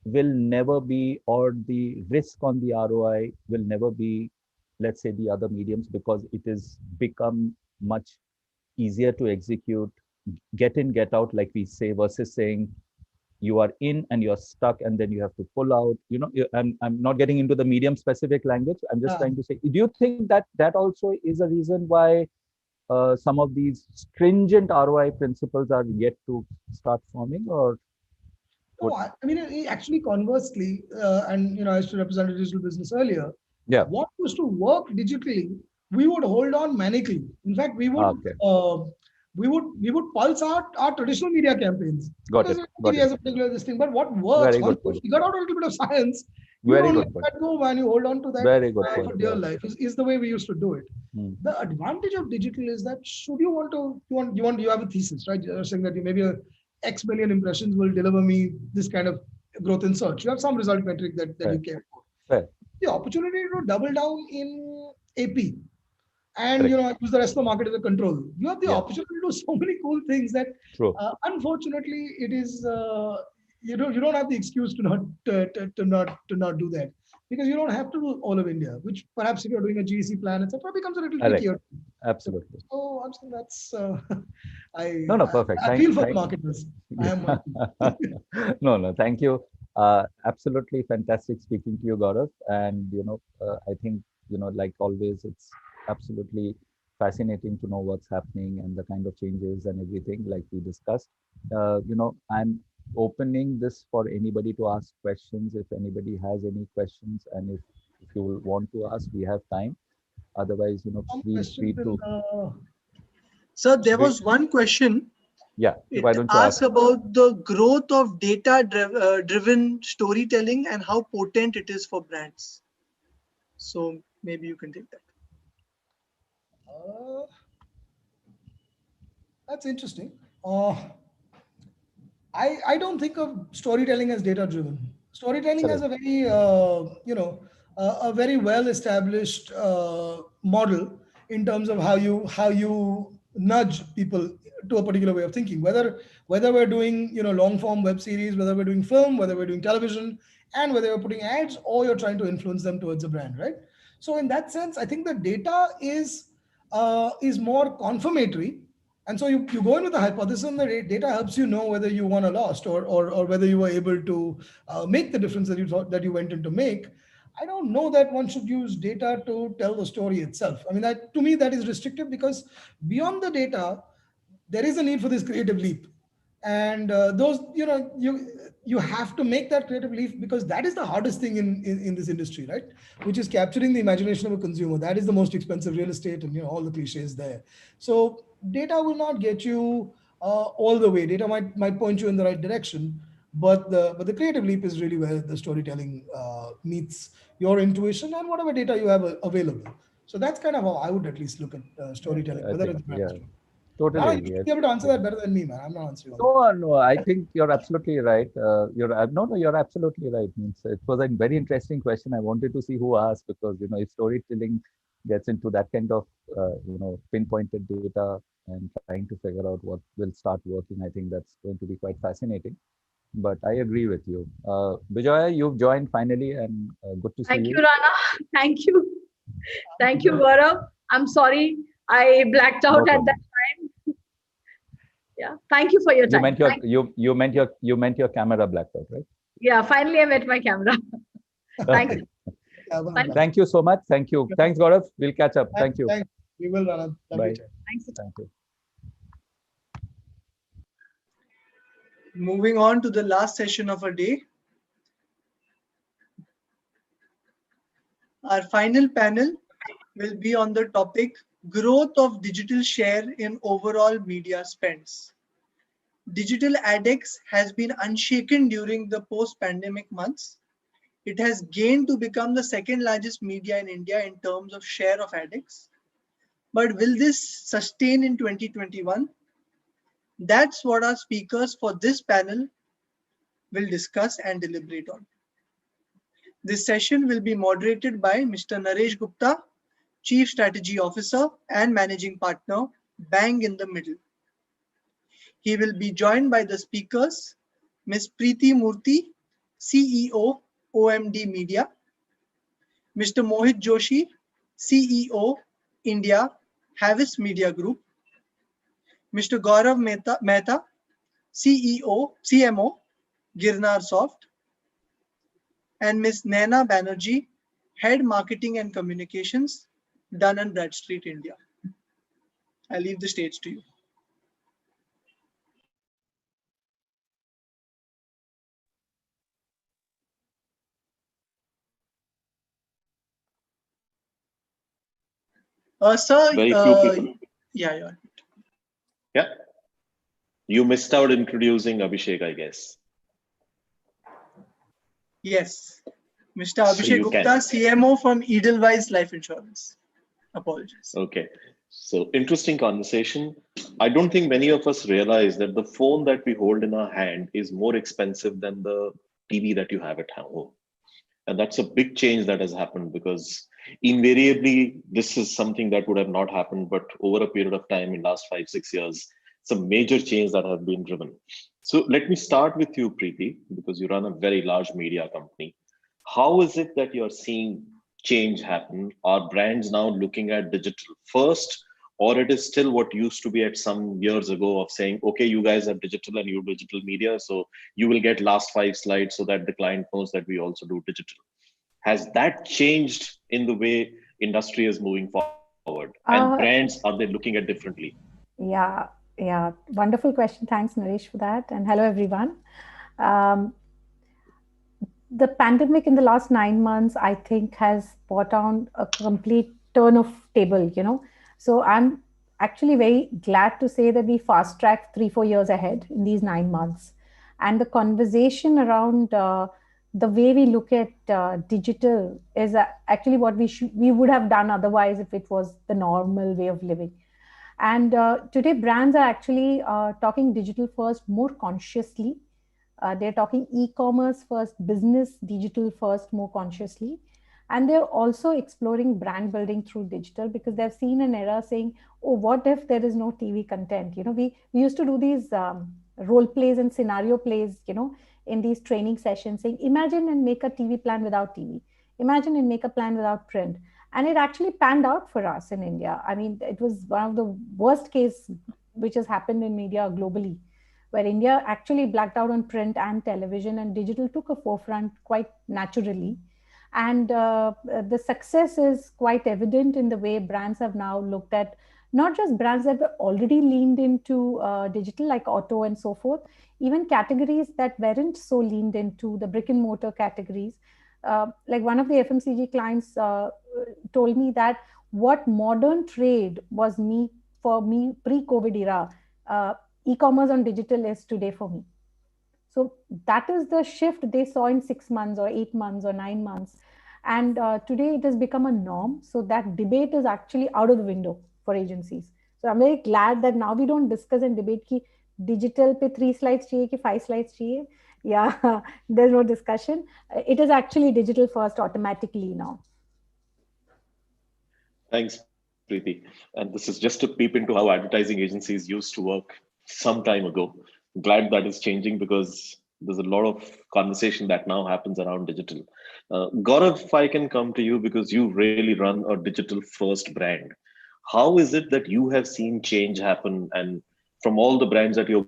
will never be, or the risk on the ROI will never be, let's say, the other mediums, because it is become much easier to execute, get in, get out, like we say, versus saying you are in and you're stuck and then you have to pull out. I'm not getting into the medium specific language. I'm just trying to say, do you think that that also is a reason why some of these stringent ROI principles are yet to start forming, or? No, I mean, actually, conversely, and I used to represent a digital business earlier. Yeah. What used to work digitally, we would hold on manically. In fact, we would pulse our traditional media campaigns. Got it. As a particular this thing, but what works, once you figure out a little bit of science, you don't let that go, man. You hold on to that for dear life. Is the way we used to do it. The advantage of digital is that should you want to, you have a thesis, right? You're saying that maybe X million impressions will deliver me this kind of growth in search. You have some result metric that you care for. The opportunity to double down in AP and use the rest of the market as a control. You have the opportunity to do so many cool things that unfortunately it is you don't have the excuse to not do that, because you don't have to do all of India, which perhaps if you're doing a GEC plan, etc., becomes a little trickier. Absolutely. So I'm saying that's perfect. I feel for the marketers. I am no, thank you. Absolutely fantastic speaking to you, Gaurav. And I think like always, it's absolutely fascinating to know what's happening and the kind of changes and everything, like we discussed. I'm opening this for anybody to ask questions. If anybody has any questions, and if you will want to ask, we have time. Otherwise, please free to. Sir, there was one question. Yeah, why don't you ask about the growth of data-driven storytelling and how potent it is for brands. So maybe you can take that. That's interesting. I don't think of storytelling as data-driven. Storytelling has a very a very well-established model in terms of how you nudge people to a particular way of thinking. Whether we're doing long-form web series, whether we're doing film, whether we're doing television, and whether you're putting ads or you're trying to influence them towards a brand, right? So in that sense, I think the data is more confirmatory. And so you go in with a hypothesis, and the data helps you know whether you won or lost, or whether you were able to make the difference that you thought that you went in to make. I don't know that one should use data to tell the story itself. I mean, to me, that is restrictive, because beyond the data, there is a need for this creative leap. And those, you have to make that creative leap, because that is the hardest thing in this industry, right? Which is capturing the imagination of a consumer. That is the most expensive real estate, and all the cliches there. So data will not get you all the way. Data might point you in the right direction, but the creative leap is really where the storytelling meets your intuition and whatever data you have available. So that's kind of how I would at least look at storytelling, I whether think, it's brand yeah, story. totally Rana, you agree. will be able to answer that better than me, man. I'm not answering all No, no, I think you're absolutely right. No, you're absolutely right. Means it was a very interesting question. I wanted to see who asked, because if storytelling gets into that kind of pinpointed data and trying to figure out what will start working, I think that's going to be quite fascinating. But I agree with you. Vijaya, you've joined finally, and good to see Thank you, you. Rana. Thank you. Thank you, Gaurav. I'm sorry I blacked No out at that problem. time. Yeah. Thank you for your You time. meant you meant your camera blacked out, right? Yeah, finally I met my camera. Thanks. Okay. Thanks. Thank you so much. Thank you. Thanks, Gaurav. We'll catch up. Thanks, Thank you. thanks. We will, Rana. Lovely Bye. chat. Thanks. Thank you. Moving on to the last session of our day. Our final panel will be on the topic growth of digital share in overall media spends. Digital AdX has been unshaken during the post-pandemic months. It has gained to become the second largest media in India in terms of share of AdX. But will this sustain in 2021? That's what our speakers for this panel will discuss and deliberate on. This session will be moderated by Mr. Naresh Gupta, Chief Strategy Officer and Managing Partner, Bang in the Middle. He will be joined by the speakers, Ms. Preeti Murthy, CEO, OMD Media, Mr. Mohit Joshi, CEO, India, Havis Media Group, Mr. Gaurav Mehta, CEO, CMO, Girnar Soft, and Ms. Naina Banerjee, Head Marketing and Communications, Dun & Bradstreet India. I leave the stage to you. Sir, Very few people. yeah. Yeah. You missed out introducing Abhishek, I guess. Yes. Mr. So Abhishek you Gupta, can. CMO from Edelweiss Life Insurance. Apologies. Okay. So interesting conversation. I don't think many of us realize that the phone that we hold in our hand is more expensive than the TV that you have at home. And that's a big change that has happened, because invariably this is something that would have not happened, but over a period of time in last 5-6 years, some major change that have been driven. So let me start with you, Preeti, because you run a very large media company. How is it that you're seeing change happen? Are brands now looking at digital first, or it is still what used to be at some years ago of saying, okay, you guys have digital and you digital media, so you will get last 5 slides so that the client knows that we also do digital? Has that changed in the way industry is moving forward? And brands, are they looking at differently? Yeah. Wonderful question. Thanks, Naresh, for that. And hello, everyone. The pandemic in the last 9 months, I think, has brought on a complete turn of table, So I'm actually very glad to say that we fast tracked 3-4 years ahead in these 9 months. And the conversation around the way we look at digital is actually what we would have done otherwise if it was the normal way of living. And today, brands are actually talking digital first more consciously. They're talking e-commerce first, business digital first more consciously. And they're also exploring brand building through digital, because they've seen an era saying, oh, what if there is no TV content? We used to do these role plays and scenario plays, in these training sessions, saying, imagine and make a TV plan without TV. Imagine and make a plan without print. And it actually panned out for us in India. I mean, it was one of the worst case which has happened in media globally, where India actually blacked out on print and television, and digital took a forefront quite naturally. And the success is quite evident in the way brands have now looked at not just brands that were already leaned into digital, like auto and so forth, even categories that weren't so leaned into the brick and mortar categories. Like one of the FMCG clients told me that what modern trade was me for me pre-COVID era, e-commerce on digital is today for me. So that is the shift they saw in 6 months or 8 months or 9 months. And today it has become a norm. So that debate is actually out of the window for agencies. So I'm very glad that now we don't discuss and debate ki digital pe 3 slides chahiye ki 5 slides chahiye. Yeah, there's no discussion. It is actually digital first automatically now. Thanks, Preeti. And this is just to peep into how advertising agencies used to work some time ago. Glad that is changing because there's a lot of conversation that now happens around digital. Gaurav, if I can come to you because you really run a digital first brand. How is it that you have seen change happen? And from all the brands that you're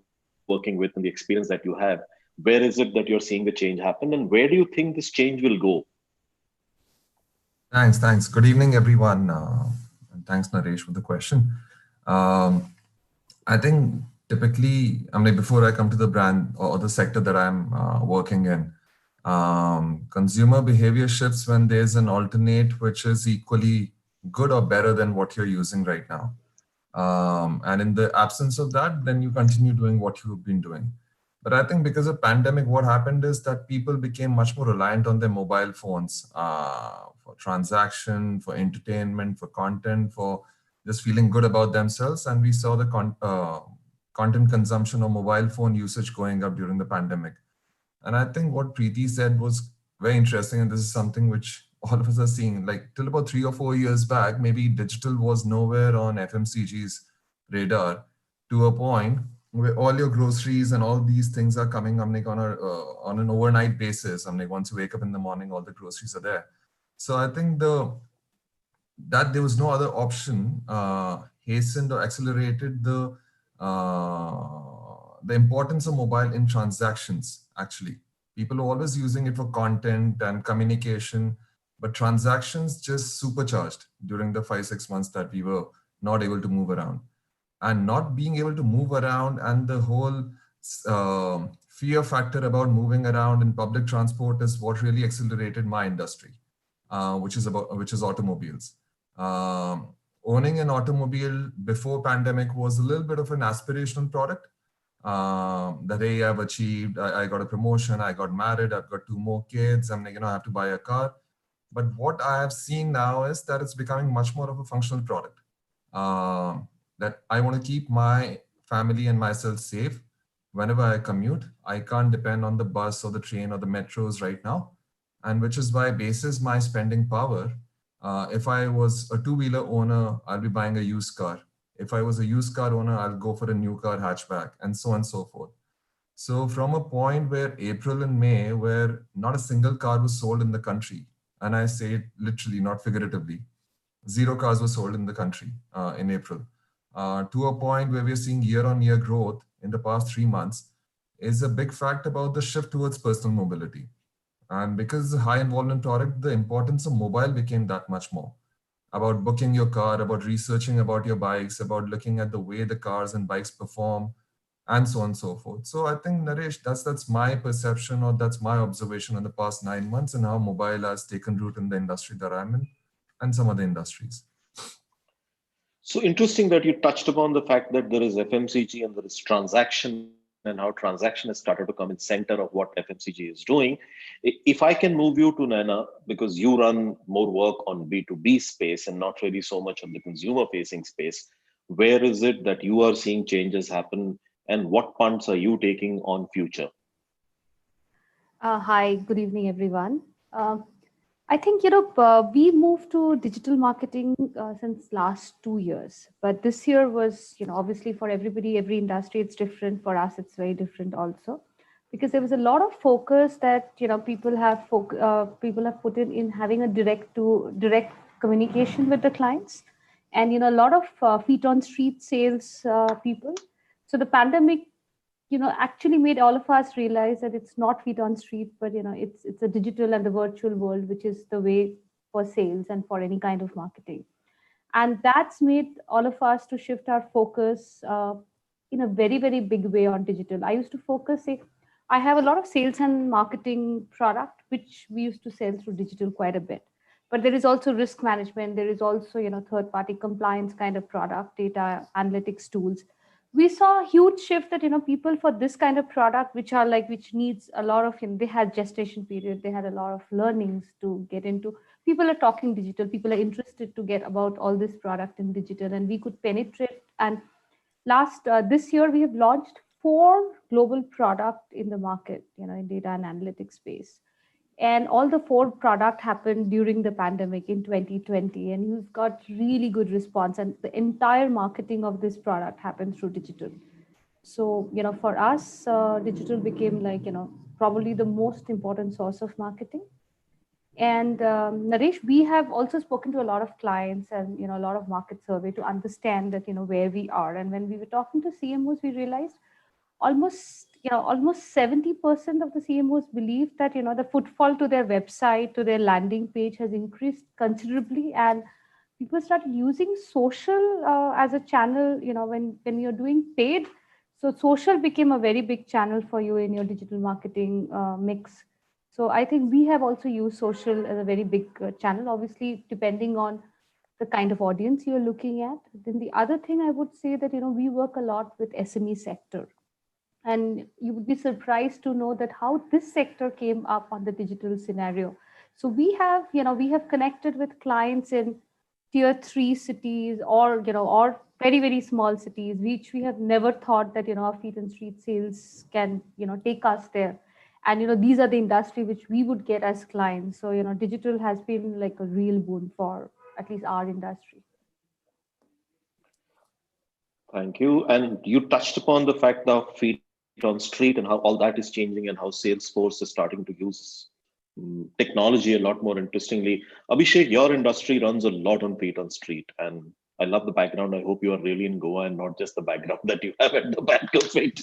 working with and the experience that you have, where is it that you're seeing the change happen? And where do you think this change will go? Thanks. Good evening, everyone. And thanks, Naresh, for the question. Um, I think typically, I mean, before I come to the brand or the sector that I'm working in, consumer behavior shifts when there's an alternate which is equally good or better than what you're using right now. And in the absence of that, then you continue doing what you've been doing. But I think because of pandemic, what happened is that people became much more reliant on their mobile phones for transaction, for entertainment, for content, for just feeling good about themselves. And we saw the content consumption or mobile phone usage going up during the pandemic. And I think what Preeti said was very interesting. And this is something which all of us are seeing. Like till about 3 or 4 years back, maybe digital was nowhere on FMCG's radar, to a point where all your groceries and all these things are coming on on an overnight basis. Once you wake up in the morning, all the groceries are there. So I think that there was no other option hastened or accelerated the importance of mobile in transactions. Actually, people are always using it for content and communication, but transactions just supercharged during the 5-6 months that we were not able to move around. And not being able to move around, and the whole fear factor about moving around in public transport is what really accelerated my industry, which is automobiles. Owning an automobile before pandemic was a little bit of an aspirational product. That hey, I've achieved, I got a promotion, I got married, I've got 2 more kids, I have to buy a car. But what I have seen now is that it's becoming much more of a functional product. That I want to keep my family and myself safe whenever I commute. I can't depend on the bus or the train or the metros right now. And which is why basis my spending power. If I was a two-wheeler owner, I'll be buying a used car. If I was a used car owner, I'll go for a new car hatchback, and so on and so forth. So from a point where April and May, where not a single car was sold in the country, and I say it literally, not figuratively, 0 cars were sold in the country in April, to a point where we're seeing year-on-year growth in the past 3 months, is a big fact about the shift towards personal mobility. And because it's a high involvement product, the importance of mobile became that much more. About booking your car, about researching about your bikes, about looking at the way the cars and bikes perform, and so on and so forth. So I think, Naresh, that's my perception, or that's my observation in the past 9 months, and how mobile has taken root in the industry that I'm in and some other industries. So interesting that you touched upon the fact that there is FMCG and there is transaction, and how transaction has started to come in center of what FMCG is doing. If I can move you to Naina, because you run more work on B2B space and not really so much on the consumer facing space, where is it that you are seeing changes happen, and what punts are you taking on future? Hi, good evening, everyone. I think we moved to digital marketing since last 2 years, but this year was obviously for everybody, every industry, it's different. For us, it's very different also, because there was a lot of focus that people have put in having a direct communication with the clients, and a lot of feet on street sales people. So the pandemic actually made all of us realize that it's not feet on street, but it's a digital and the virtual world, which is the way for sales and for any kind of marketing. And that's made all of us to shift our focus in a very, very big way on digital. I used to focus, say, I have a lot of sales and marketing product, which we used to sell through digital quite a bit. But there is also risk management. There is also, third party compliance kind of product, data analytics tools. We saw a huge shift that, people for this kind of product, which needs a lot of, they had gestation period, they had a lot of learnings to get into. People are talking digital, people are interested to get about all this product in digital, and we could penetrate. And this year we have launched 4 global product in the market, in data and analytics space. And all the 4 product happened during the pandemic in 2020, and we've got really good response, and the entire marketing of this product happened through digital. So, for us, digital became like, probably the most important source of marketing. And Naresh, we have also spoken to a lot of clients and a lot of market survey to understand that where we are. And when we were talking to CMOs, we realized almost 70% of the CMOs believe that the footfall to their website, to their landing page has increased considerably, and people started using social as a channel. When you're doing paid, so social became a very big channel for you in your digital marketing mix. So I think we have also used social as a very big channel, obviously depending on the kind of audience you're looking at. Then the other thing I would say that we work a lot with SME sector, and you would be surprised to know that how this sector came up on the digital scenario. So we have connected with clients in tier 3 cities, or very, very small cities, which we have never thought that our feet and street sales can take us there. And these are the industry which we would get as clients. So digital has been like a real boon for at least our industry. Thank you. And you touched upon the fact of feet on street and how all that is changing and how Salesforce is starting to use technology a lot more interestingly. Abhishek, your industry runs a lot on feet on street, and I love the background. I hope you are really in Goa and not just the background that you have at the back of it.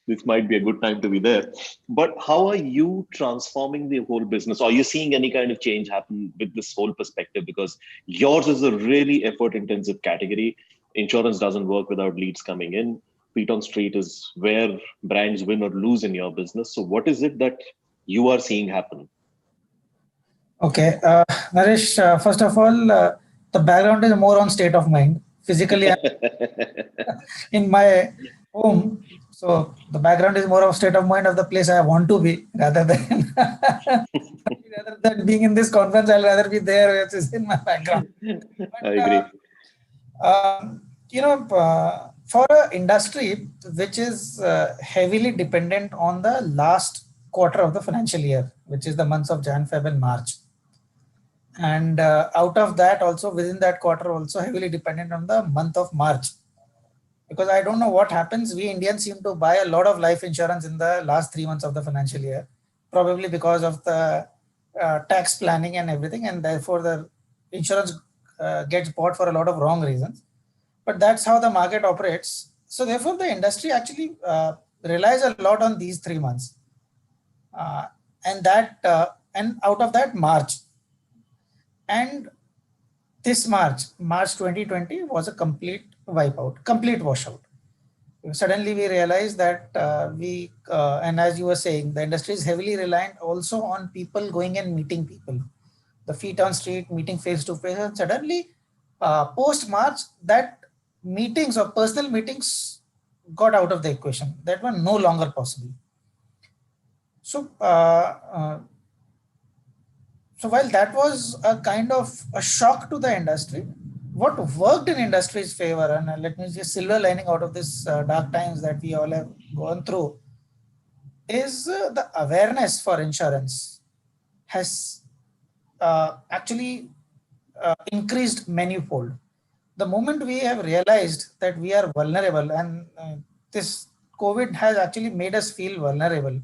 This might be a good time to be there. But how are you transforming the whole business? Are you seeing any kind of change happen with this whole perspective? Because yours is a really effort intensive category. Insurance doesn't work without leads coming in. Feet on street is where brands win or lose in your business. So what is it that you are seeing happen? Okay, Naresh, first of all, the background is more on state of mind. Physically, I'm in my home, so the background is more of state of mind of the place I want to be, rather than being in this conference. I'll rather be there, which is in my background. But, I agree. For an industry which is heavily dependent on the last quarter of the financial year, which is the months of Jan, Feb, and March, and out of that also within that quarter also heavily dependent on the month of March, because I don't know what happens. We Indians seem to buy a lot of life insurance in the last 3 months of the financial year, probably because of the tax planning and everything, and therefore the insurance gets bought for a lot of wrong reasons. But that's how the market operates. So therefore the industry actually relies a lot on these 3 months, and out of that March. And this March 2020 was a complete wipeout, complete washout. Suddenly we realized that and as you were saying, the industry is heavily reliant also on people going and meeting people, the feet on street, meeting face to face. And suddenly post March, that meetings or personal meetings got out of the equation, that were no longer possible. So so while that was a kind of a shock to the industry, what worked in industry's favor, and let me just silver lining out of this dark times that we all have gone through, is the awareness for insurance has actually increased manifold. The moment we have realized that we are vulnerable, and this COVID has actually made us feel vulnerable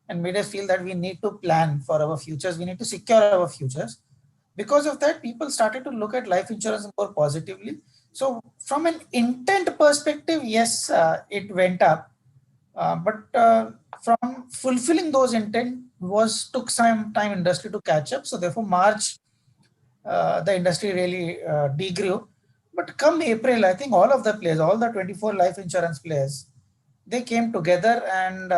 and made us feel that we need to plan for our futures, we need to secure our futures. Because of that, people started to look at life insurance more positively. So from an intent perspective, yes, it went up. But from fulfilling those intent took some time industry to catch up. So therefore March the industry really degrew. But come April, I think all of the players, all the 24 life insurance players, they came together and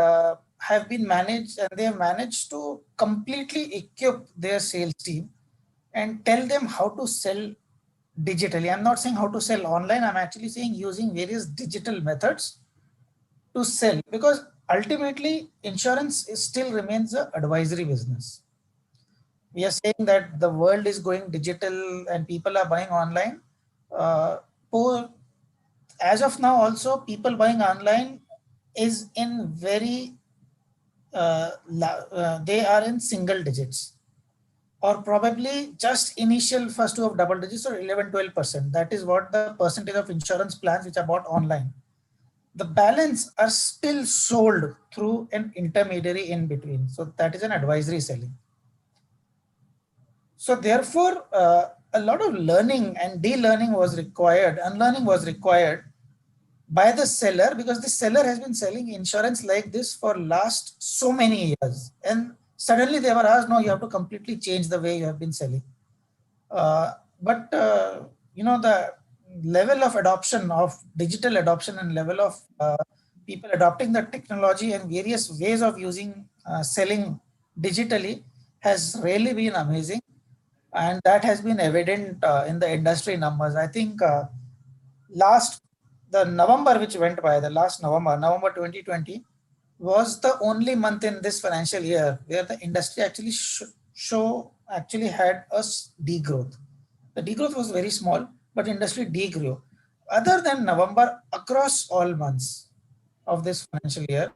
have been managed, and they have managed to completely equip their sales team and tell them how to sell digitally. I'm not saying how to sell online, I'm actually saying using various digital methods to sell, because ultimately insurance is still remains a advisory business. We are saying that the world is going digital and people are buying online. Uh, as of now, also people buying online is in very they are in single digits, or probably just initial first two of double digits, or 11-12%. That is what the percentage of insurance plans which are bought online. The balance are still sold through an intermediary in between. So that is an advisory selling. So therefore, a lot of learning and de-learning was required, unlearning was required by the seller, because the seller has been selling insurance like this for last so many years. And suddenly they were asked, no, you have to completely change the way you have been selling. But the level of adoption of digital adoption and level of people adopting the technology and various ways of using selling digitally has really been amazing, and that has been evident in the industry numbers. I think the November which went by, the last November 2020, was the only month in this financial year where the industry actually had a degrowth. The degrowth was very small, but industry degrew. Other than November, across all months of this financial year,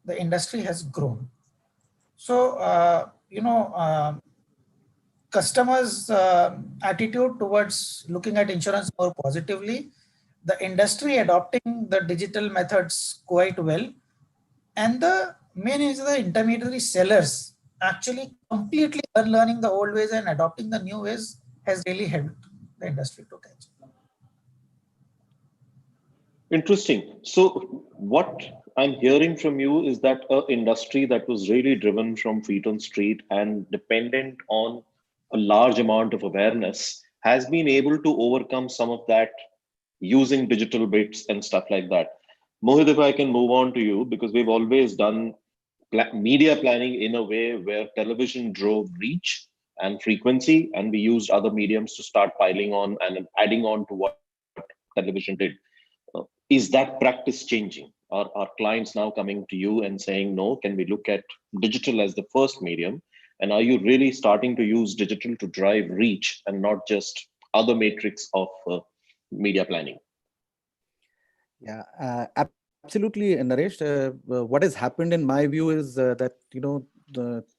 the industry has grown. So, customers' attitude towards looking at insurance more positively, the industry adopting the digital methods quite well, and the main is the intermediary sellers actually completely unlearning the old ways and adopting the new ways has really helped the industry to catch up. Interesting. So what I'm hearing from you is that an industry that was really driven from feet on street and dependent on a large amount of awareness has been able to overcome some of that using digital bits and stuff like that. Mohit, if I can move on to you, because we've always done media planning in a way where television drove reach and frequency, and we used other mediums to start piling on and adding on to what television did. Is that practice changing? Are clients now coming to you and saying, no, can we look at digital as the first medium? And are you really starting to use digital to drive reach and not just other matrix of media planning? Yeah, absolutely, Naresh. What has happened in my view is that,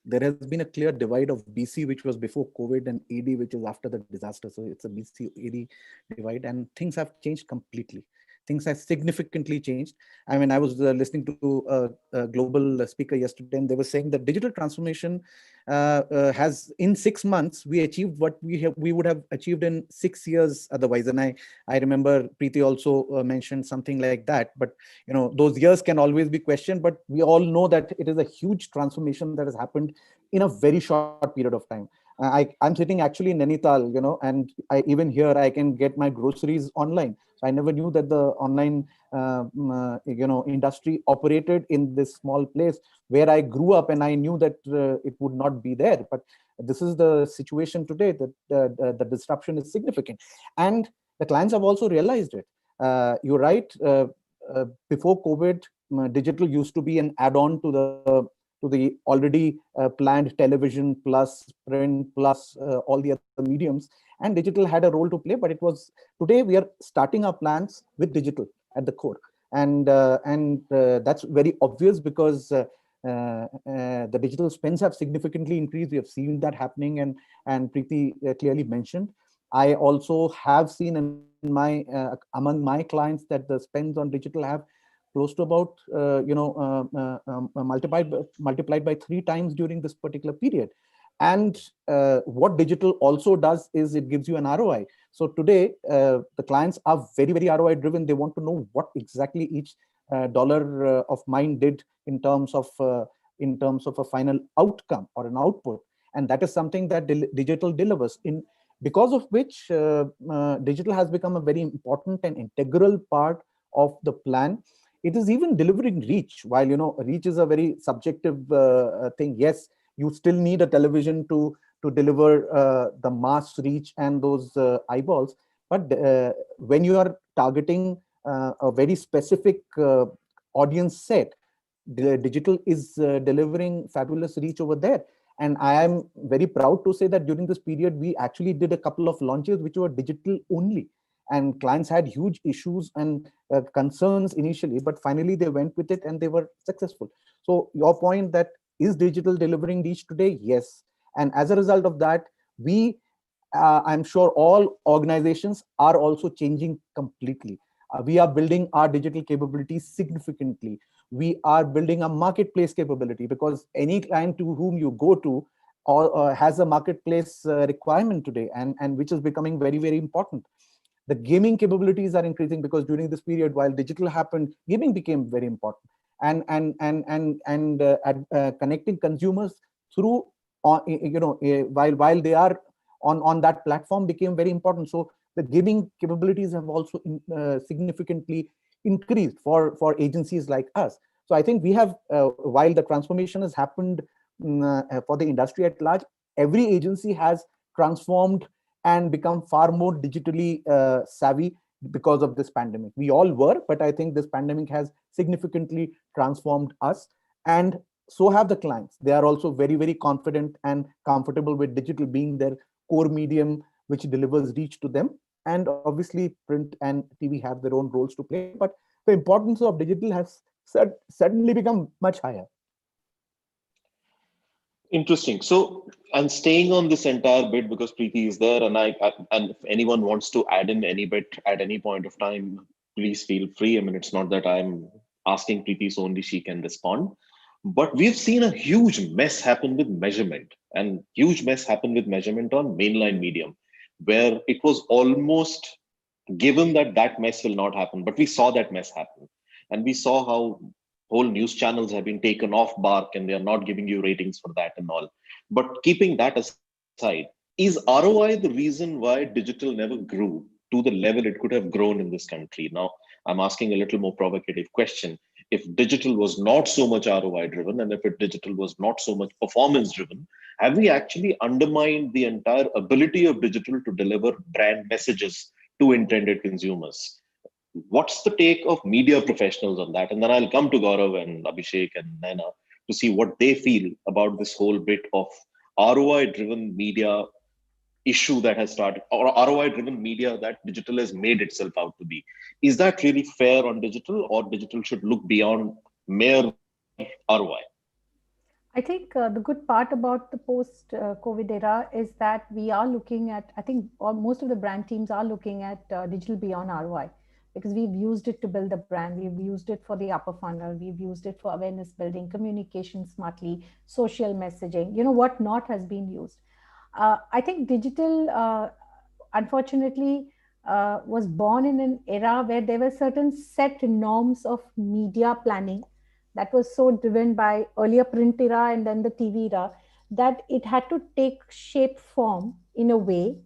there has been a clear divide of BC, which was before COVID, and AD, which is after the disaster. So it's a BC AD divide, and things have changed completely. Things have significantly changed. I mean, I was listening to a global speaker yesterday, and they were saying that digital transformation has, in 6 months, we achieved what we would have achieved in 6 years otherwise. And I remember Preeti also mentioned something like that. But those years can always be questioned. But we all know that it is a huge transformation that has happened in a very short period of time. I'm sitting actually in Nainital, and even here I can get my groceries online. So I never knew that the online, industry operated in this small place where I grew up, and I knew that it would not be there. But this is the situation today, that the disruption is significant, and the clients have also realized it. You're right. Before COVID, digital used to be an add-on to the already planned television plus print plus all the other mediums, and digital had a role to play. But today we are starting our plans with digital at the core, and that's very obvious, because the digital spends have significantly increased. We have seen that happening, and Preeti clearly mentioned. I also have seen in among my clients that the spends on digital have close to about multiplied by 3 times during this particular period. And what digital also does is it gives you an ROI. So today the clients are very, very ROI driven. They want to know what exactly each dollar of mine did in terms of a final outcome or an output, and that is something that digital delivers. because of which digital has become a very important and integral part of the plan. It is even delivering reach. While reach is a very subjective thing. Yes, you still need a television to deliver the mass reach and those eyeballs. But when you are targeting a very specific audience set, digital is delivering fabulous reach over there. And I am very proud to say that during this period, we actually did a couple of launches which were digital only. And clients had huge issues and concerns initially, but finally they went with it and they were successful. So your point that is digital delivering reach today? Yes. And as a result of that, I'm sure all organizations are also changing completely. We are building our digital capabilities significantly. We are building a marketplace capability, because any client to whom you go to has a marketplace requirement today, and which is becoming very, very important. The gaming capabilities are increasing, because during this period, while digital happened, gaming became very important, and connecting consumers through while they are on that platform became very important. So the gaming capabilities have also significantly increased for agencies like us. So I think we have, while the transformation has happened for the industry at large, every agency has transformed and become far more digitally savvy because of this pandemic. We all were, but I think this pandemic has significantly transformed us, and so have the clients. They are also very, very confident and comfortable with digital being their core medium, which delivers reach to them. And obviously print and TV have their own roles to play, but the importance of digital has suddenly become much higher. Interesting. So I'm staying on this entire bit because Preeti is there, and and if anyone wants to add in any bit at any point of time, please feel free. I mean, it's not that I'm asking Preeti so only she can respond. But we've seen a huge mess happen with measurement, and huge mess happen with measurement on mainline medium, where it was almost given that that mess will not happen. But we saw that mess happen, and we saw how whole news channels have been taken off bark and they are not giving you ratings for that and all. But keeping that aside, is ROI the reason why digital never grew to the level it could have grown in this country? Now, I'm asking a little more provocative question. If digital was not so much ROI driven, and if digital was not so much performance driven, have we actually undermined the entire ability of digital to deliver brand messages to intended consumers? What's the take of media professionals on that? And then I'll come to Gaurav and Abhishek and Naina to see what they feel about this whole bit of ROI driven media issue that has started, or ROI driven media that digital has made itself out to be. Is that really fair on digital, or digital should look beyond mere ROI? I think the good part about the post-COVID era is that we are looking at, I think most of the brand teams are looking at digital beyond ROI, because we've used it to build the brand. We've used it for the upper funnel. We've used it for awareness building, communication smartly, social messaging, what not has been used. I think digital, unfortunately, was born in an era where there were certain set norms of media planning that was so driven by earlier print era and then the TV era, that it had to take shape form in a way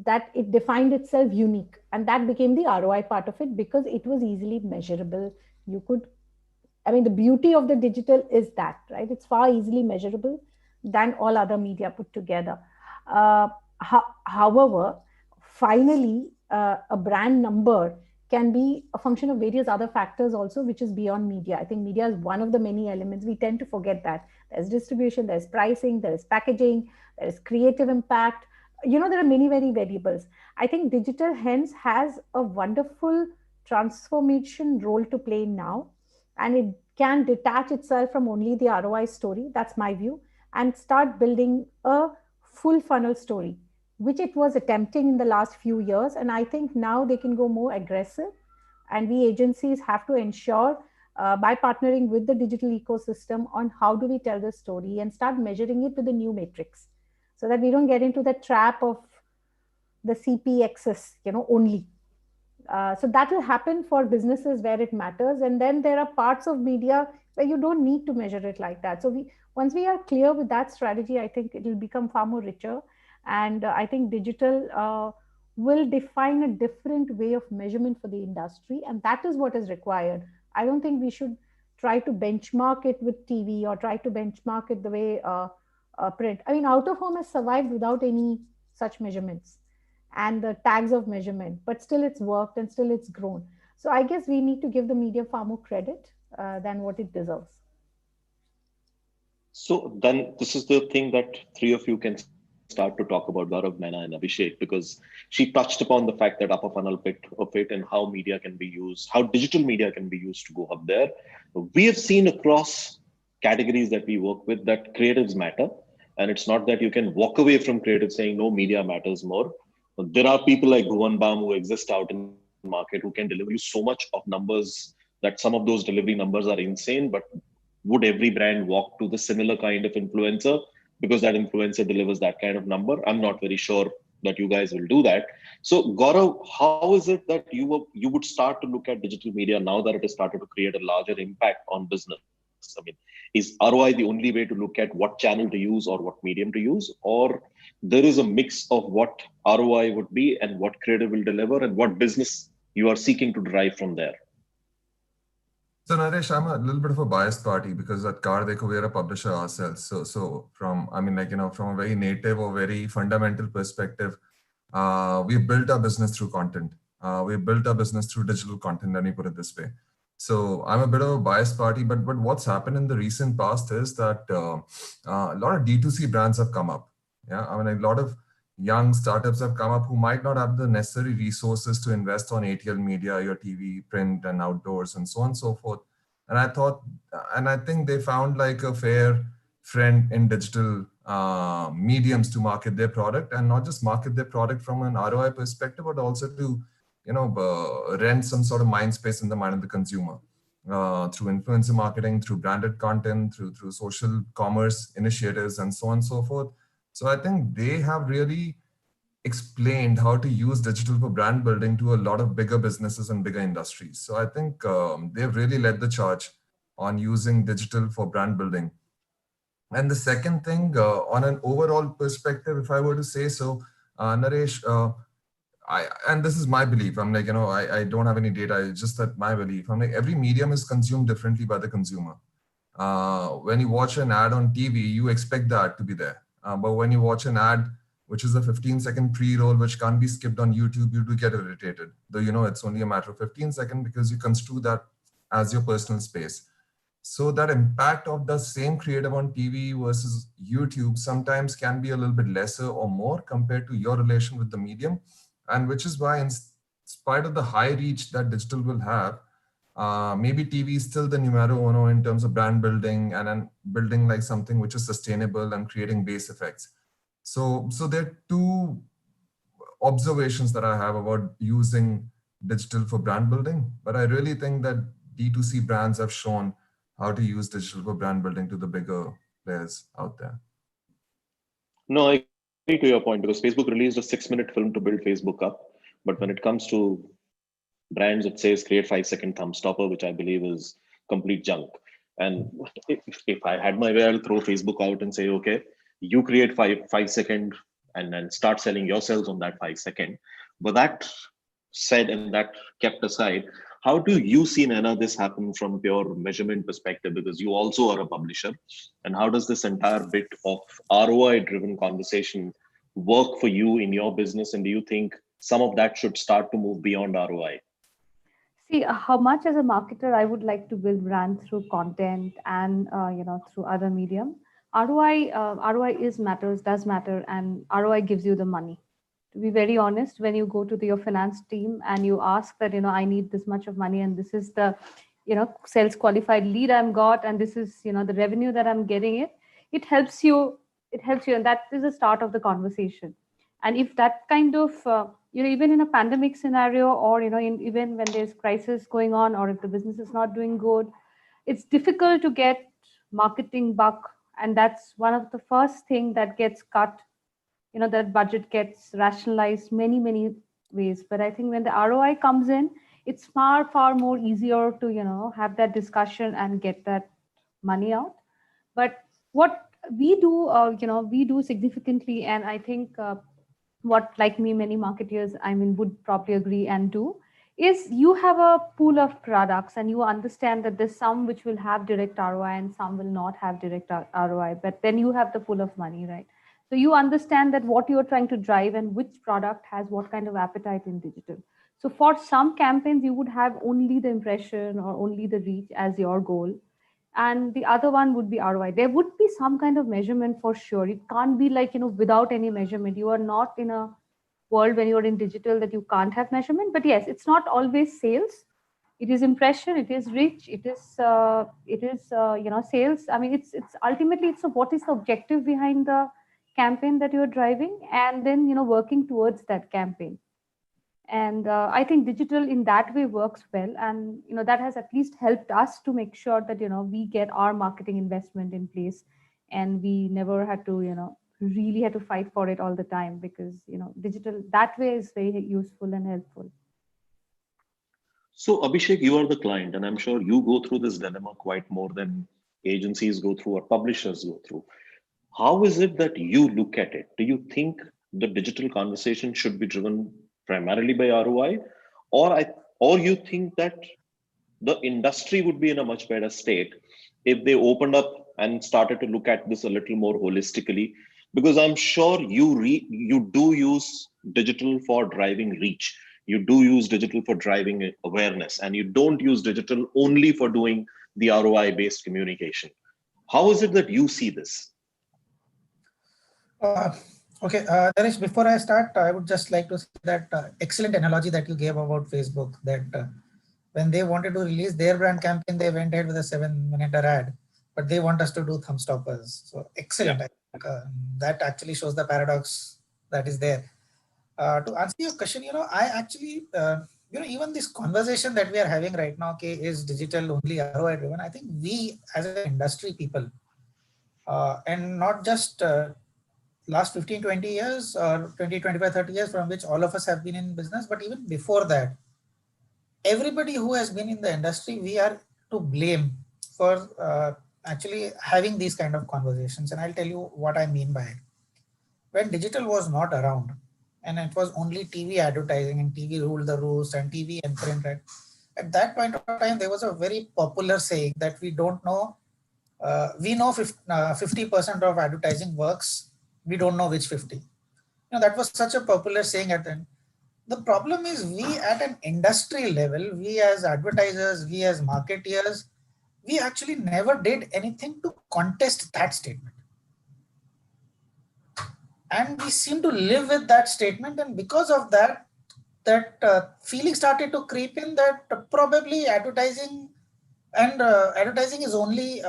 that it defined itself unique. And that became the ROI part of it, because it was easily measurable. The beauty of the digital is that, right? It's far easily measurable than all other media put together. However, finally, a brand number can be a function of various other factors also, which is beyond media. I think media is one of the many elements. We tend to forget that. There's distribution, there's pricing, there's packaging, there's creative impact. There are many, many variables. I think digital hence has a wonderful transformation role to play now, and it can detach itself from only the ROI story. That's my view, and start building a full funnel story, which it was attempting in the last few years. And I think now they can go more aggressive. And we agencies have to ensure by partnering with the digital ecosystem on how do we tell the story and start measuring it to the new matrix, so that we don't get into the trap of the CPXs, only. So that will happen for businesses where it matters. And then there are parts of media where you don't need to measure it like that. So once we are clear with that strategy, I think it will become far more richer. And I think digital will define a different way of measurement for the industry, and that is what is required. I don't think we should try to benchmark it with TV or try to benchmark it the way print. I mean, out of home has survived without any such measurements and the tags of measurement, but still it's worked and still it's grown. So I guess we need to give the media far more credit than what it deserves. So then this is the thing that three of you can start to talk about, Gaurav, Naina, and Abhishek, because she touched upon the fact that upper funnel bit of it and how media can be used, how digital media can be used to go up there. We have seen across categories that we work with that creatives matter. And it's not that you can walk away from creative saying no, media matters more. There are people like Bhuvan Bam who exist out in market who can deliver you so much of numbers that some of those delivery numbers are insane, but would every brand walk to the similar kind of influencer because that influencer delivers that kind of number? I'm not very sure that you guys will do that. So Gaurav, how is it that you would start to look at digital media now that it has started to create a larger impact on business? I mean, is ROI the only way to look at what channel to use or what medium to use, or there is a mix of what ROI would be and what creative will deliver and what business you are seeking to drive from there? So Naresh, I'm a little bit of a biased party because at Car Dekho we are a publisher ourselves. So from, I mean, like, you know, from a very native or very fundamental perspective, we built our business through content. We built our business through digital content, let me put it this way. So I'm a bit of a biased party, but what's happened in the recent past is that a lot of D2C brands have come up. Yeah, I mean, a lot of young startups have come up who might not have the necessary resources to invest on ATL media, your TV, print, and outdoors, and so on and so forth. And I think they found like a fair friend in digital mediums to market their product, and not just market their product from an ROI perspective, but also to, rent some sort of mind space in the mind of the consumer through influencer marketing, through branded content, through social commerce initiatives, and so on and so forth. So I think they have really explained how to use digital for brand building to a lot of bigger businesses and bigger industries. So I think they've really led the charge on using digital for brand building. And the second thing, on an overall perspective, if I were to say so, Naresh, and this is my belief. I'm like, I don't have any data. It's just that my belief. I'm like, every medium is consumed differently by the consumer. When you watch an ad on TV, you expect the ad to be there. But when you watch an ad, which is a 15-second pre-roll, which can't be skipped on YouTube, you do get irritated. Though, it's only a matter of 15 seconds because you construe that as your personal space. So that impact of the same creative on TV versus YouTube sometimes can be a little bit lesser or more compared to your relation with the medium. And which is why, in spite of the high reach that digital will have, maybe TV is still the numero uno in terms of brand building and building like something which is sustainable and creating base effects. So there are two observations that I have about using digital for brand building, but I really think that D2C brands have shown how to use digital for brand building to the bigger players out there. No, I agree to your point, because Facebook released a 6-minute film to build Facebook up. But when it comes to brands, it says create 5-second thumb stopper, which I believe is complete junk. And if I had my way, I'll throw Facebook out and say, okay, you create 5-second and then start selling yourselves on that 5-second. But that said and that kept aside, how do you see, Naina, this happen from pure measurement perspective? Because you also are a publisher. And how does this entire bit of ROI-driven conversation work for you in your business? And do you think some of that should start to move beyond ROI? See, how much as a marketer I would like to build brand through content and through other medium. ROI does matter, and ROI gives you the money. To be very honest, when you go to your finance team and you ask that, I need this much of money, and this is the, sales qualified lead I'm got, and this is, the revenue that I'm getting, it helps you, and that is the start of the conversation. And if that kind of, even in a pandemic scenario, or, even when there's crisis going on, or if the business is not doing good, it's difficult to get marketing buck. And that's one of the first thing that gets cut. That budget gets rationalized many ways. But I think when the ROI comes in, it's far more easier to, have that discussion and get that money out. But what we do, we do significantly, and I think what, like me, many marketeers, I mean, would probably agree and do, is you have a pool of products and you understand that there's some which will have direct ROI and some will not have direct ROI, but then you have the pool of money, right? So you understand that what you're trying to drive and which product has what kind of appetite in digital. So for some campaigns, you would have only the impression or only the reach as your goal, and the other one would be ROI. There would be some kind of measurement for sure. It can't be like, without any measurement. You are not in a world when you're in digital that you can't have measurement. But yes, it's not always sales. It is impression. It is reach. It is sales. I mean, it's ultimately it's what is the objective behind the campaign that you're driving, and then working towards that campaign. And I think digital in that way works well, and that has at least helped us to make sure that we get our marketing investment in place, and we never had to really had to fight for it all the time, because digital that way is very useful and helpful. So Abhishek, you are the client, and I'm sure you go through this dilemma quite more than agencies go through or publishers go through. How is it that you look at it? Do you think the digital conversation should be driven primarily by ROI, or you think that the industry would be in a much better state if they opened up and started to look at this a little more holistically? Because I'm sure you do use digital for driving reach. You do use digital for driving awareness, and you don't use digital only for doing the ROI based communication. How is it that you see this? Okay, Naresh, before I start, I would just like to say that excellent analogy that you gave about Facebook, that when they wanted to release their brand campaign, they went ahead with a 7-minute ad, but they want us to do thumb stoppers. So excellent. Yeah. I think, that actually shows the paradox that is there. To answer your question, I actually, even this conversation that we are having right now, okay, is digital only ROI driven? I think we as an industry people, and not just last 15, 20 years or 20, 25, 30 years from which all of us have been in business, but even before that, everybody who has been in the industry, we are to blame for actually having these kind of conversations. And I'll tell you what I mean by it. When digital was not around and it was only TV advertising and TV ruled the roost and TV and print, right? At that point of time, there was a very popular saying that we don't know, we know 50% of advertising works, we don't know which 50. That was such a popular saying at the end. The problem is we at an industry level, we as advertisers, we as marketeers, we actually never did anything to contest that statement. And we seem to live with that statement. And because of that, feeling started to creep in that probably advertising is only,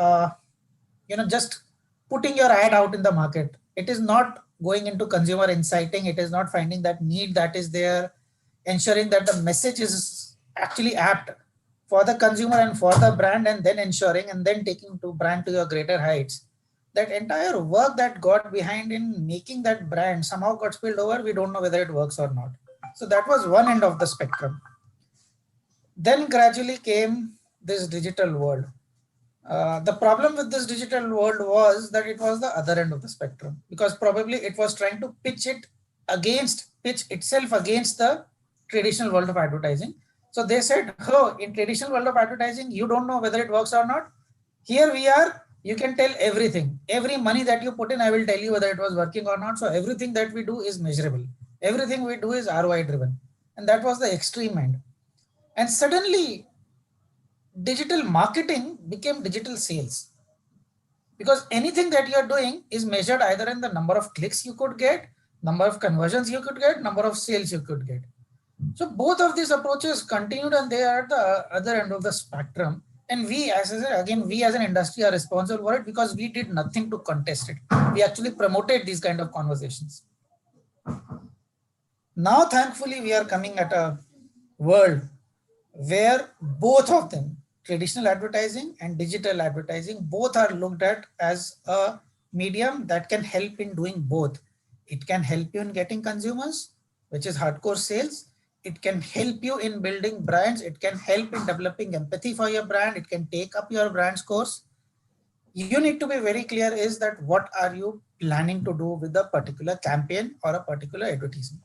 just putting your ad out in the market. It is not going into consumer inciting. It is not finding that need that is there, ensuring that the message is actually apt for the consumer and for the brand, and then ensuring and then taking to brand to your greater heights. That entire work that got behind in making that brand somehow got spilled over. We don't know whether it works or not. So that was one end of the spectrum. Then gradually came this digital world. The problem with this digital world was that it was the other end of the spectrum, because probably it was trying to pitch itself against the traditional world of advertising. So they said, oh, in traditional world of advertising, you don't know whether it works or not. Here we are, you can tell everything. Every money that you put in, I will tell you whether it was working or not. So everything that we do is measurable. Everything we do is ROI driven. And that was the extreme end. And suddenly, digital marketing became digital sales, because anything that you're doing is measured either in the number of clicks you could get, number of conversions you could get, number of sales you could get. So both of these approaches continued, and they are at the other end of the spectrum. And we as an industry are responsible for it, because we did nothing to contest it. We actually promoted these kind of conversations. Now, thankfully, we are coming at a world where both of them, traditional advertising and digital advertising, both are looked at as a medium that can help in doing both. It can help you in getting consumers, which is hardcore sales. It can help you in building brands. It can help in developing empathy for your brand. It can take up your brand scores. you need to be very clear is that what are you planning to do with a particular campaign or a particular advertisement?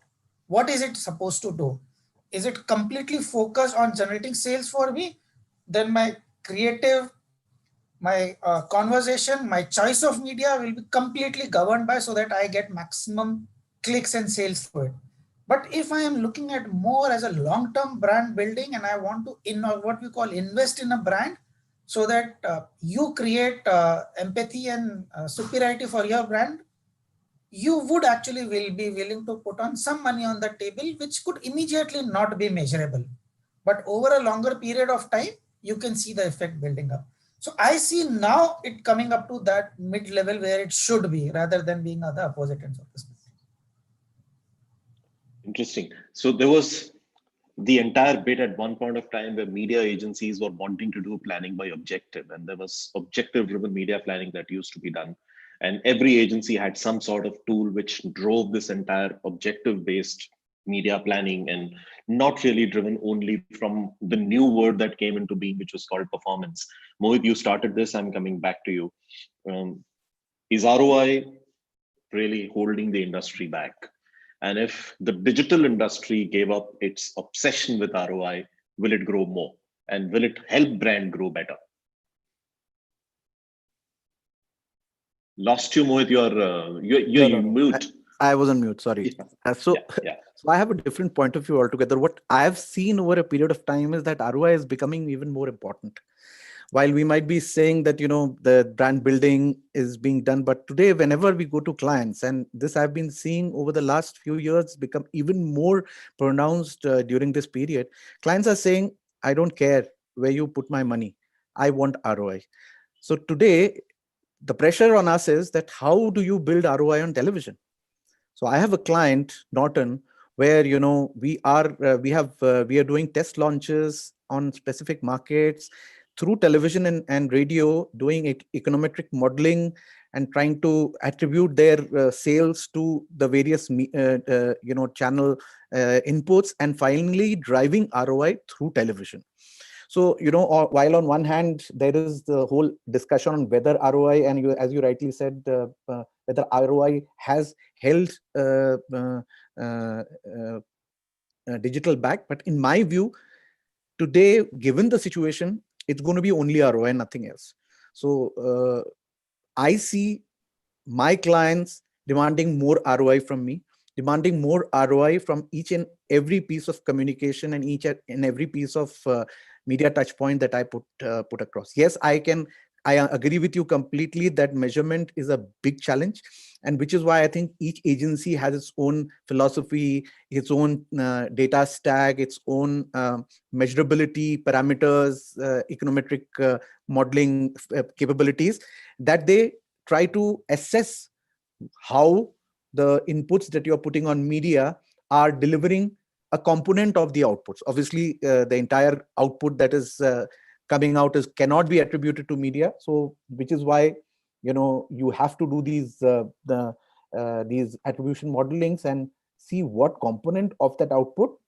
What is it supposed to do? Is it completely focused on generating sales for me? Then my creative, my conversation, my choice of media will be completely governed by, so that I get maximum clicks and sales through it. But if I am looking at more as a long-term brand building, and I want to what we call invest in a brand, so that you create empathy and superiority for your brand, you would actually will be willing to put on some money on the table, which could immediately not be measurable. But over a longer period of time, you can see the effect building up. So I see now it coming up to that mid-level where it should be, rather than being at the opposite ends of the spectrum. Interesting. So there was the entire bit at one point of time where media agencies were wanting to do planning by objective, and there was objective driven media planning that used to be done, and every agency had some sort of tool which drove this entire objective based media planning, and not really driven only from the new word that came into being, which was called performance. Mohit, you started this, I'm coming back to you. Is ROI really holding the industry back? And if the digital industry gave up its obsession with ROI, will it grow more? And will it help brand grow better? Lost you, Mohit. You're mute. I was on mute, sorry. So I have a different point of view altogether. What I've seen over a period of time is that ROI is becoming even more important. While we might be saying that, the brand building is being done, but today, whenever we go to clients, and this I've been seeing over the last few years become even more pronounced during this period, clients are saying, I don't care where you put my money, I want ROI. So today, the pressure on us is that how do you build ROI on television? So I have a client, Norton, where we are doing test launches on specific markets through television and radio, doing econometric modeling and trying to attribute their sales to the various channel inputs, and finally driving ROI through television. So, while on one hand, there is the whole discussion on whether ROI, and as you rightly said, whether ROI has held digital back. But in my view, today, given the situation, it's going to be only ROI, nothing else. So I see my clients demanding more ROI from me, demanding more ROI from each and every piece of communication and each and every piece of media touch point that I put across. Yes, I agree with you completely that measurement is a big challenge, and which is why I think each agency has its own philosophy, its own data stack, its own measurability parameters, econometric modeling capabilities that they try to assess how the inputs that you're putting on media are delivering a component of the outputs. Obviously, the entire output that is coming out cannot be attributed to media. So, which is why you have to do these attribution modelings and see what component of that output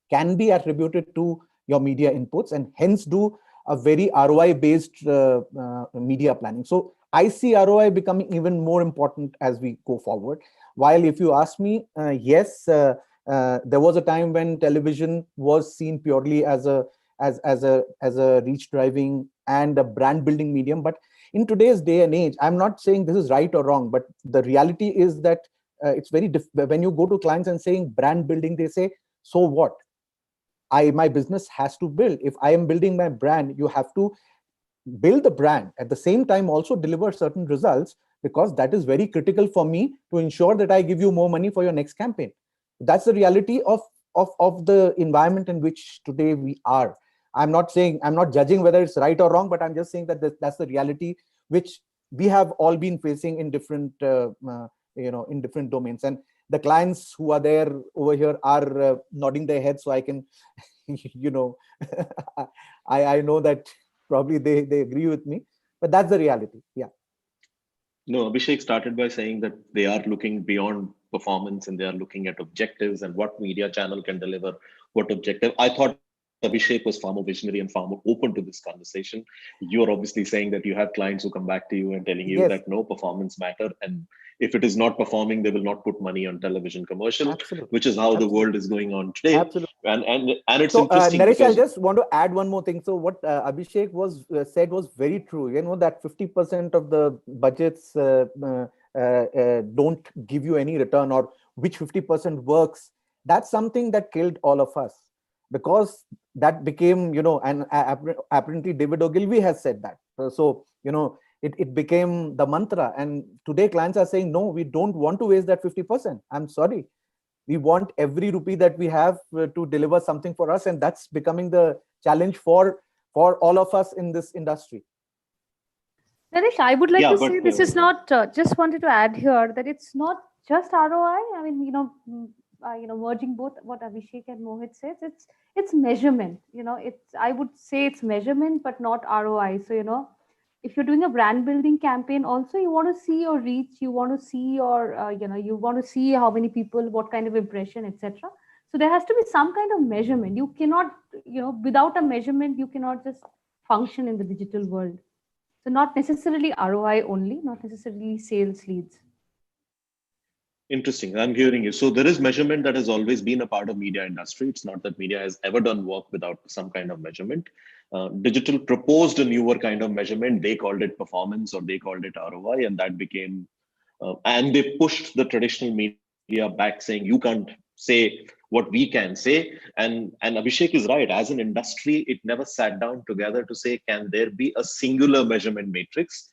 can be attributed to your media inputs, and hence do a very ROI based media planning. So I see ROI becoming even more important as we go forward. While if you ask me, yes, there was a time when television was seen purely as a reach driving and a brand building medium. But in today's day and age, I'm not saying this is right or wrong, but the reality is that it's very when you go to clients and saying brand building, they say, so what? My business has to build. If I am building my brand, you have to build the brand at the same time, also deliver certain results, because that is very critical for me to ensure that I give you more money for your next campaign. That's the reality of the environment in which today we are. I'm not judging whether it's right or wrong, but I'm just saying that that's the reality which we have all been facing in different in different domains. And the clients who are there over here are nodding their heads, so I can I know that probably they agree with me, but that's the reality. Yeah. No, Abhishek started by saying that they are looking beyond performance and they are looking at objectives and what media channel can deliver what objective. I thought Abhishek was far more visionary and far more open to this conversation. You're obviously saying that you have clients who come back to you and telling you that no, performance matter, and if it is not performing, they will not put money on television commercial, which is how the world is going on today. Absolutely. And it's so, interesting. Naresh, Because I just want to add one more thing. So what Abhishek was said was very true. You know that 50% of the budgets don't give you any return, or which 50% works. That's something that killed all of us, because that became, and apparently David Ogilvy has said that. So, it became the mantra. And today clients are saying, no, we don't want to waste that 50%. I'm sorry. We want every rupee that we have to deliver something for us. And that's becoming the challenge for all of us in this industry. Naresh, I would like to say this is not, just wanted to add here that it's not just ROI. I mean, merging both what Abhishek and Mohit says, it's measurement. I would say it's measurement, but not ROI. So, if you're doing a brand building campaign, also you want to see your reach, you want to see your, you want to see how many people, what kind of impression, etc. So there has to be some kind of measurement. You cannot, without a measurement, you cannot just function in the digital world. So not necessarily ROI only, not necessarily sales leads. Interesting. I'm hearing you. So there is measurement that has always been a part of media industry. It's not that media has ever done work without some kind of measurement. Digital proposed a newer kind of measurement. They called it performance, or they called it ROI, and that became, and they pushed the traditional media back, saying you can't say what we can say. And Abhishek is right. As an industry, it never sat down together to say, can there be a singular measurement matrix?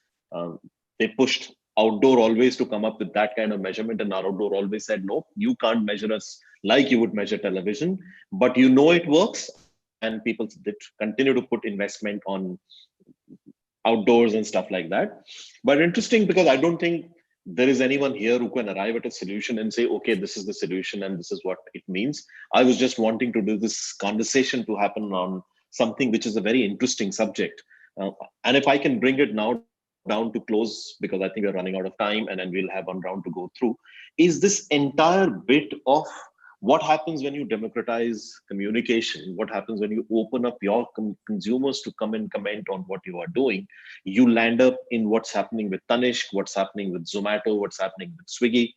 They pushed outdoor always to come up with that kind of measurement, and outdoor always said, no, you can't measure us like you would measure television, but it works. And people did continue to put investment on outdoors and stuff like that. But interesting, because I don't think there is anyone here who can arrive at a solution and say, okay, this is the solution and this is what it means. I was just wanting to do this conversation to happen on something which is a very interesting subject. And if I can bring it now down to close, because I think we're running out of time and then we'll have one round to go through, is this entire bit of what happens when you democratize communication, what happens when you open up your consumers to come and comment on what you are doing. You land up in what's happening with Tanishq, what's happening with Zomato, what's happening with Swiggy.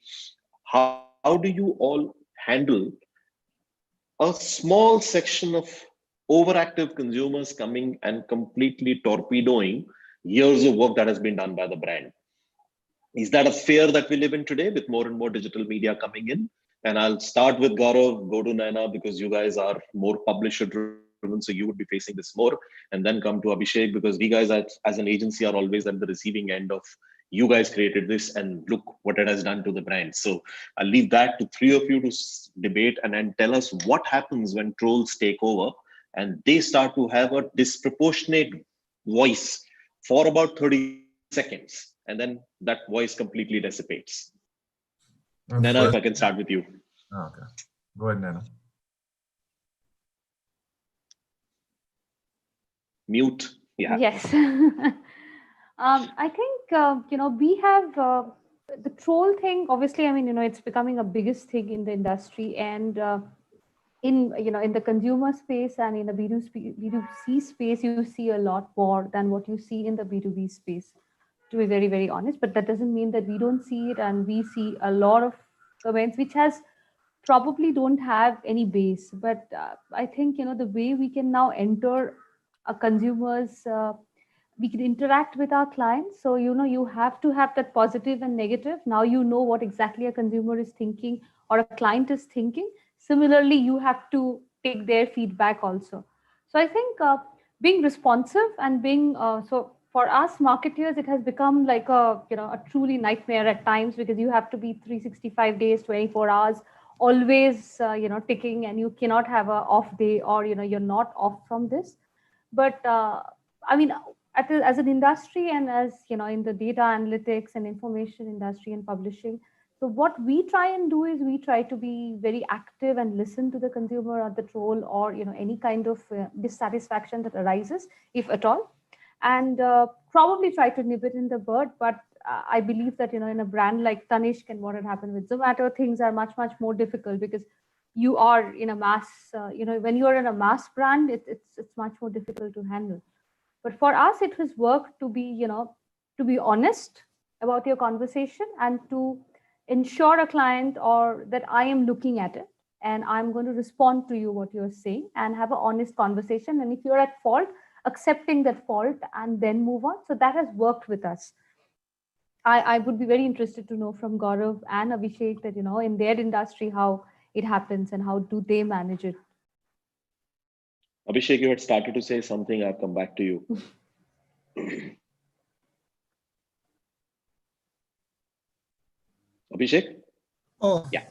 How do you all handle a small section of overactive consumers coming and completely torpedoing years of work that has been done by the brand? Is that a fear that we live in today with more and more digital media coming in? And I'll start with Gaurav, go to Naina, because you guys are more publisher driven, so you would be facing this more, and then come to Abhishek, because we guys as an agency are always at the receiving end of, you guys created this and look what it has done to the brand. So I'll leave that to three of you to debate and then tell us what happens when trolls take over and they start to have a disproportionate voice for about 30 seconds, and then that voice completely dissipates. Naina, if I can start with you. Okay, go ahead, Naina. Mute. Yeah. Yes. I think, we have the troll thing. Obviously, I mean, it's becoming a biggest thing in the industry, and in the consumer space and in the B2C space, you see a lot more than what you see in the B2B space, to be very, very honest. But that doesn't mean that we don't see it, and we see a lot of comments which has probably don't have any base. But I think, the way we can now enter a consumers, we can interact with our clients. So, you have to have that positive and negative. Now you know what exactly a consumer is thinking or a client is thinking. Similarly, you have to take their feedback also. So I think being responsive and being so for us marketers, it has become like a truly nightmare at times, because you have to be 365 days, 24 hours, always ticking, and you cannot have a off day, or you're not off from this. But I mean, as an industry, and as in the data analytics and information industry and publishing, so what we try and do is we try to be very active and listen to the consumer or the troll, or any kind of dissatisfaction that arises, if at all, and probably try to nip it in the bud. But I believe that in a brand like Tanishq and what had happened with Zomato, things are much more difficult, because you are in a mass, when you are in a mass brand, it's much more difficult to handle. But for us, it has worked to be honest about your conversation and to ensure a client or that I am looking at it and I'm going to respond to you what you're saying and have an honest conversation. And if you're at fault, accepting that fault and then move on. So that has worked with us. I would be very interested to know from Gaurav and Abhishek that, in their industry, how it happens and how do they manage it. Abhishek, you had started to say something. I'll come back to you. Abhishek? Oh, yeah.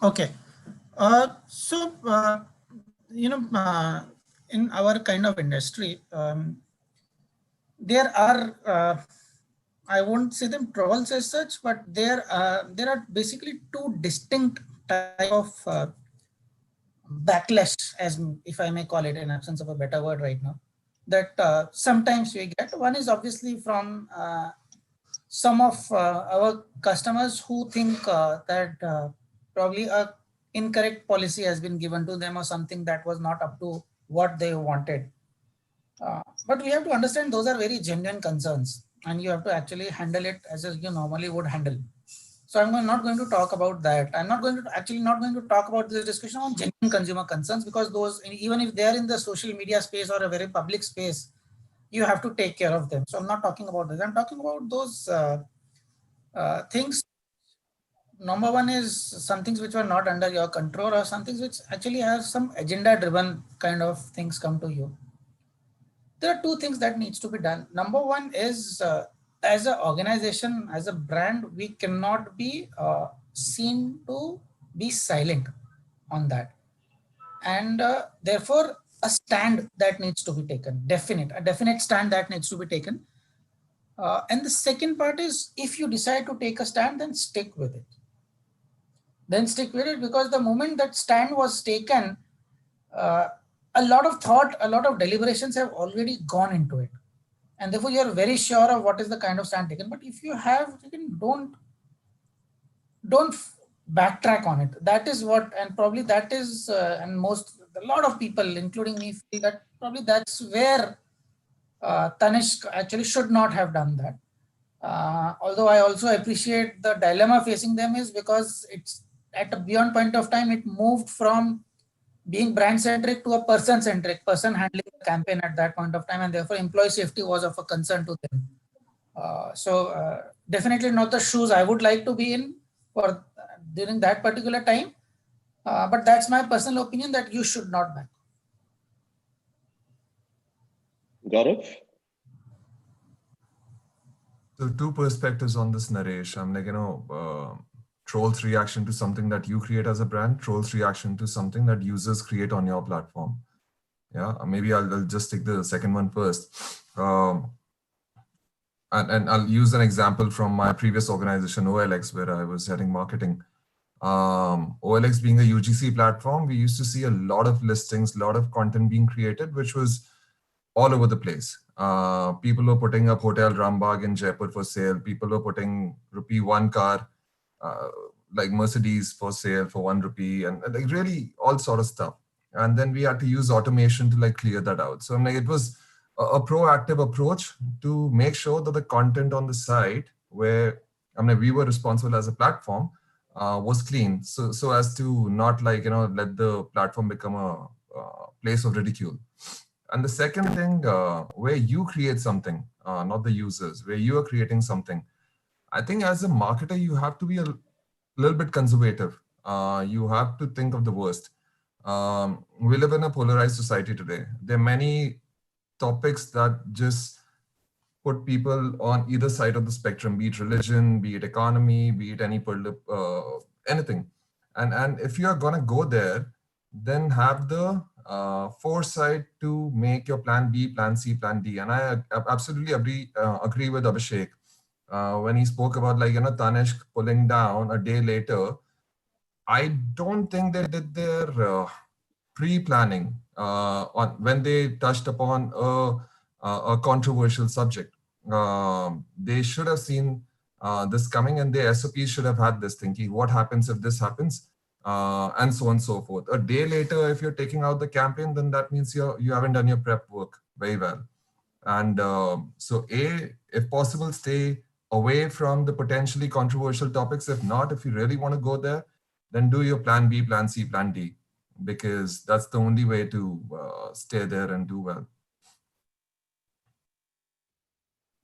Okay. In our kind of industry, there are, I won't say them trolls as such, but there are basically two distinct type of backlash, as if I may call it, in absence of a better word right now, that sometimes we get. One is obviously from some of our customers who think that probably a incorrect policy has been given to them or something that was not up to what they wanted. But we have to understand those are very genuine concerns and you have to actually handle it as you normally would handle. So I'm not going to talk about that. I'm not going to talk about this discussion on genuine consumer concerns, because those, even if they are in the social media space or a very public space, you have to take care of them. So I'm not talking about this. I'm talking about those things. Number one is some things which were not under your control or some things which actually have some agenda driven kind of things come to you. There are two things that needs to be done. Number one is as an organization, as a brand, we cannot be seen to be silent on that. And therefore, a stand that needs to be taken, a definite stand that needs to be taken. And the second part is, if you decide to take a stand, then stick with it. Because the moment that stand was taken, a lot of thought, a lot of deliberations have already gone into it. And therefore, you're very sure of what is the kind of stand taken. But if you have taken, don't backtrack on it. That is what, and probably that is, and a lot of people, including me, feel that probably that's where Tanishq actually should not have done that. Although I also appreciate the dilemma facing them is because it's at a beyond point of time, it moved from being brand centric to a person centric, person handling the campaign at that point of time, and therefore employee safety was of a concern to them. Definitely not the shoes I would like to be in for during that particular time. But that's my personal opinion that you should not back. Gaurav? So two perspectives on this, Naresh. I'm like, trolls reaction to something that you create as a brand, trolls reaction to something that users create on your platform. Yeah, maybe I'll just take the second one first. And I'll use an example from my previous organization, OLX, where I was heading marketing. OLX being a UGC platform, we used to see a lot of listings, a lot of content being created, which was all over the place. People were putting up Hotel Rambagh in Jaipur for sale. People were putting ₹1 car, like Mercedes for sale for ₹1, and like really all sort of stuff. And then we had to use automation to like clear that out. So I'm like, it was a proactive approach to make sure that the content on the site where we were responsible as a platform was clean, so as to not like let the platform become a place of ridicule. And the second thing, where you create something, not the users, where you are creating something, I think as a marketer you have to be a little bit conservative. You have to think of the worst. We live in a polarized society today. There are many topics that just put people on either side of the spectrum, be it religion, be it economy, be it anything. And if you are going to go there, then have the foresight to make your plan B, plan C, plan D. And I absolutely agree with Abhishek when he spoke about Tanishq pulling down a day later. I don't think they did their pre-planning on when they touched upon a controversial subject. They should have seen this coming, and their SOPs should have had this thinking. What happens if this happens? and so on and so forth. A day later, if you're taking out the campaign, then that means you haven't done your prep work very well. And so if possible, stay away from the potentially controversial topics. If not, if you really want to go there, then do your plan B, plan C, plan D, because that's the only way to stay there and do well.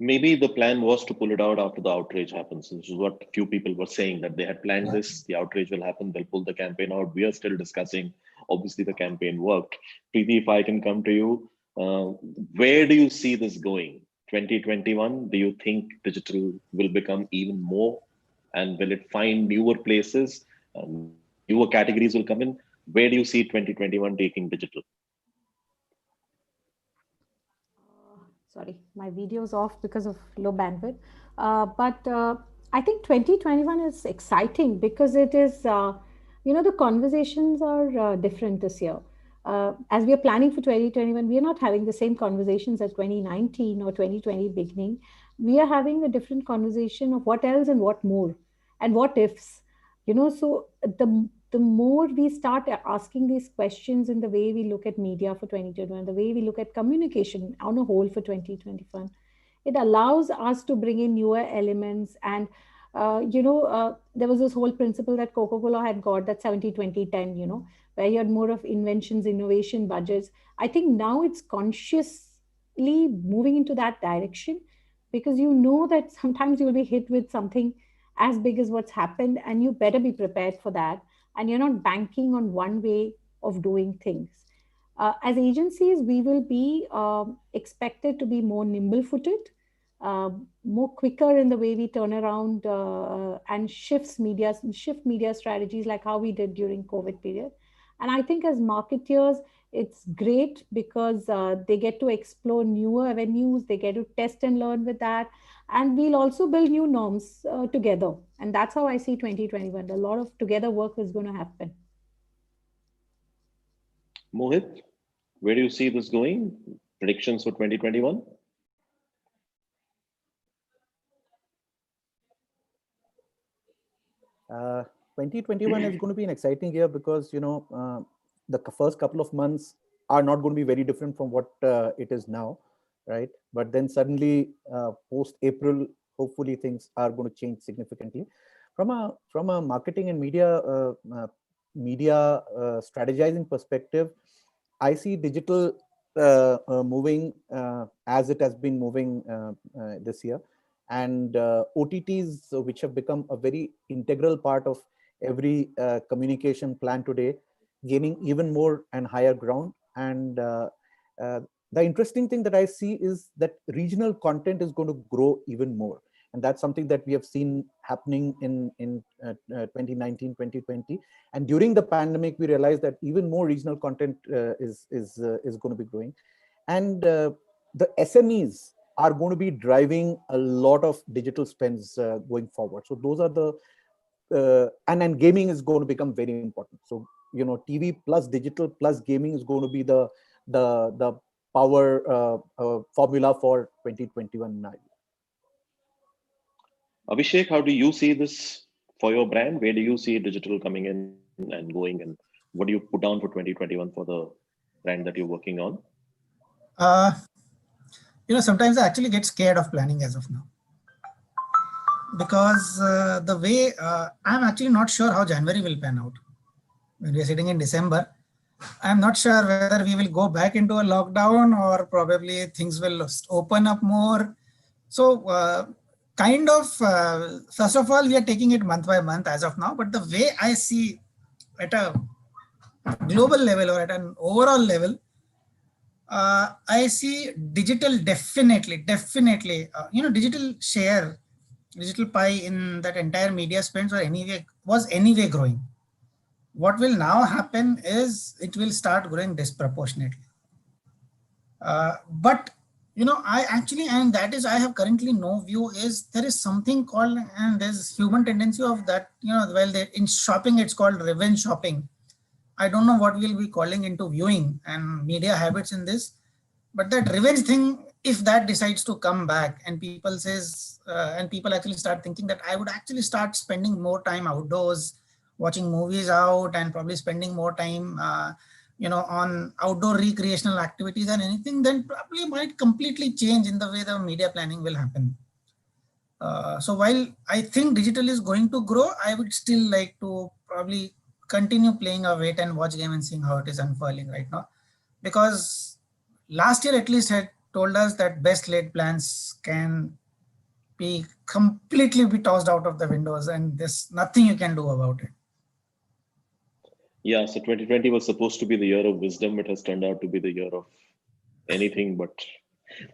Maybe the plan was to pull it out after the outrage happens. This is what few people were saying, that they had planned this, the outrage will happen, they'll pull the campaign out. We are still discussing. Obviously, the campaign worked. Preeti, if I can come to you, where do you see this going? 2021, do you think digital will become even more? And will it find newer places? Newer categories will come in? Where do you see 2021 taking digital? Sorry, my video's off because of low bandwidth. But I think 2021 is exciting because it is, the conversations are different this year. As we are planning for 2021, we are not having the same conversations as 2019 or 2020 beginning. We are having a different conversation of what else and what more and what ifs. So the more we start asking these questions in the way we look at media for 2021, the way we look at communication on a whole for 2021, it allows us to bring in newer elements. And there was this whole principle that Coca-Cola had got, that 70-20-10, where you had more of inventions, innovation, budgets. I think now it's consciously moving into that direction, because that sometimes you'll be hit with something as big as what's happened, and you better be prepared for that. And you're not banking on one way of doing things. As agencies, we will be expected to be more nimble-footed, more quicker in the way we turn around and shift media strategies, like how we did during COVID period. And I think as marketeers, it's great because they get to explore newer avenues, they get to test and learn with that. And we'll also build new norms together. And that's how I see 2021. A lot of together work is going to happen. Mohit, where do you see this going? Predictions for 2021? Uh, 2021 is going to be an exciting year because, the first couple of months are not going to be very different from what it is now, right? But then suddenly post-April, hopefully things are going to change significantly. From a marketing and media strategizing perspective, I see digital moving as it has been moving this year. And OTTs, which have become a very integral part of every communication plan today, gaining even more and higher ground. And the interesting thing that I see is that regional content is going to grow even more. And that's something that we have seen happening in 2019, 2020. And during the pandemic, we realized that even more regional content is going to be growing. And the SMEs are going to be driving a lot of digital spends going forward. So those are the, and then gaming is going to become very important. So, TV plus digital plus gaming is going to be the power formula for 2021 now. Abhishek, how do you see this for your brand? Where do you see digital coming in and going, and what do you put down for 2021 for the brand that you're working on? Sometimes I actually get scared of planning as of now, because the way I'm actually not sure how January will pan out. When we are sitting in December, I'm not sure whether we will go back into a lockdown or probably things will open up more. So first of all, we are taking it month by month as of now, but the way I see at a global level or at an overall level, I see digital definitely, digital share, digital pie in that entire media spends was anyway growing. What will now happen is it will start growing disproportionately. But I actually, and that is, I have currently no view, is there is something called, and there's human tendency of that, in shopping, it's called revenge shopping. I don't know what we'll be calling into viewing and media habits in this, but that revenge thing, if that decides to come back and people actually start thinking that I would actually start spending more time outdoors, watching movies out and probably spending more time, on outdoor recreational activities and anything, then probably might completely change in the way the media planning will happen. So while I think digital is going to grow, I would still like to probably continue playing a wait and watch game and seeing how it is unfurling right now. Because last year at least had told us that best laid plans can be completely be tossed out of the windows and there's nothing you can do about it. Yeah, so 2020 was supposed to be the year of wisdom. It has turned out to be the year of anything but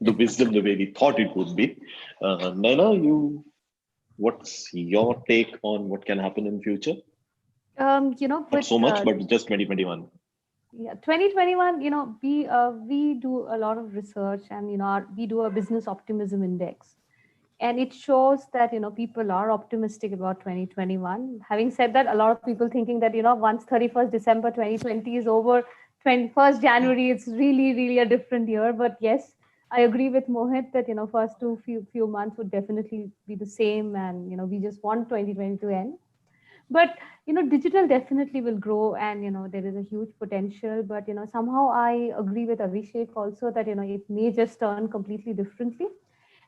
the wisdom the way we thought it would be. Naina, what's your take on what can happen in future? Not so much, but just 2021. Yeah, 2021, we do a lot of research, and we do a business optimism index, and it shows that people are optimistic about 2021. Having said that, a lot of people thinking that once 31st December 2020 is over, 21st January it's really a different year. But yes, I agree with Mohit that first few months would definitely be the same, and we just want 2020 to end. But digital definitely will grow, and there is a huge potential. But somehow I agree with Abhishek also that it may just turn completely differently.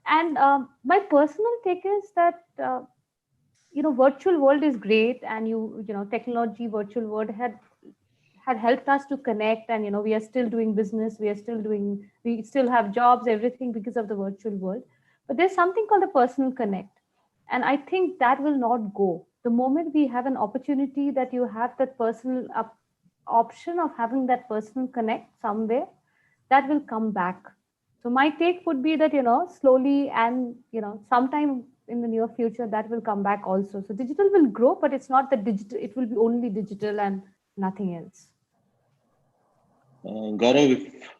And my personal take is that virtual world is great, and technology, virtual world had helped us to connect, and we are still doing business, we still have jobs, everything because of the virtual world. But there's something called a personal connect, and I think that will not go. The moment we have an opportunity that you have that personal option of having that personal connect somewhere, that will come back. So my take would be that slowly, and sometime in the near future that will come back also. So digital will grow, but it's not that digital, it will be only digital and nothing else. Gaurav, if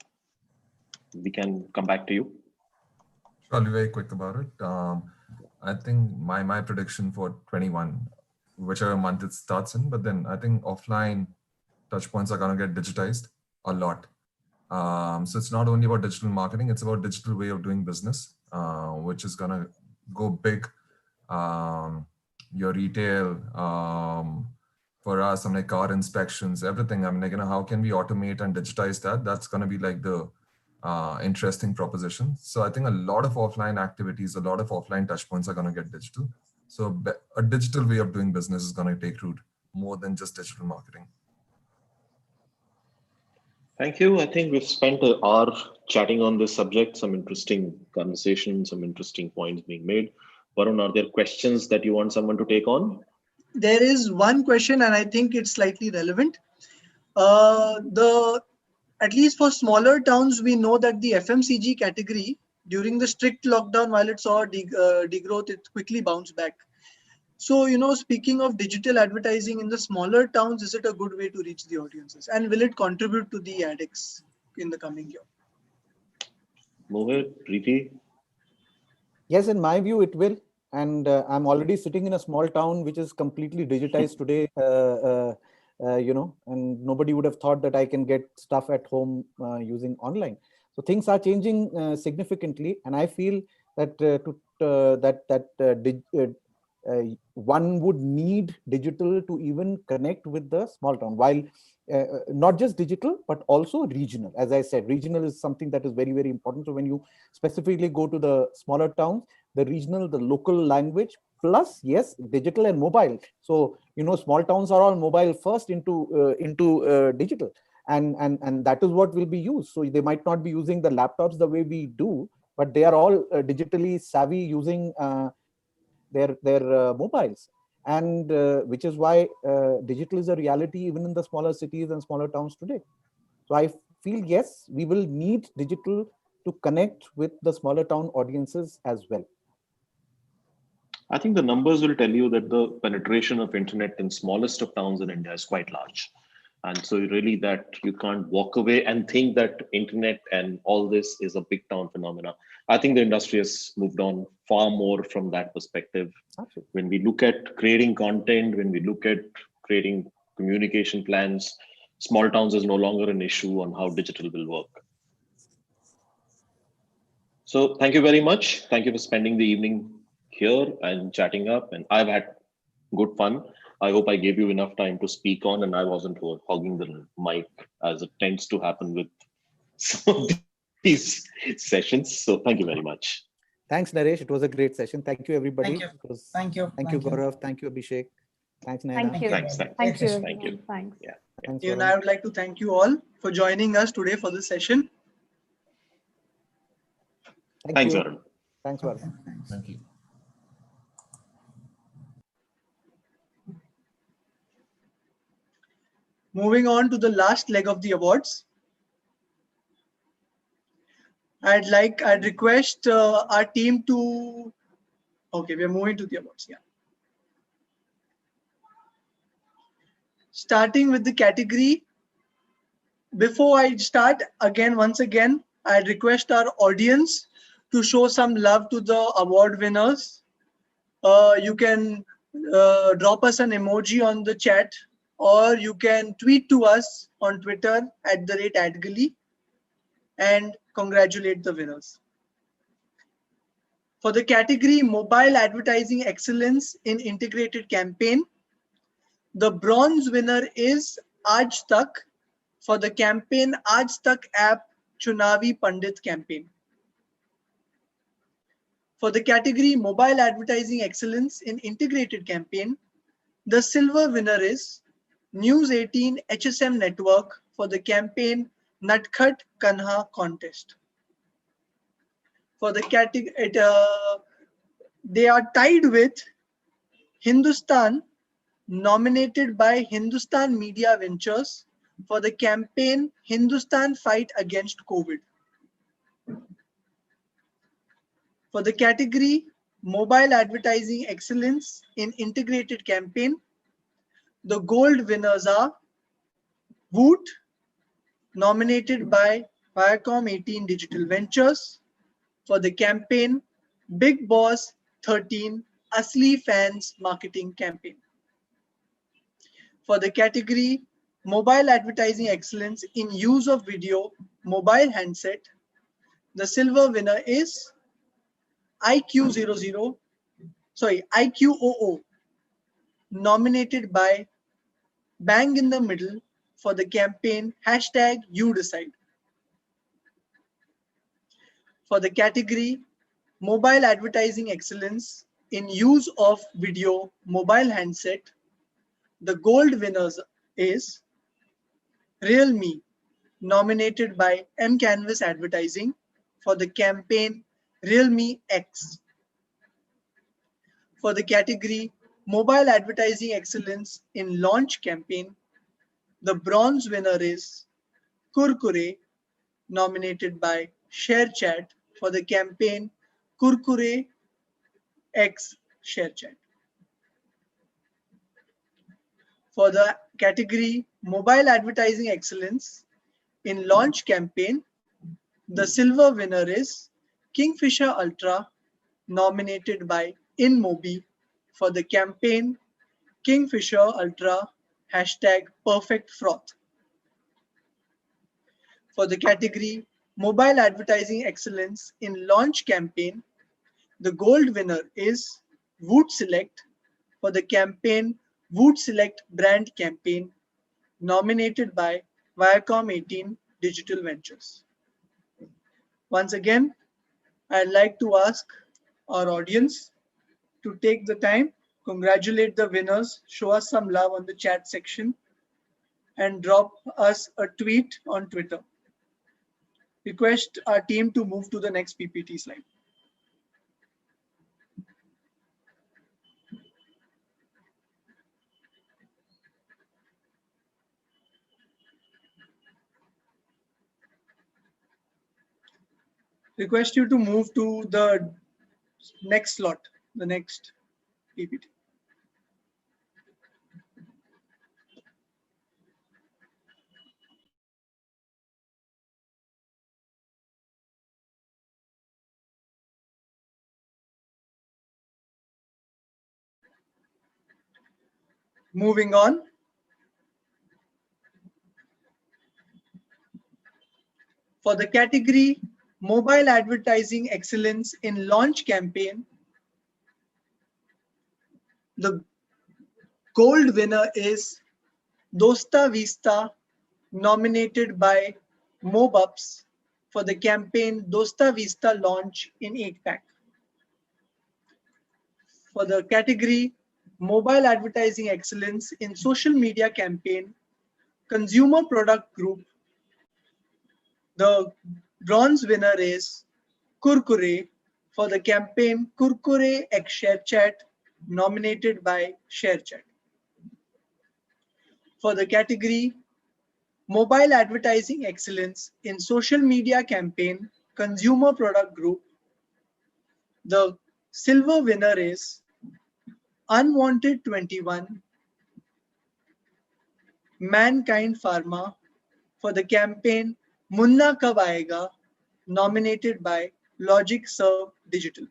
we can come back to you. I'll be very quick about it. I think my prediction for 21, whichever month it starts in, but then I think offline touch points are going to get digitized a lot. So it's not only about digital marketing, it's about digital way of doing business, which is going to go big. Your retail, for us, I'm like car inspections, everything. I'm like, how can we automate and digitize that? That's going to be like the interesting proposition. So I think a lot of offline activities, a lot of offline touch points are going to get digital. So a digital way of doing business is going to take root more than just digital marketing. Thank you. I think we've spent an hour chatting on this subject, some interesting conversations, some interesting points being made. Varun, are there questions that you want someone to take on? There is one question, and I think it's slightly relevant. At least for smaller towns, we know that the FMCG category during the strict lockdown, while it saw degrowth, it quickly bounced back. So, speaking of digital advertising in the smaller towns, is it a good way to reach the audiences? And will it contribute to the ADX in the coming year? Mohit, Preeti? Yes, in my view, it will. And I'm already sitting in a small town which is completely digitized today, and nobody would have thought that I can get stuff at home using online. So things are changing significantly, and I feel that one would need digital to even connect with the small town, while not just digital, but also regional. As I said, regional is something that is very, very important. So when you specifically go to the smaller towns, the regional, the local language, plus, yes, digital and mobile. So, small towns are all mobile first into digital. And that is what will be used. So they might not be using the laptops the way we do, but they are all digitally savvy using their mobiles. And which is why digital is a reality even in the smaller cities and smaller towns today. So I feel, yes, we will need digital to connect with the smaller town audiences as well. I think the numbers will tell you that the penetration of internet in smallest of towns in India is quite large. And so really that you can't walk away and think that internet and all this is a big town phenomena. I think the industry has moved on far more from that perspective. Absolutely. When we look at creating content, when we look at creating communication plans, small towns is no longer an issue on how digital will work. So thank you very much. Thank you for spending the evening here and chatting up. And I've had good fun. I hope I gave you enough time to speak on, and I wasn't hogging the mic as it tends to happen with some of these sessions. So thank you very much. Thanks, Naresh. It was a great session. Thank you, everybody. Thank you. Thank you. Thank you, Gaurav. Thank you, Abhishek. Thanks, Naina. Thank you. Thanks. Thank you. Thank you. Thanks. Yeah. Thanks, And I would like to thank you all for joining us today for this session. Thanks, you. Arun. Thanks, Varun. Thank you. Moving on to the last leg of the awards. I'd request our team to, okay, we're moving to the awards, yeah. Starting with the category. Before I start, once again, I'd request our audience to show some love to the award winners. You can drop us an emoji on the chat, or you can tweet to us on Twitter @adgali and congratulate the winners. For the category Mobile Advertising Excellence in Integrated Campaign, the bronze winner is Aaj Tak for the campaign Aaj Tak app Chunavi Pandit campaign. For the category Mobile Advertising Excellence in Integrated Campaign, the silver winner is News 18 HSM Network for the campaign Natkhat Kanha contest. For the category, they are tied with Hindustan, nominated by Hindustan Media Ventures for the campaign Hindustan Fight Against COVID. For the category Mobile Advertising Excellence in Integrated Campaign, the gold winners are Woot, nominated by Viacom 18 Digital Ventures for the campaign Big Boss 13 Asli Fans Marketing Campaign. For the category Mobile Advertising Excellence in Use of Video Mobile Handset, the silver winner is IQOO, nominated by Bang in the Middle for the campaign #YouDecide. For the category Mobile Advertising Excellence in Use of Video Mobile Handset, the gold winners is Realme, nominated by mCanvas Advertising for the campaign Realme X. For the category Mobile Advertising Excellence in Launch Campaign, the bronze winner is Kurkure, nominated by ShareChat for the campaign Kurkure X ShareChat. For the category Mobile Advertising Excellence in Launch Campaign, the silver winner is Kingfisher Ultra, nominated by InMobi for the campaign Kingfisher Ultra #PerfectFroth. For the category Mobile Advertising Excellence in Launch Campaign, the gold winner is Woot Select for the campaign Woot Select Brand Campaign, nominated by Viacom 18 Digital Ventures. Once again, I'd like to ask our audience to take the time, congratulate the winners, show us some love on the chat section, and drop us a tweet on Twitter. Request our team to move to the next PPT slide. Request you to move to the next slot, the next PPT. Moving on. For the category Mobile Advertising Excellence in Launch Campaign, the Gold winner is Dosta Vista, nominated by Mobexx for the campaign Dosta Vista launch in 8-pack. For the category Mobile Advertising Excellence in Social Media Campaign, Consumer Product Group, the bronze winner is Kurkure for the campaign Kurkure X ShareChat, nominated by ShareChat. For the category Mobile Advertising Excellence in Social Media Campaign, Consumer Product Group, the silver winner is Unwanted 21, Mankind Pharma for the campaign Munna Kab Aayega, nominated by Logic Serve Digital.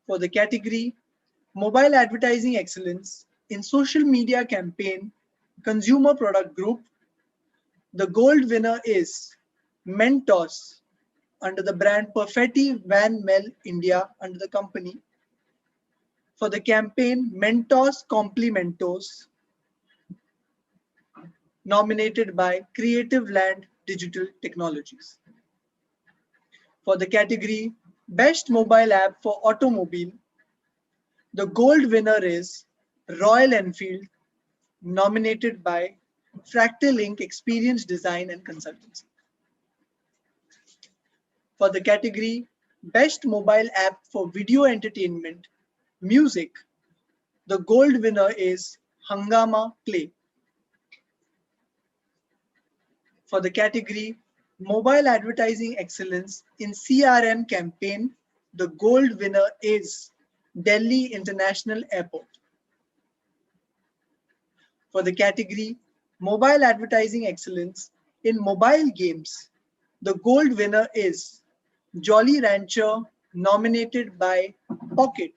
For the category Mobile Advertising Excellence in Social Media Campaign, Consumer Product Group, the gold winner is Mentos under the brand Perfetti Van Mel India under the company for the campaign Mentos Complimentos, nominated by Creative Land Digital Technologies. For the category Best Mobile App for Automobile, the gold winner is Royal Enfield, nominated by Fractal Inc. Experience Design and Consultancy. For the category Best Mobile App for Video Entertainment, Music, the gold winner is Hangama Play. For the category Mobile Advertising Excellence in CRM Campaign, the gold winner is Delhi International Airport. For the category Mobile Advertising Excellence in Mobile Games, the gold winner is Jolly Rancher, nominated by Pocket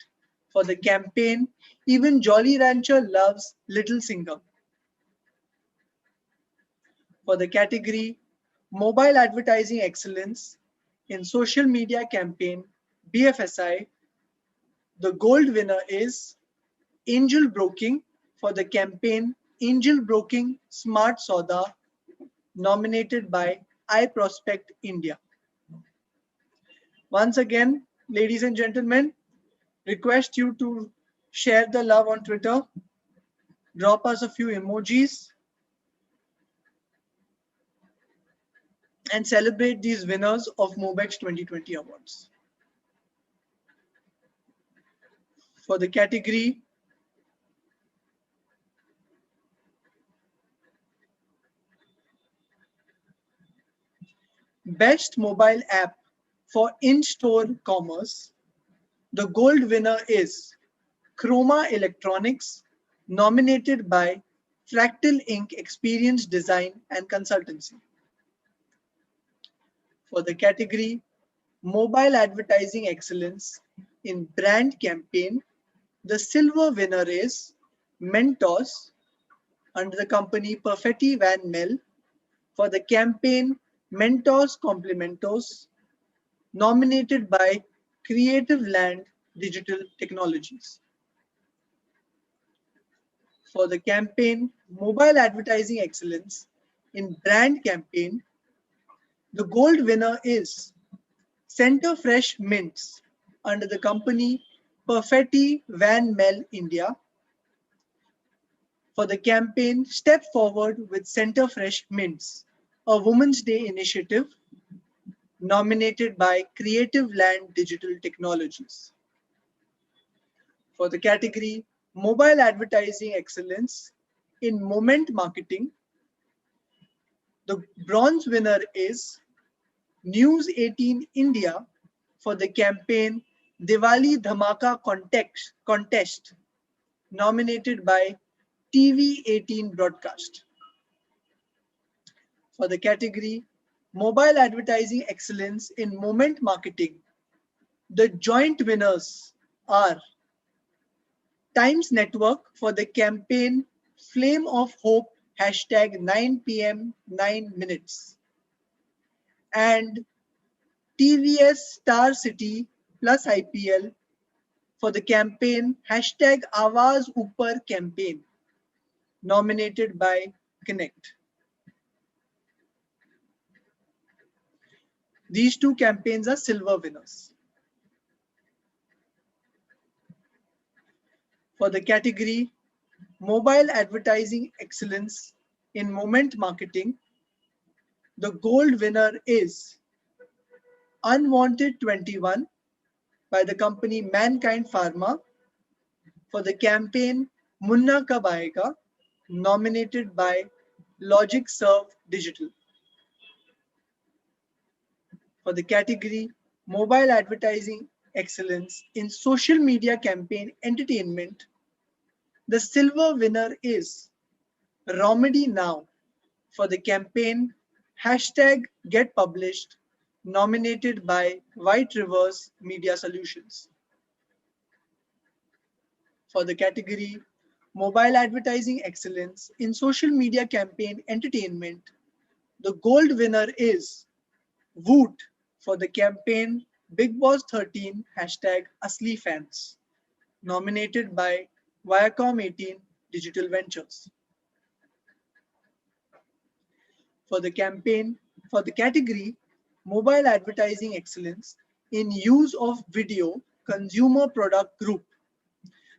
for the campaign Even Jolly Rancher Loves Little Singer. For the category Mobile Advertising Excellence in Social Media Campaign, BFSI, the gold winner is Angel Broking for the campaign Angel Broking Smart Soda, nominated by iProspect India. Once again, ladies and gentlemen, request you to share the love on Twitter, drop us a few emojis, and celebrate these winners of Mobexx 2020 awards. For the category Best Mobile App for In-Store Commerce, the gold winner is Chroma Electronics, nominated by Fractal Inc. Experience Design and Consultancy. For the category Mobile Advertising Excellence in Brand Campaign, the silver winner is Mentos under the company Perfetti Van Mel for the campaign Mentos Complimentos, nominated by Creative Land Digital Technologies. For the campaign Mobile Advertising Excellence in Brand Campaign, the gold winner is Center Fresh Mints under the company Perfetti Van Mel India for the campaign Step Forward with Center Fresh Mints, a Women's Day initiative, nominated by Creative Land Digital Technologies. For the category Mobile Advertising Excellence in Moment Marketing, the bronze winner is News 18 India for the campaign Diwali Dhamaka Contest, nominated by TV 18 Broadcast. For the category Mobile Advertising Excellence in Moment Marketing, the joint winners are Times Network for the campaign Flame of Hope hashtag 9 p.m. 9 minutes and TVS Star City plus IPL for the campaign hashtag Awaaz Upar campaign, nominated by Connect. These two campaigns are silver winners. For the category Mobile Advertising Excellence in Moment Marketing, the gold winner is Unwanted 21 by the company Mankind Pharma for the campaign Munna Kab Aayega, nominated by Logic Serve Digital. For the category Mobile Advertising Excellence in Social Media Campaign Entertainment, the silver winner is Romedy Now for the campaign hashtag Get Published, nominated by White Rivers Media Solutions. For the category Mobile Advertising Excellence in Social Media Campaign Entertainment, the gold winner is Woot for the campaign Big Boss 13 hashtag Asli Fans, nominated by Viacom 18 Digital Ventures. For the category Mobile Advertising Excellence in Use of Video Consumer Product Group,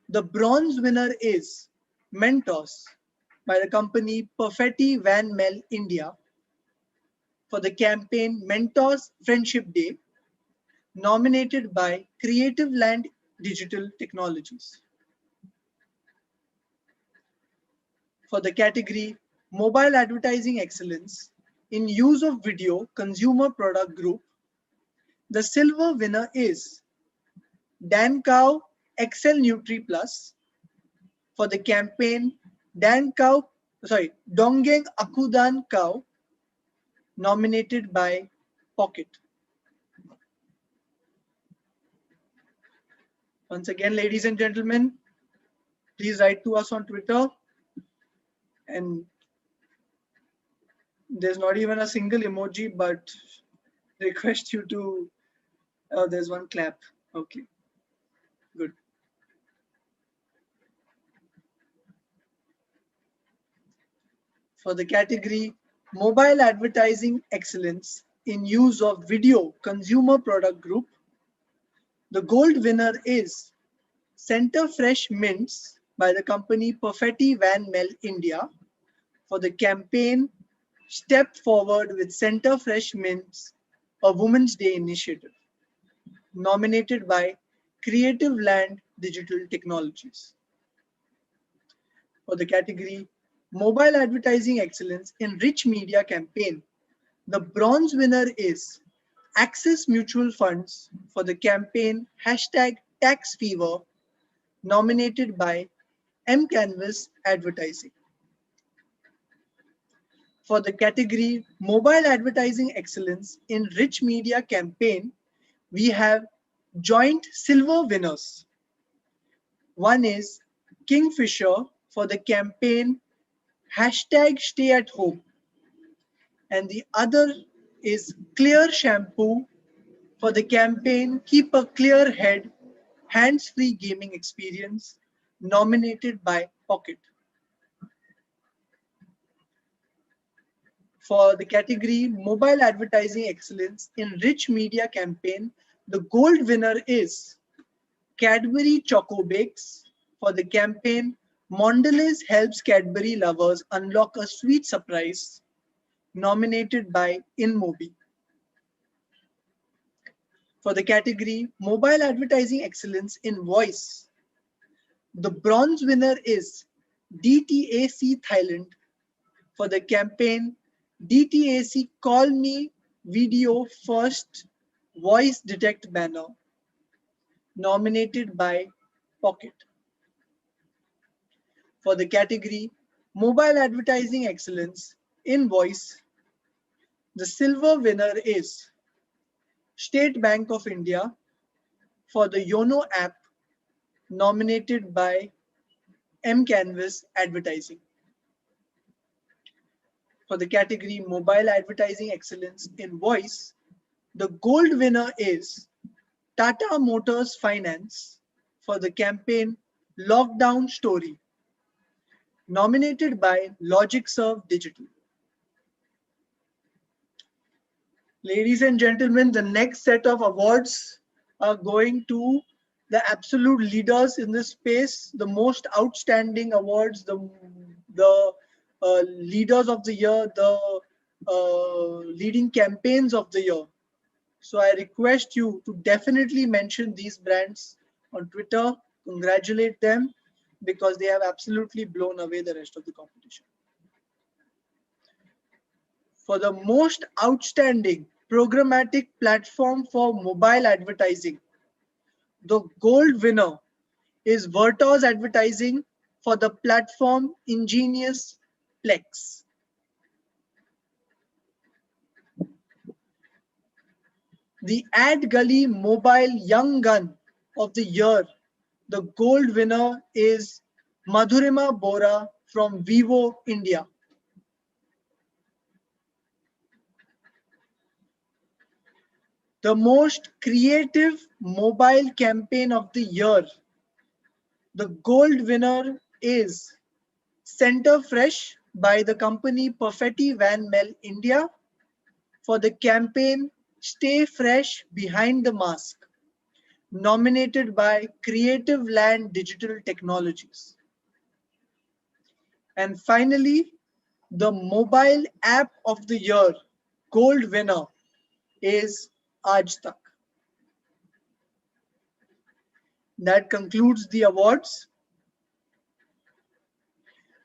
the bronze winner is Mentos by the company Perfetti Van Mel India for the campaign Mentos Friendship Day, nominated by Creative Land Digital Technologies. For the category Mobile Advertising Excellence in Use of Video Consumer Product Group, the silver winner is Dancow XL Nutri Plus for the campaign Dongeng Akudan Cow, nominated by Pocket. Once again, ladies and gentlemen, please write to us on Twitter, and there's not even a single emoji, but request you to, oh, there's one clap. Okay, good. For the category Mobile Advertising Excellence in Use of Video Consumer Product Group, the gold winner is Center Fresh Mints by the company Perfetti Van Mel India for the campaign Step Forward with Center Fresh Mints, a Women's Day initiative, nominated by Creative Land Digital Technologies. For the category Mobile Advertising Excellence in Rich Media Campaign, the bronze winner is Access Mutual Funds for the campaign hashtag Tax Fever, nominated by mCanvas Advertising. For the category Mobile Advertising Excellence in Rich Media Campaign, we have joint silver winners. One is Kingfisher for the campaign hashtag Stay at Home, and the other is Clear Shampoo for the campaign Keep a Clear Head, Hands-Free Gaming Experience, nominated by Pocket. For the category Mobile Advertising Excellence in Rich Media Campaign, the gold winner is Cadbury Choco Bakes for the campaign Mondelez helps Cadbury lovers unlock a sweet surprise, nominated by InMobi. For the category Mobile Advertising Excellence in Voice, the bronze winner is DTAC Thailand for the campaign DTAC Call Me Video First Voice Detect banner, nominated by Pocket. For the category Mobile Advertising Excellence in Voice, the silver winner is State Bank of India for the Yono app, nominated by mCanvas Advertising. For the category Mobile Advertising Excellence in Voice, the gold winner is Tata Motors Finance for the campaign Lockdown Story, nominated by LogicServe Digital. Ladies and gentlemen, the next set of awards are going to the absolute leaders in this space, the most outstanding awards, the leaders of the year, the leading campaigns of the year. So I request you to definitely mention these brands on Twitter, congratulate them, because they have absolutely blown away the rest of the competition. For the most outstanding programmatic platform for mobile advertising, the gold winner is Vertos Advertising for the platform Ingenious Plex. The Ad Gully Mobile Young Gun of the Year, the gold winner is Madhurima Bora from Vivo India. The most creative mobile campaign of the year, the gold winner is Center Fresh by the company Perfetti Van Mel India for the campaign Stay Fresh Behind the Mask, nominated by Creative Land Digital Technologies. And finally, the mobile app of the year gold winner is Aaj Tak. That concludes the awards.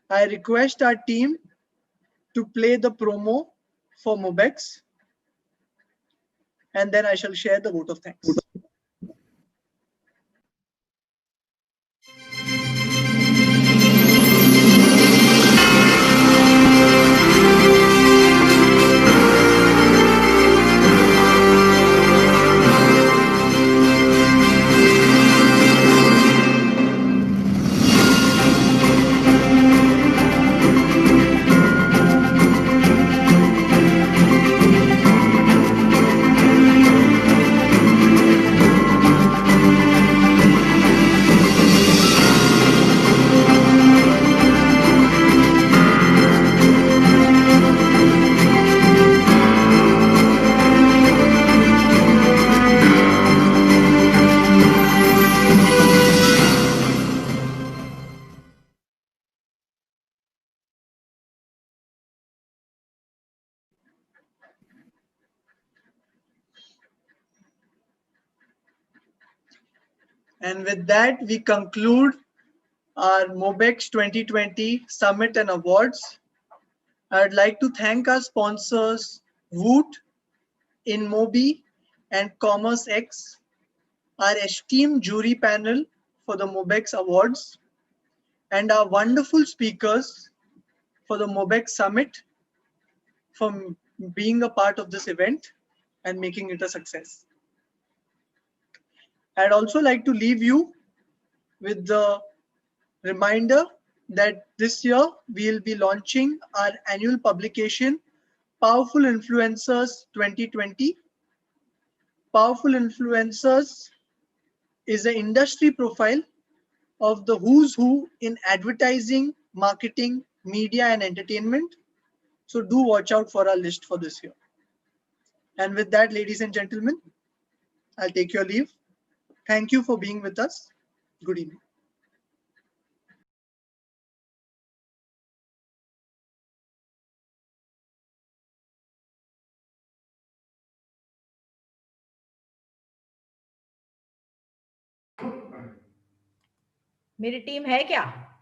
I request our team to play the promo for Mobexx, and then I shall share the vote of thanks. And with that, we conclude our Mobexx 2020 Summit and Awards. I'd like to thank our sponsors, Woot, InMobi, and CommerceX, our esteemed jury panel for the Mobexx Awards, and our wonderful speakers for the Mobexx Summit for being a part of this event and making it a success. I'd also like to leave you with the reminder that this year we'll be launching our annual publication, Powerful Influencers 2020. Powerful Influencers is an industry profile of the who's who in advertising, marketing, media, and entertainment. So do watch out for our list for this year. And with that, ladies and gentlemen, I'll take your leave. Thank you for being with us. Good evening. मेरी team है क्या?